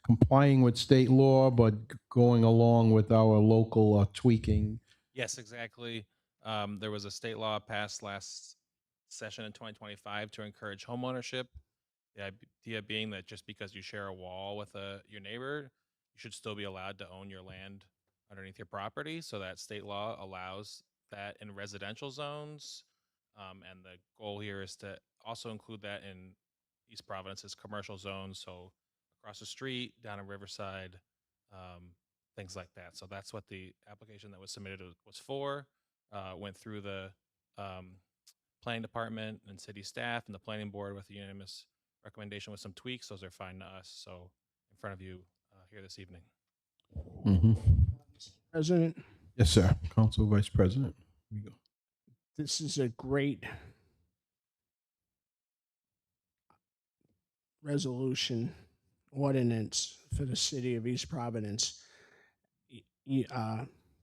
complying with state law, but going along with our local tweaking. Yes, exactly. There was a state law passed last session in 2025 to encourage homeownership. The idea being that just because you share a wall with your neighbor, you should still be allowed to own your land underneath your property. So that state law allows that in residential zones. And the goal here is to also include that in East Providence's commercial zones. So across the street, down in Riverside, things like that. So that's what the application that was submitted was for. Went through the planning department and city staff and the planning board with a unanimous recommendation with some tweaks. Those are fine to us. So in front of you here this evening. President, Yes, sir. Council Vice President. Here we go. this is a great resolution ordinance for the city of East Providence.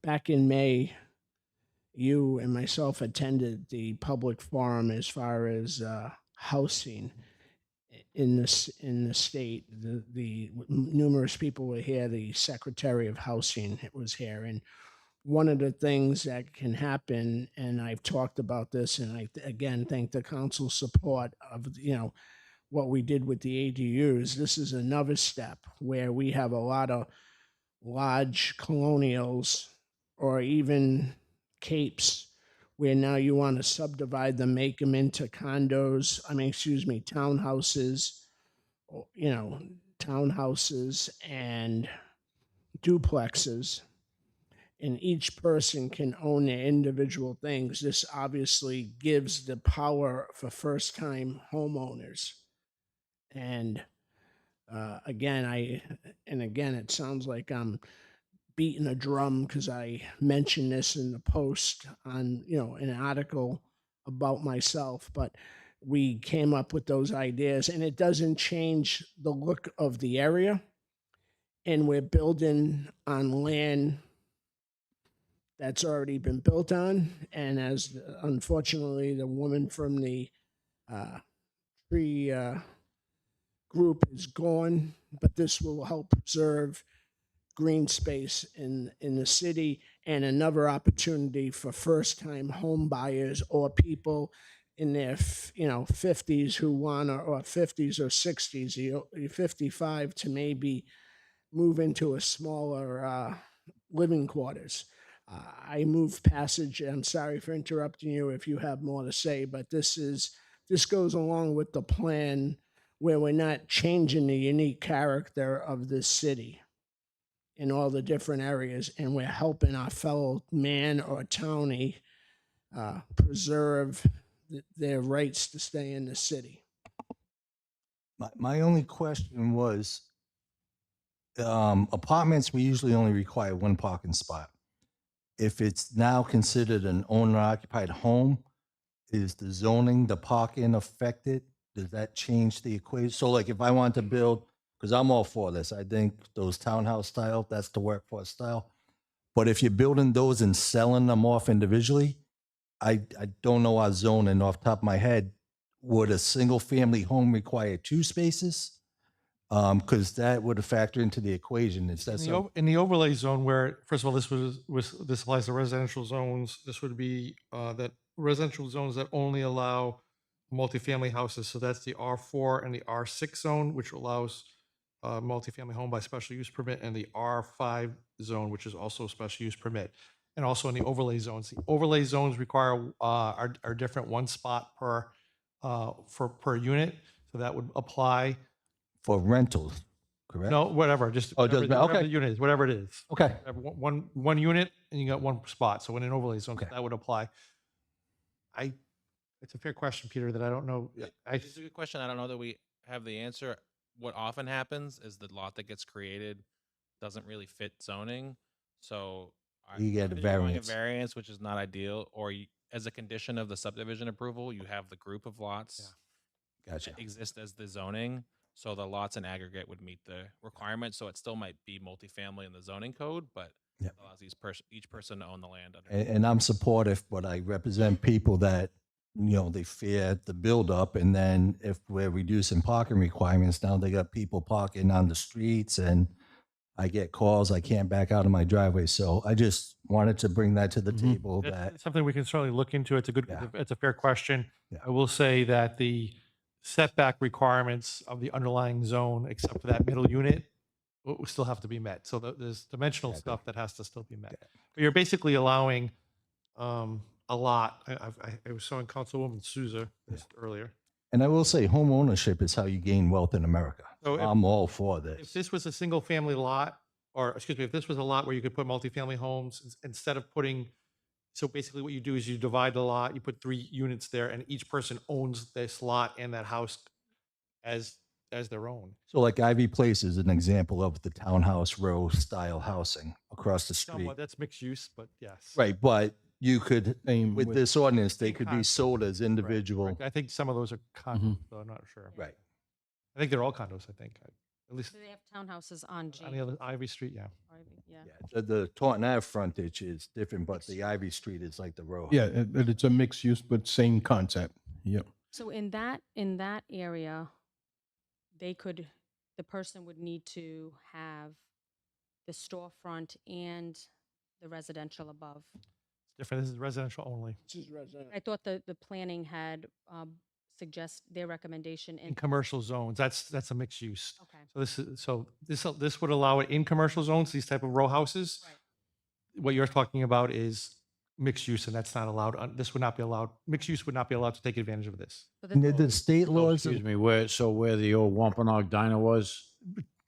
Back in May, you and myself attended the public forum as far as housing in the state. The numerous people were here. The Secretary of Housing was here, and one of the things that can happen, and I've talked about this, and I again thank the council's support of what we did with the ADUs. This is another step where we have a lot of large colonials or even capes where now you want to subdivide them, make them into townhouses, townhouses and duplexes, and each person can own their individual things. This obviously gives the power for first-time homeowners. And again, it sounds like I'm beating a drum because I mentioned this in the post on, an article about myself, but we came up with those ideas, and it doesn't change the look of the area. and we're building on land that's already been built on. And as unfortunately the woman from the tree group is gone, but this will help preserve green space in the city and another opportunity for first-time home buyers or people in their 50s who want to, or 50s or 60s, you're 55 to maybe move into a smaller living quarters. I move passage. I'm sorry for interrupting you if you have more to say, but this goes along with the plan where we're not changing the unique character of this city in all the different areas, and we're helping our fellow man or townie preserve their rights to stay in the city. My only question was, apartments, we usually only require one parking spot. If it's now considered an owner-occupied home, is the zoning, the parking affected? Does that change the equation? So like if I wanted to build, because I'm all for this, I think those townhouse style, that's the workforce style. But if you're building those and selling them off individually, I don't know our zoning off the top of my head. Would a single family home require 2 spaces? Because that would factor into the equation. Is that In the overlay zone where, first of all, this applies to residential zones, this would be that residential zones that only allow multifamily houses. So that's the R4 and the R6 zone, which allows multifamily home by special use permit, and the R5 zone, which is also a special use permit. And also in the overlay zones. The overlay zones require are different, 1 spot per unit. So that would apply. for rentals, correct? No, whatever, just Oh, whatever, doesn't matter. whatever Okay. the unit is, whatever it is. Okay. Have one unit and you got 1 spot. So in an overlay zone, Okay. that would apply. It's a fair question, Peter, that I don't know. It's a good question. I don't know that we have the answer. What often happens is the lot that gets created doesn't really fit zoning. So You get a either you're going variance. variance, which is not ideal, or as a condition of the subdivision approval, you have the group of lots Gotcha. exist as the zoning. So the lots in aggregate would meet the requirement. So it still might be multifamily in the zoning code, but Yeah. it allows each person to own the land. And I'm supportive, but I represent people that, they fear the buildup. And then if we're reducing parking requirements, now they got people parking on the streets and I get calls, I can't back out of my driveway. So I just wanted to bring that to the table that, That's something we can certainly look into. It's a good, Yeah. it's a fair question. Yeah. I will say that the setback requirements of the underlying zone, except for that middle unit, will still have to be met. So there's dimensional stuff that has to still be met. But you're basically allowing a lot. I was showing Councilwoman Souza this earlier. and I will say home ownership is how you gain wealth in America. So if- I'm all for If this. this was a single family lot, or excuse me, if this was a lot where you could put multifamily homes instead of putting, so basically what you do is you divide the lot, you put 3 units there, and each person owns this lot and that house as their own. So like Ivy Place is an example of the townhouse row style housing across the street. Somewhat, that's mixed use, but yes. Right, but you could, Same with this ordinance, they same could be concept. sold as individual. Right. I think some of those are condos, so I'm not sure. Right. I think they're all condos, I think. At least Do they have townhouses on G? on the other Ivy Street, yeah. Yeah. Yeah, the Taunton Ave frontage is different, but the Ivy Street is like the row. Yeah, it's a mixed use, but same concept. Yep. So in that area, the person would need to have the storefront and the residential above. It's different. This is residential only. This is resident. I thought the planning had suggest their recommendation In commercial zones, that's a mixed use. Okay. So this would allow it in commercial zones, these type of row houses. Right. What you're talking about is mixed use, and that's not allowed. This would not be allowed. Mixed use would not be allowed to take advantage of this. And the state Oh, laws, excuse me, where the old Wampanoag Diner was?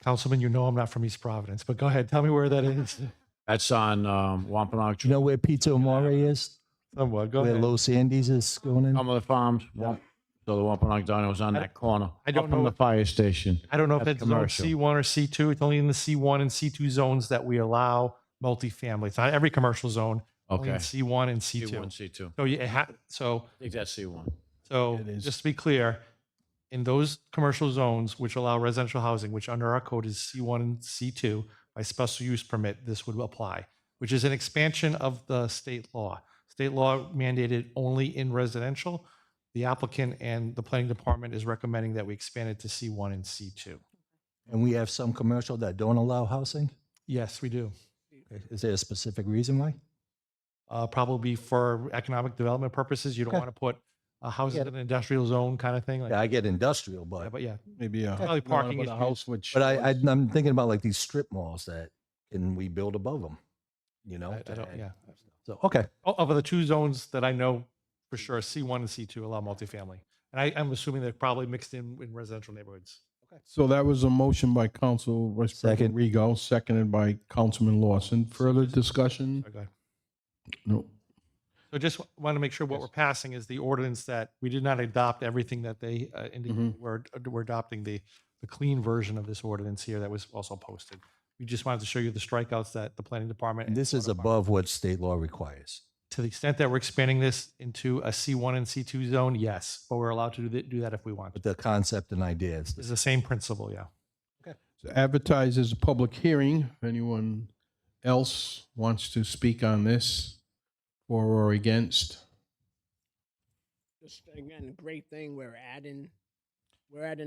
Councilman, you know I'm not from East Providence, but go ahead, tell me where that is. That's on Wampanoag. you know where Pizza Amore is? Somewhat, go Where ahead. Los Andes is going in? Cumberland Farms. So the Wampanoag Diner was on that corner. I don't up know from the if- fire station. I don't know if That's that's zone commercial. C1 or C2. It's only in the C1 and C2 zones that we allow multifamily. It's not every commercial zone. Only in Okay. C1 and C2. C1, C2. So I think that's C1. So It is. just to be clear, in those commercial zones which allow residential housing, which under our code is C1 and C2, by special use permit, this would apply, which is an expansion of the state law. State law mandated only in residential. The applicant and the planning department is recommending that we expand it to C1 and C2. And we have some commercial that don't allow housing? Yes, we do. Okay. Is there a specific reason why? Probably for economic development purposes. You don't Okay. want to put a house in get an industrial zone kind of thing. Like, Yeah, I get industrial, yeah, but, but yeah, Maybe probably parking a house issues. which. but I'm thinking about like these strip malls that, can we build above them? You know? I to don't, add- yeah. So, okay. Of the two zones that I know for sure, C1 and C2 allow multifamily. And I'm assuming they're probably mixed in residential neighborhoods. So that was a motion by Council Vice President Rego, seconded by Councilman Lawson. Further discussion? Sorry, go ahead. No. So just want to make sure what we're passing is the ordinance that we did not adopt everything that they indicated. We're adopting the clean version of this ordinance here that was also posted. We just wanted to show you the strikeouts that the planning department. And this is above what state law requires. To the extent that we're expanding this into a C1 and C2 zone, yes, but we're allowed to do that if we want. But the concept and idea is It's the same principle, yeah. So advertise as a public hearing. If anyone else wants to speak on this, for or against. Just again, great thing, we're adding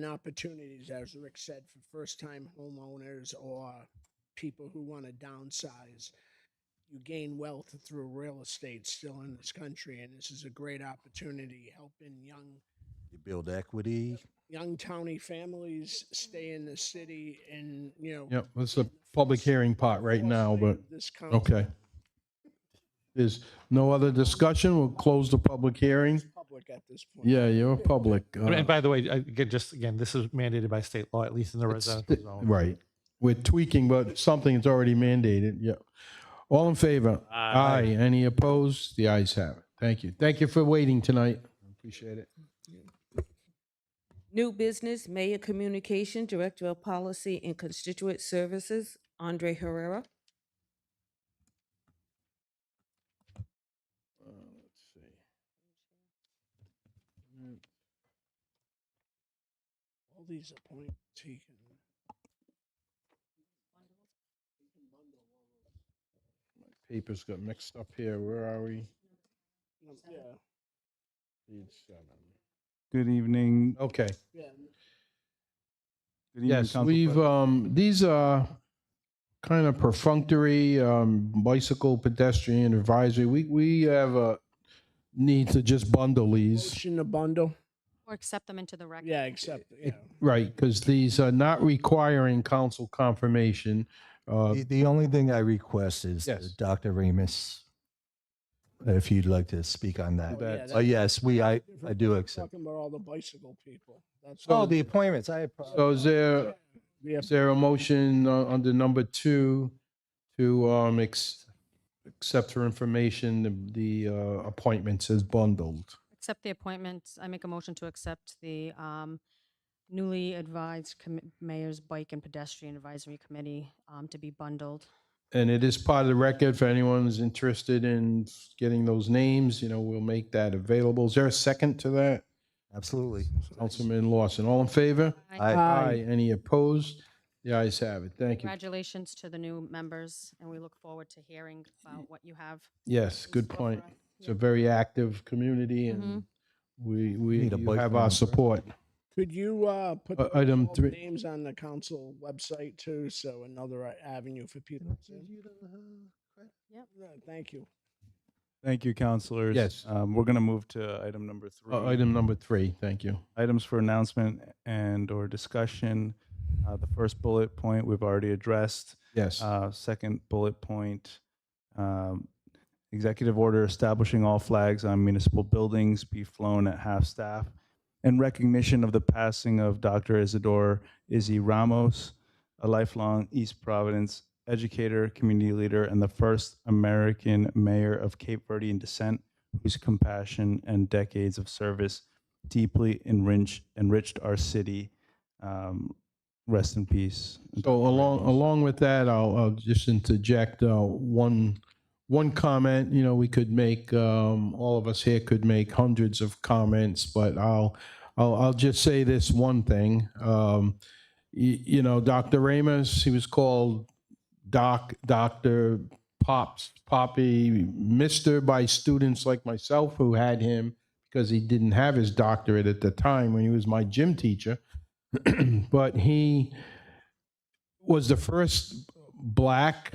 opportunities, as Rick said, for first-time homeowners or people who want to downsize. You gain wealth through real estate still in this country, and this is a great opportunity, helping you build equity. young towny families stay in the city and, Yep, it's a public hearing part right now, but, this council. okay. There's no other discussion. We'll close the public hearing. Public at this point. Yeah, you're public. And by the way, again, this is mandated by state law, at least in the residential zone. Right. We're tweaking, but something is already mandated. Yeah. All in favor? Aye. Any opposed? The ayes have it. Thank you. Thank you for waiting tonight. Appreciate it. New business, Mayor Communication, Director of Policy and Constituent Services, Andre Herrera. Let's see. All these appointments, he can. Papers got mixed up here. Where are we? Yeah. Page 7. Good evening. Okay. Yeah. Good evening, Yes, Council we've, President. these are kind of perfunctory, bicycle pedestrian advisory. We have a need to just bundle these. Motion to bundle. Or accept them into the record. Yeah, except, yeah. Right, because these are not requiring council confirmation. The only thing I request is Yes. Dr. Remus, if you'd like to speak on that. that. Oh, yes, I do accept. Talking about all the bicycle people. That's Oh, the appointments, I have. So is there, Yeah. is there a motion under number 2 to accept for information, the appointments as bundled? Accept the appointments. I make a motion to accept the newly advised Mayor's Bike and Pedestrian Advisory Committee to be bundled. And it is part of the record for anyone who's interested in getting those names. We'll make that available. Is there a second to that? Absolutely. Councilman Lawson, all in favor? Aye. Aye. Any opposed? The ayes have it. Thank you. Congratulations to the new members, and we look forward to hearing about what you have. Yes, good store for point. us. It's a very active community, and we Need a you bike have lane our first. support. Could you put item all the 3. names on the council website too, so another avenue for people to see? Yep. Yeah, thank you. Thank you, councilors. Yes. We're going to move to item number 3. Item number 3, thank you. Items for announcement and or discussion. The first bullet point we've already addressed. Yes. Second bullet point, executive order establishing all flags on municipal buildings be flown at half staff. In recognition of the passing of Dr. Isidore Izzy Ramos, a lifelong East Providence educator, community leader, and the first American mayor of Cape Verdean descent, whose compassion and decades of service deeply enriched our city. Rest in peace. So along with that, I'll just interject one comment. We could make, all of us here could make hundreds of comments, but I'll I'll just say this one thing. You know, Dr. Ramos, he was called Doc, Doctor, Pops, Poppy, Mister by students like myself who had him because he didn't have his doctorate at the time when he was my gym teacher. But he was the first black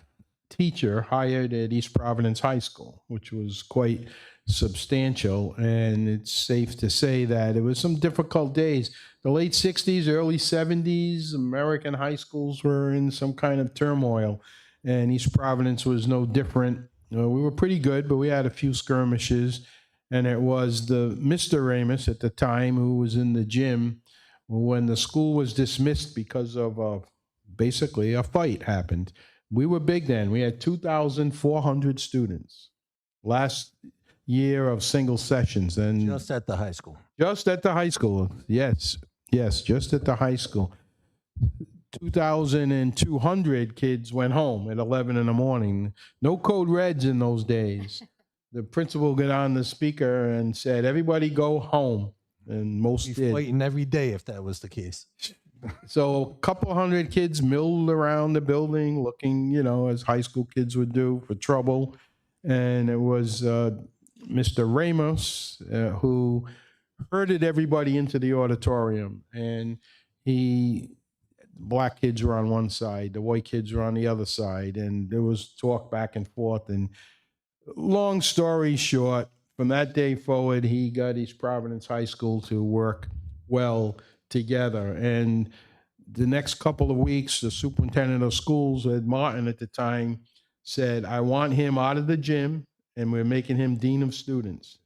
teacher hired at East Providence High School, which was quite substantial. And it's safe to say that it was some difficult days. The late 60s, early 70s, American high schools were in some kind of turmoil, and East Providence was no different. We were pretty good, but we had a few skirmishes. And it was the Mr. Ramos at the time who was in the gym when the school was dismissed because of basically a fight happened. We were big then. We had 2,400 students last year of single sessions. And Just at the high school. just at the high school. Yes. Yes, just at the high school. 2,200 kids went home at 11 in the morning. No code reds in those days. The principal got on the speaker and said, "Everybody go home." And most Be did. fighting every day if that was the case. So a couple hundred kids milled around the building looking, you know, as high school kids would do, for trouble. And it was Mr. Ramos who herded everybody into the auditorium. And black kids were on one side, the white kids were on the other side. And there was talk back and forth. And long story short, from that day forward, he got East Providence High School to work well together. And the next couple of weeks, the superintendent of schools, Ed Martin at the time, said, "I want him out of the gym, and we're making him dean of students."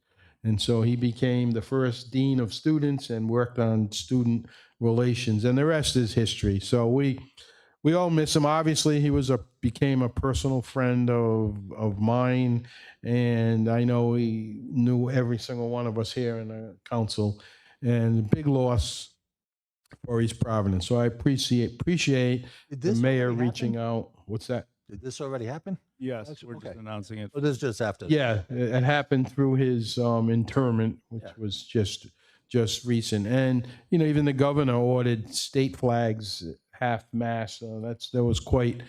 And so he became the first dean of students and worked on student relations. And the rest is history. So we all miss him. Obviously, he became a personal friend of mine, and I know he knew every single one of us here in the council. And a big loss for East Providence. So I appreciate Did the this mayor already reaching happen? out. What's that? Did this already happen? Yes, That's- we're just okay. announcing it. So this is just after. Yeah, it happened through his interment, which Yeah. was just recent. And you know, even the governor ordered state flags at half-mast. So that was quite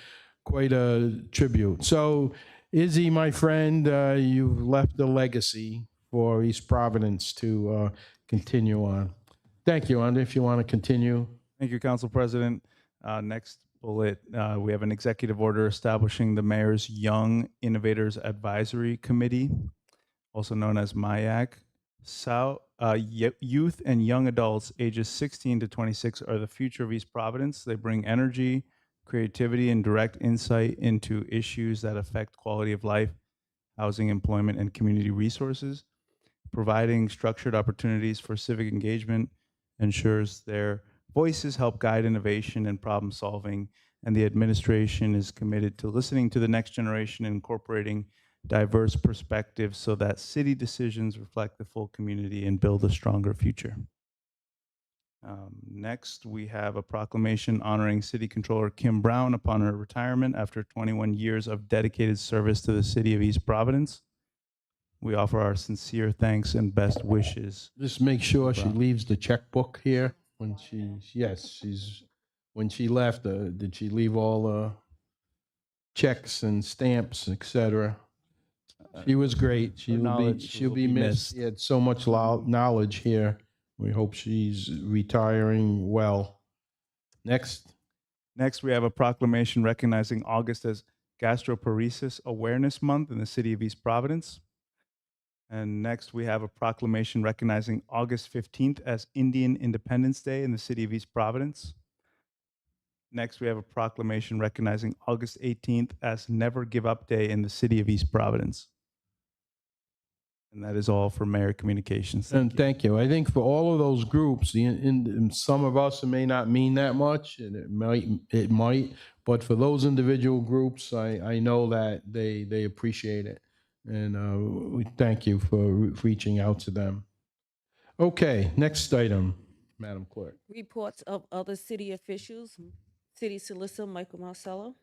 a tribute. So, Izzy, my friend, you've left a legacy for East Providence to continue on. Thank you, Andre. If you want to continue. Thank you, Council President. Next bullet, we have an executive order establishing the Mayor's Young Innovators Advisory Committee, also known as MIAC. Youth and young adults ages 16 to 26 are the future of East Providence. They bring energy, creativity, and direct insight into issues that affect quality of life, housing, employment, and community resources. Providing structured opportunities for civic engagement ensures their voices help guide innovation and problem solving, and the administration is committed to listening to the next generation and incorporating diverse perspectives so that city decisions reflect the full community and build a stronger future. Next, we have a proclamation honoring City Controller Kim Brown upon her retirement after 21 years of dedicated service to the city of East Providence. We offer our sincere thanks and best wishes. Just make sure she Brown. leaves the checkbook here when when she left. Did she leave all the checks and stamps, etc.? She was great. She'll be missed. She had so much knowledge here. We hope she's retiring well. Next. Next, we have a proclamation recognizing August as Gastroparesis Awareness Month in the city of East Providence. And next, we have a proclamation recognizing August 15th as Indian Independence Day in the city of East Providence. Next, we have a proclamation recognizing August 18th as Never Give Up Day in the city of East Providence. And that is all for Mayor Communications. And thank you. I think for all of those groups, some of us, it may not mean that much, and it might, but for those individual groups, I know that they appreciate it. And we thank you for reaching out to them. Okay, next item, Madam Clerk. Reports of other city officials. City Solicitor Michael Marcello.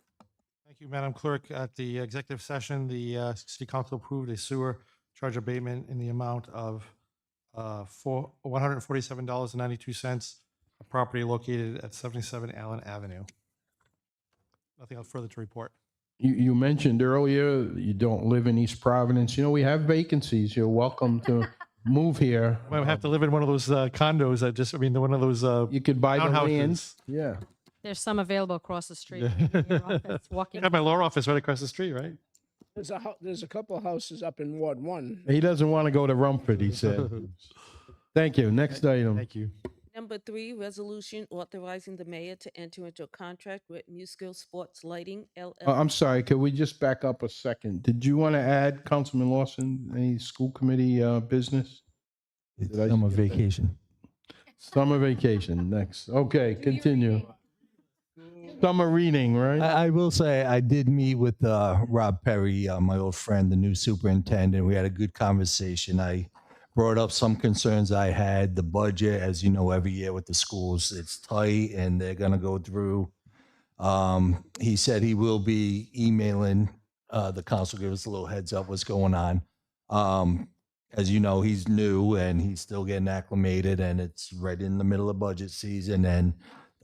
Thank you, Madam Clerk. At the executive session, the City Council approved a sewer charge abatement in the amount of for $147.92, a property located at 77 Allen Avenue. Nothing else further to report. You mentioned earlier you don't live in East Providence. You know, we have vacancies. You're welcome to move here. I might have to live in one of those condos that one of those You could buy the land. townhouses. Yeah. There's some available across the street. Yeah. from your office, I walking. got my law office right across the street, right? There's a couple houses up in Ward 1. He doesn't want to go to Rumford, he said. Thank you. Next item. Thank you. Number 3, resolution authorizing the mayor to enter into a contract with Muskill Sports Lighting LLC. I'm sorry, could we just back up a second? Did you want to add, Councilman Lawson, any school committee business? It's Did I summer skip that? vacation. Summer vacation, next. Okay, continue. Summer reading, right? I will say I did meet with Rob Perry, my old friend, the new superintendent. We had a good conversation. I brought up some concerns I had. The budget, as you know, every year with the schools, it's tight and they're going to go through. He said he will be emailing the council, give us a little heads up what's going on. As you know, he's new and he's still getting acclimated, and it's right in the middle of budget season. And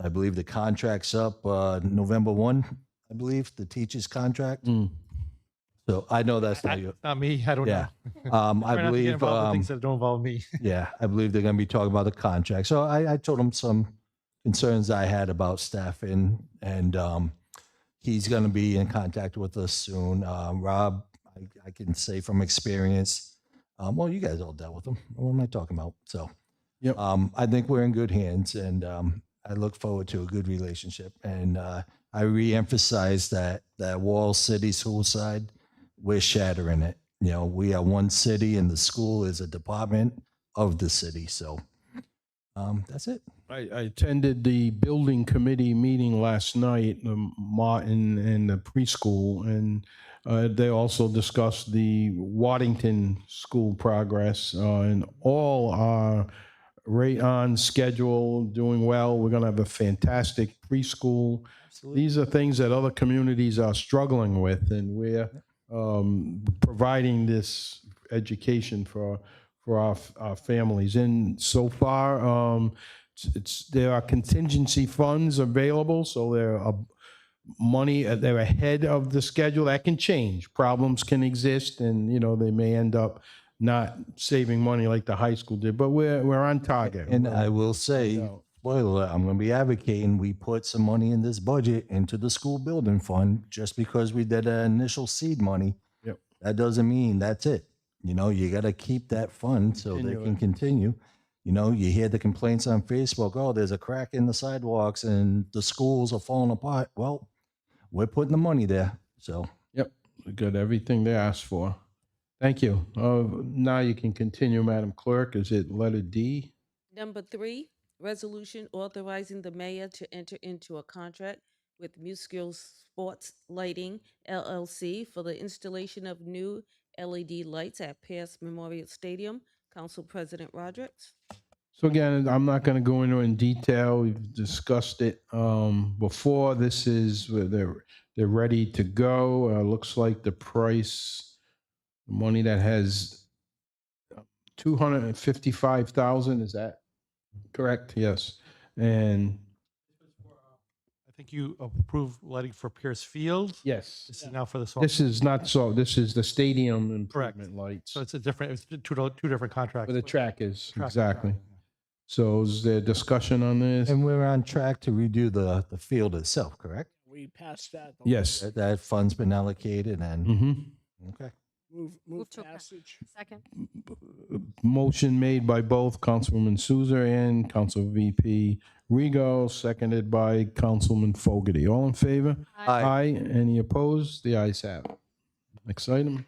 I believe the contract's up November 1, I believe, the teacher's contract. So I know that's not you. Not me. I don't Yeah. know. I Try not to get believe, involved in things that don't involve me. yeah, I believe they're going to be talking about the contract. So I told him some concerns I had about staffing, and he's going to be in contact with us soon. Rob, I can say from experience, well, you guys all dealt with him. What am I talking about? So Yep. I think we're in good hands, and I look forward to a good relationship. And I reemphasize that Wall City school side, we're shattering it. You know, we are one city, and the school is a department of the city. So that's it. I attended the building committee meeting last night, Martin and the preschool, and they also discussed the Waddington school progress, and all are right on schedule, doing well. We're going to have a fantastic preschool. These are things that other communities are struggling with, and we're providing this education for our families. And so far, there are contingency funds available, so there are money, they're ahead of the schedule. That can change. Problems can exist, and they may end up not saving money like the high school did, but we're on target. And I will say, spoiler alert, I'm going to be advocating we put some money in this budget into the school building fund. Just because we did an initial seed money, Yep. that doesn't mean that's it. You got to keep that fund so they Continue can it. continue. You hear the complaints on Facebook, oh, there's a crack in the sidewalks and the schools are falling apart. Well, we're putting the money there. So Yep, we got everything they asked for. Thank you. Now you can continue, Madam Clerk. Is it letter D? Number 3, resolution authorizing the mayor to enter into a contract with Muskill Sports Lighting LLC for the installation of new LED lights at Pierce Memorial Stadium. Council President Rodrick. So again, I'm not going to go into it in detail. We've discussed it before. This is where they're ready to go. Looks like the price, the money that has 255,000. Is that correct? Yes. And I think you approved lighting for Pierce Field. yes, This is now for the soccer. this is not so. This is the stadium Correct. improvement lights So it's two different contracts. for the trackers. Track- Exactly. So is there discussion on this? and we're on track to redo the field itself, correct? We passed that. Yes. That fund's been allocated and Mm-hmm. okay. Move to approve. passage. Second. Motion made by both Councilwoman Souza and Council VP Rego, seconded by Councilman Fogarty. All in favor? Aye. Any opposed? The ayes have it. Next item.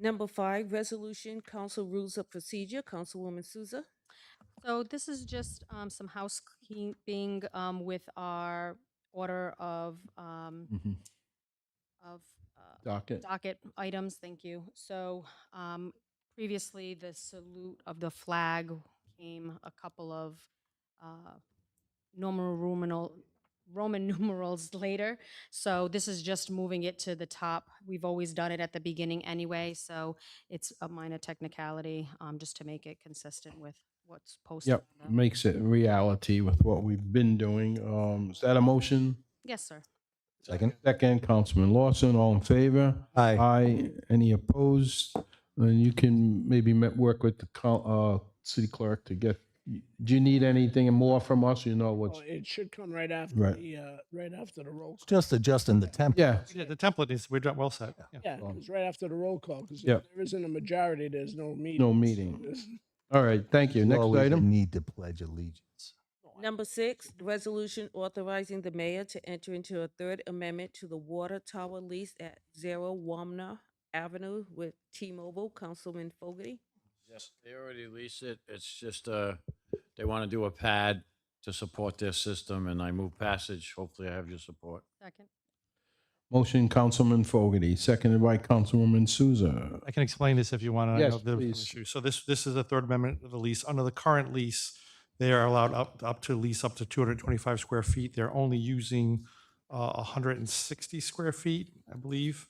Number 5, resolution, council rules of procedure. Councilwoman Souza. So this is just some housekeeping with our order of Docket. docket items. Thank you. So previously, the salute of the flag came a couple of Roman numerals later. So this is just moving it to the top. We've always done it at the beginning anyway, so it's a minor technicality, just to make it consistent with what's posted. Yep, on the- makes it reality with what we've been doing. Is that a motion? Yes, sir. Second. Second, Councilman Lawson, all in favor? Aye. Aye. Any opposed? And you can maybe work with the city clerk to get, do you need anything more from us? You know what's, Oh, it should come right after Right. right after the roll call. Just adjusting the template. yeah, Yeah, the template is, we're well set. Yeah. Yeah, because right after the roll call, because Yeah. if there isn't a majority, there's no meeting. no So meeting. there's- All right, thank you. You Next always item. need to pledge allegiance. Number 6, resolution authorizing the mayor to enter into a third amendment to the water tower lease at 0 Wamna Avenue with T-Mobile. Councilman Fogarty. Yes, they already leased it. It's just, they want to do a pad to support their system, and I move passage. Hopefully I have your support. Second. Motion, Councilman Fogarty, seconded by Councilwoman Souza. I can explain this if you want. Yes, I know there was some please. issues. So this is the third amendment of the lease. Under the current lease, they are allowed up to lease up to 225 square feet. They're only using 160 square feet, I believe.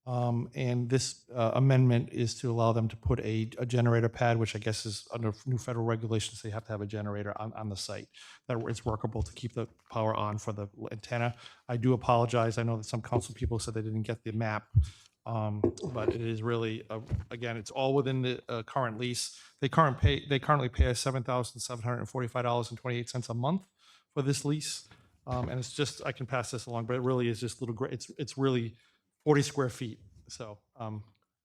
And this amendment is to allow them to put a generator pad, which I guess is under new federal regulations, they have to have a generator on the site. That it's workable to keep the power on for the antenna. I do apologize. I know that some council people said they didn't get the map. But it is really, again, it's all within the current lease. They currently pay us $7,745.28 a month for this lease. And it's just, I can pass this along, but it really is just little, it's really 40 square feet. So,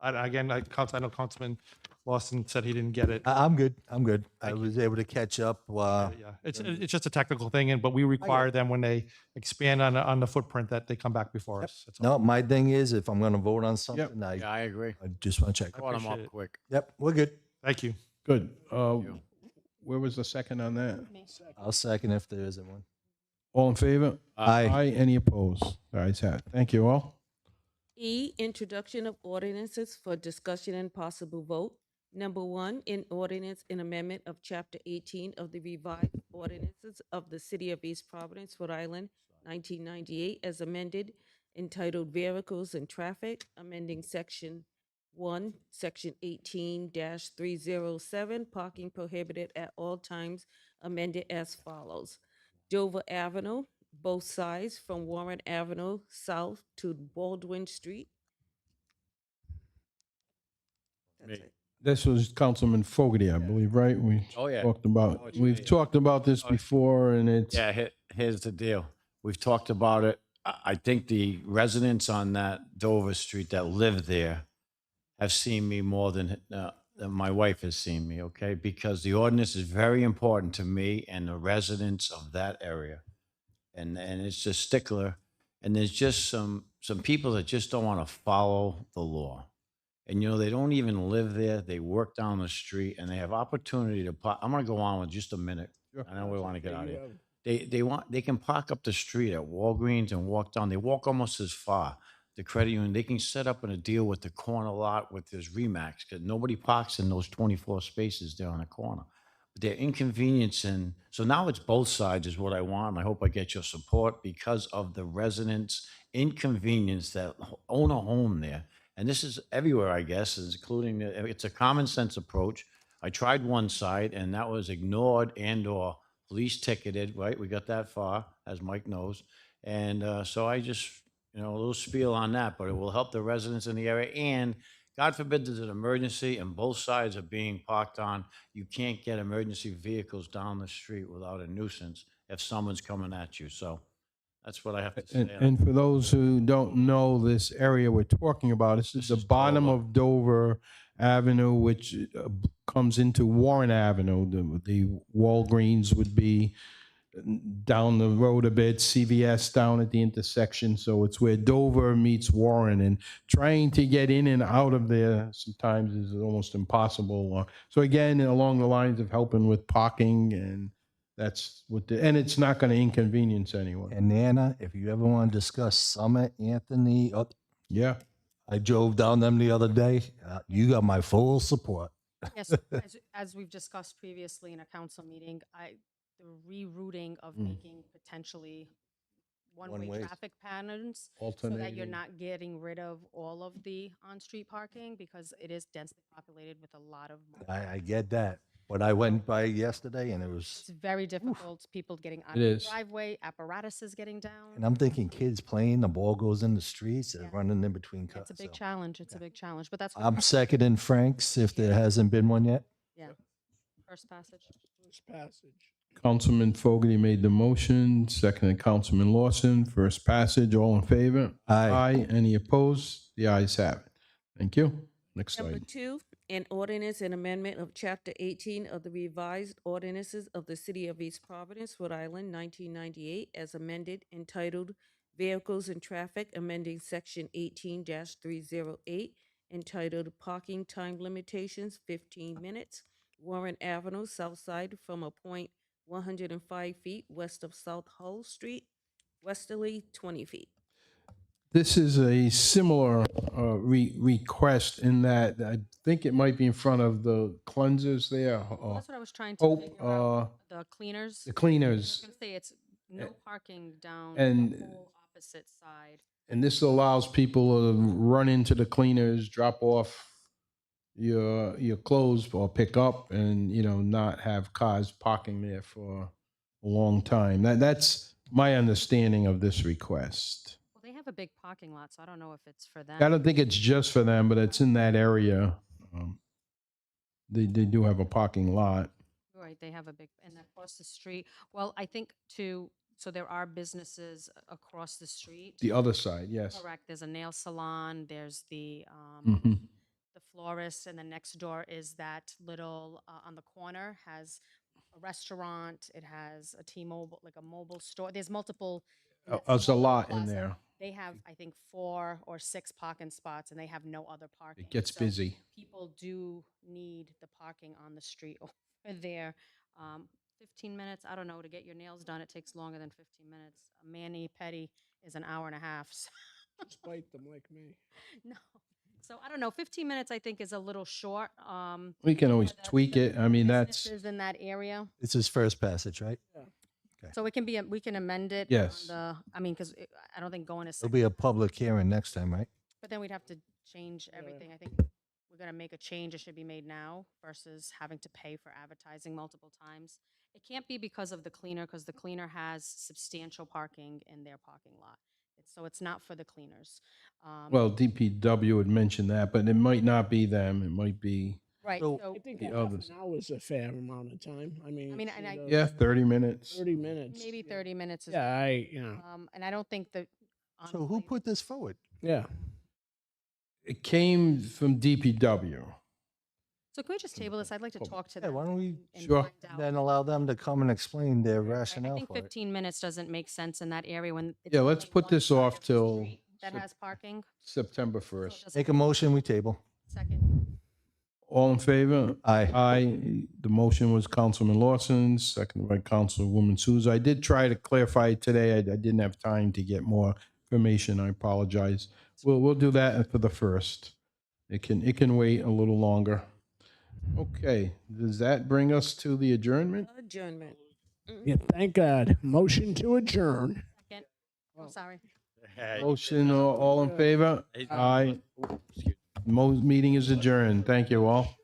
again, I know Councilman Lawson said he didn't get it. I'm good. I'm good. I Thank you. was able to catch up. Yeah, it's just a technical thing, but we require them when they expand on the footprint that they come back before us. That's all. No, my thing is, if I'm going to vote on something, Yeah, I agree. I just want to check. I want them appreciate up it. quick. Yep, we're good. Thank you. Good. you. Where was the second on that? I'll second if there isn't one. All in favor? Aye. Any opposed? The ayes have it. Thank you all. E, introduction of ordinances for discussion and possible vote. Number 1, an ordinance in amendment of Chapter 18 of the revised ordinances of the City of East Providence, Rhode Island, 1998, as amended, entitled Vehicles and Traffic, amending Section 1, Section 18-307, parking prohibited at all times, amended as follows. Dover Avenue, both sides from Warren Avenue south to Baldwin Street. That's Me. it. This was Councilman Fogarty, I believe, right? We Oh, yeah. talked Oh, about, it's we've me. talked about this before, and it's, Yeah, here's the deal. We've talked about it. I think the residents on that Dover Street that live there have seen me more than my wife has seen me, okay? Because the ordinance is very important to me and the residents of that area. And it's a stickler. And there's just some people that just don't want to follow the law. And, you know, they don't even live there. They work down the street and they have opportunity to park. I'm going to go on with just a minute. Sure. I know we want to get Yeah, out of you here. have- They can park up the street at Walgreens and walk down. They walk almost as far. The credit union, they can set up in a deal with the corner lot with this Remax because nobody parks in those 24 spaces there on the corner. But they're inconveniencing. So now it's both sides is what I want. And I hope I get your support because of the residents' inconvenience that own a home there. And this is everywhere, I guess, including, it's a common sense approach. I tried one side and that was ignored and or police ticketed, right? We got that far, as Mike knows. And so I just, you know, a little spiel on that, but it will help the residents in the area. And God forbid there's an emergency and both sides are being parked on. You can't get emergency vehicles down the street without a nuisance if someone's coming at you. So that's what I have to say. and for those who don't know this area we're talking about, this is the bottom Dover. of Dover Avenue, which comes into Warren Avenue. The Walgreens would be down the road a bit, CVS down at the intersection. So it's where Dover meets Warren, and trying to get in and out of there sometimes is almost impossible. So again, along the lines of helping with parking, and that's what and it's not going to inconvenience anyone. And Nana, if you ever want to discuss Summit, Anthony, Yeah. I drove down them the other day. You got my full support. Yes, as we've discussed previously in a council meeting, the rerouting of making potentially one-way One-ways. traffic patterns so that you're Alternating. not getting rid of all of the on-street parking because it is densely populated with a lot of. I get that. But I went by yesterday and it was, It's very difficult. People getting out It of the is. driveway, apparatuses getting down. and I'm thinking kids playing, the ball goes in the streets, they're Yeah. running in between cars. It's a big so. challenge. It's a big challenge, but that's. what I'm we're- seconding Frank's if there hasn't been one yet. Yeah. First passage. First passage. Councilman Fogarty made the motion, seconded Councilman Lawson. First passage, all in favor? Aye. Any opposed? The ayes have it. Thank you. Next Number item. 2, an ordinance and amendment of Chapter 18 of the revised ordinances of the City of East Providence, Rhode Island, 1998, as amended, entitled Vehicles and Traffic, amending Section 18-308, entitled Parking Time Limitations, 15 minutes, Warren Avenue, South Side, from a point 105 feet west of South Hull Street, westerly 20 feet. This is a similar request in that I think it might be in front of the cleansers there. That's what I was trying to Hope, figure out. The cleaners. the I was cleaners. gonna say it's no parking down and- the whole opposite side. And this allows people to run into the cleaners, drop off your clothes or pick up and, not have cars parking there for a long time. That's my understanding of this request. Well, they have a big parking lot, so I don't know if it's for them. I don't think it's just for them, but it's in that area. They do have a parking lot. Right, they have a big, and across the street. Well, I think too, so there are businesses across the street. The other side, yes. Correct, there's a nail salon, there's the Mhm. florist, and the next door is that little, on the corner, has a restaurant, it has a T-Mobile, like a mobile store. There's multiple. in that There's a smaller lot in plaza, there. They have, I think, 4 or 6 parking spots, and they have no other parking. It gets So busy. people do need the parking on the street over there. 15 minutes, I don't know, to get your nails done, it takes longer than 15 minutes. A mani-pedi is an hour and a half, so, Just bite them like me. no. So I don't know, 15 minutes I think is a little short. We can always for the tweak it. I mean, that's, businesses in that area. It's his first passage, right? So it can be, we can amend it. Yes. Because I don't think going to It'll be a public hearing next time, right? but then we'd have to change everything. I think we're gonna make a change, it should be made now versus having to pay for advertising multiple times. It can't be because of the cleaner, because the cleaner has substantial parking in their parking lot. So it's not for the cleaners. well, DPW had mentioned that, but it might not be them. It might be, Right, so- so, I think The half others. an hour is a fair amount of time. I mean. mean, and you I- know, yeah, 30 minutes. 30 minutes. maybe 30 minutes is. Yeah, And I don't think that. So who honestly, put this forward? yeah. It came from DPW. So can we just table this? I'd like to talk to Yeah, them. why don't we and Sure. find out. then allow them to come and explain their I rationale think for it? 15 minutes doesn't make sense in that area when. it's Yeah, let's only put one this side off of the till street That has parking. September So it 1st. doesn't- Make a motion, we table. Second. All in favor? Aye. Aye. The motion was Councilman Lawson, seconded by Councilwoman Souza. I did try to clarify it today. I didn't have time to get more information. I apologize. We'll do that for the first. It can wait a little longer. Okay, does that bring us to the adjournment? Adjournment. Yeah, thank God. Motion to adjourn. Second. Oh, sorry. Motion, all in favor? Aye. Meeting is adjourned. Thank you all.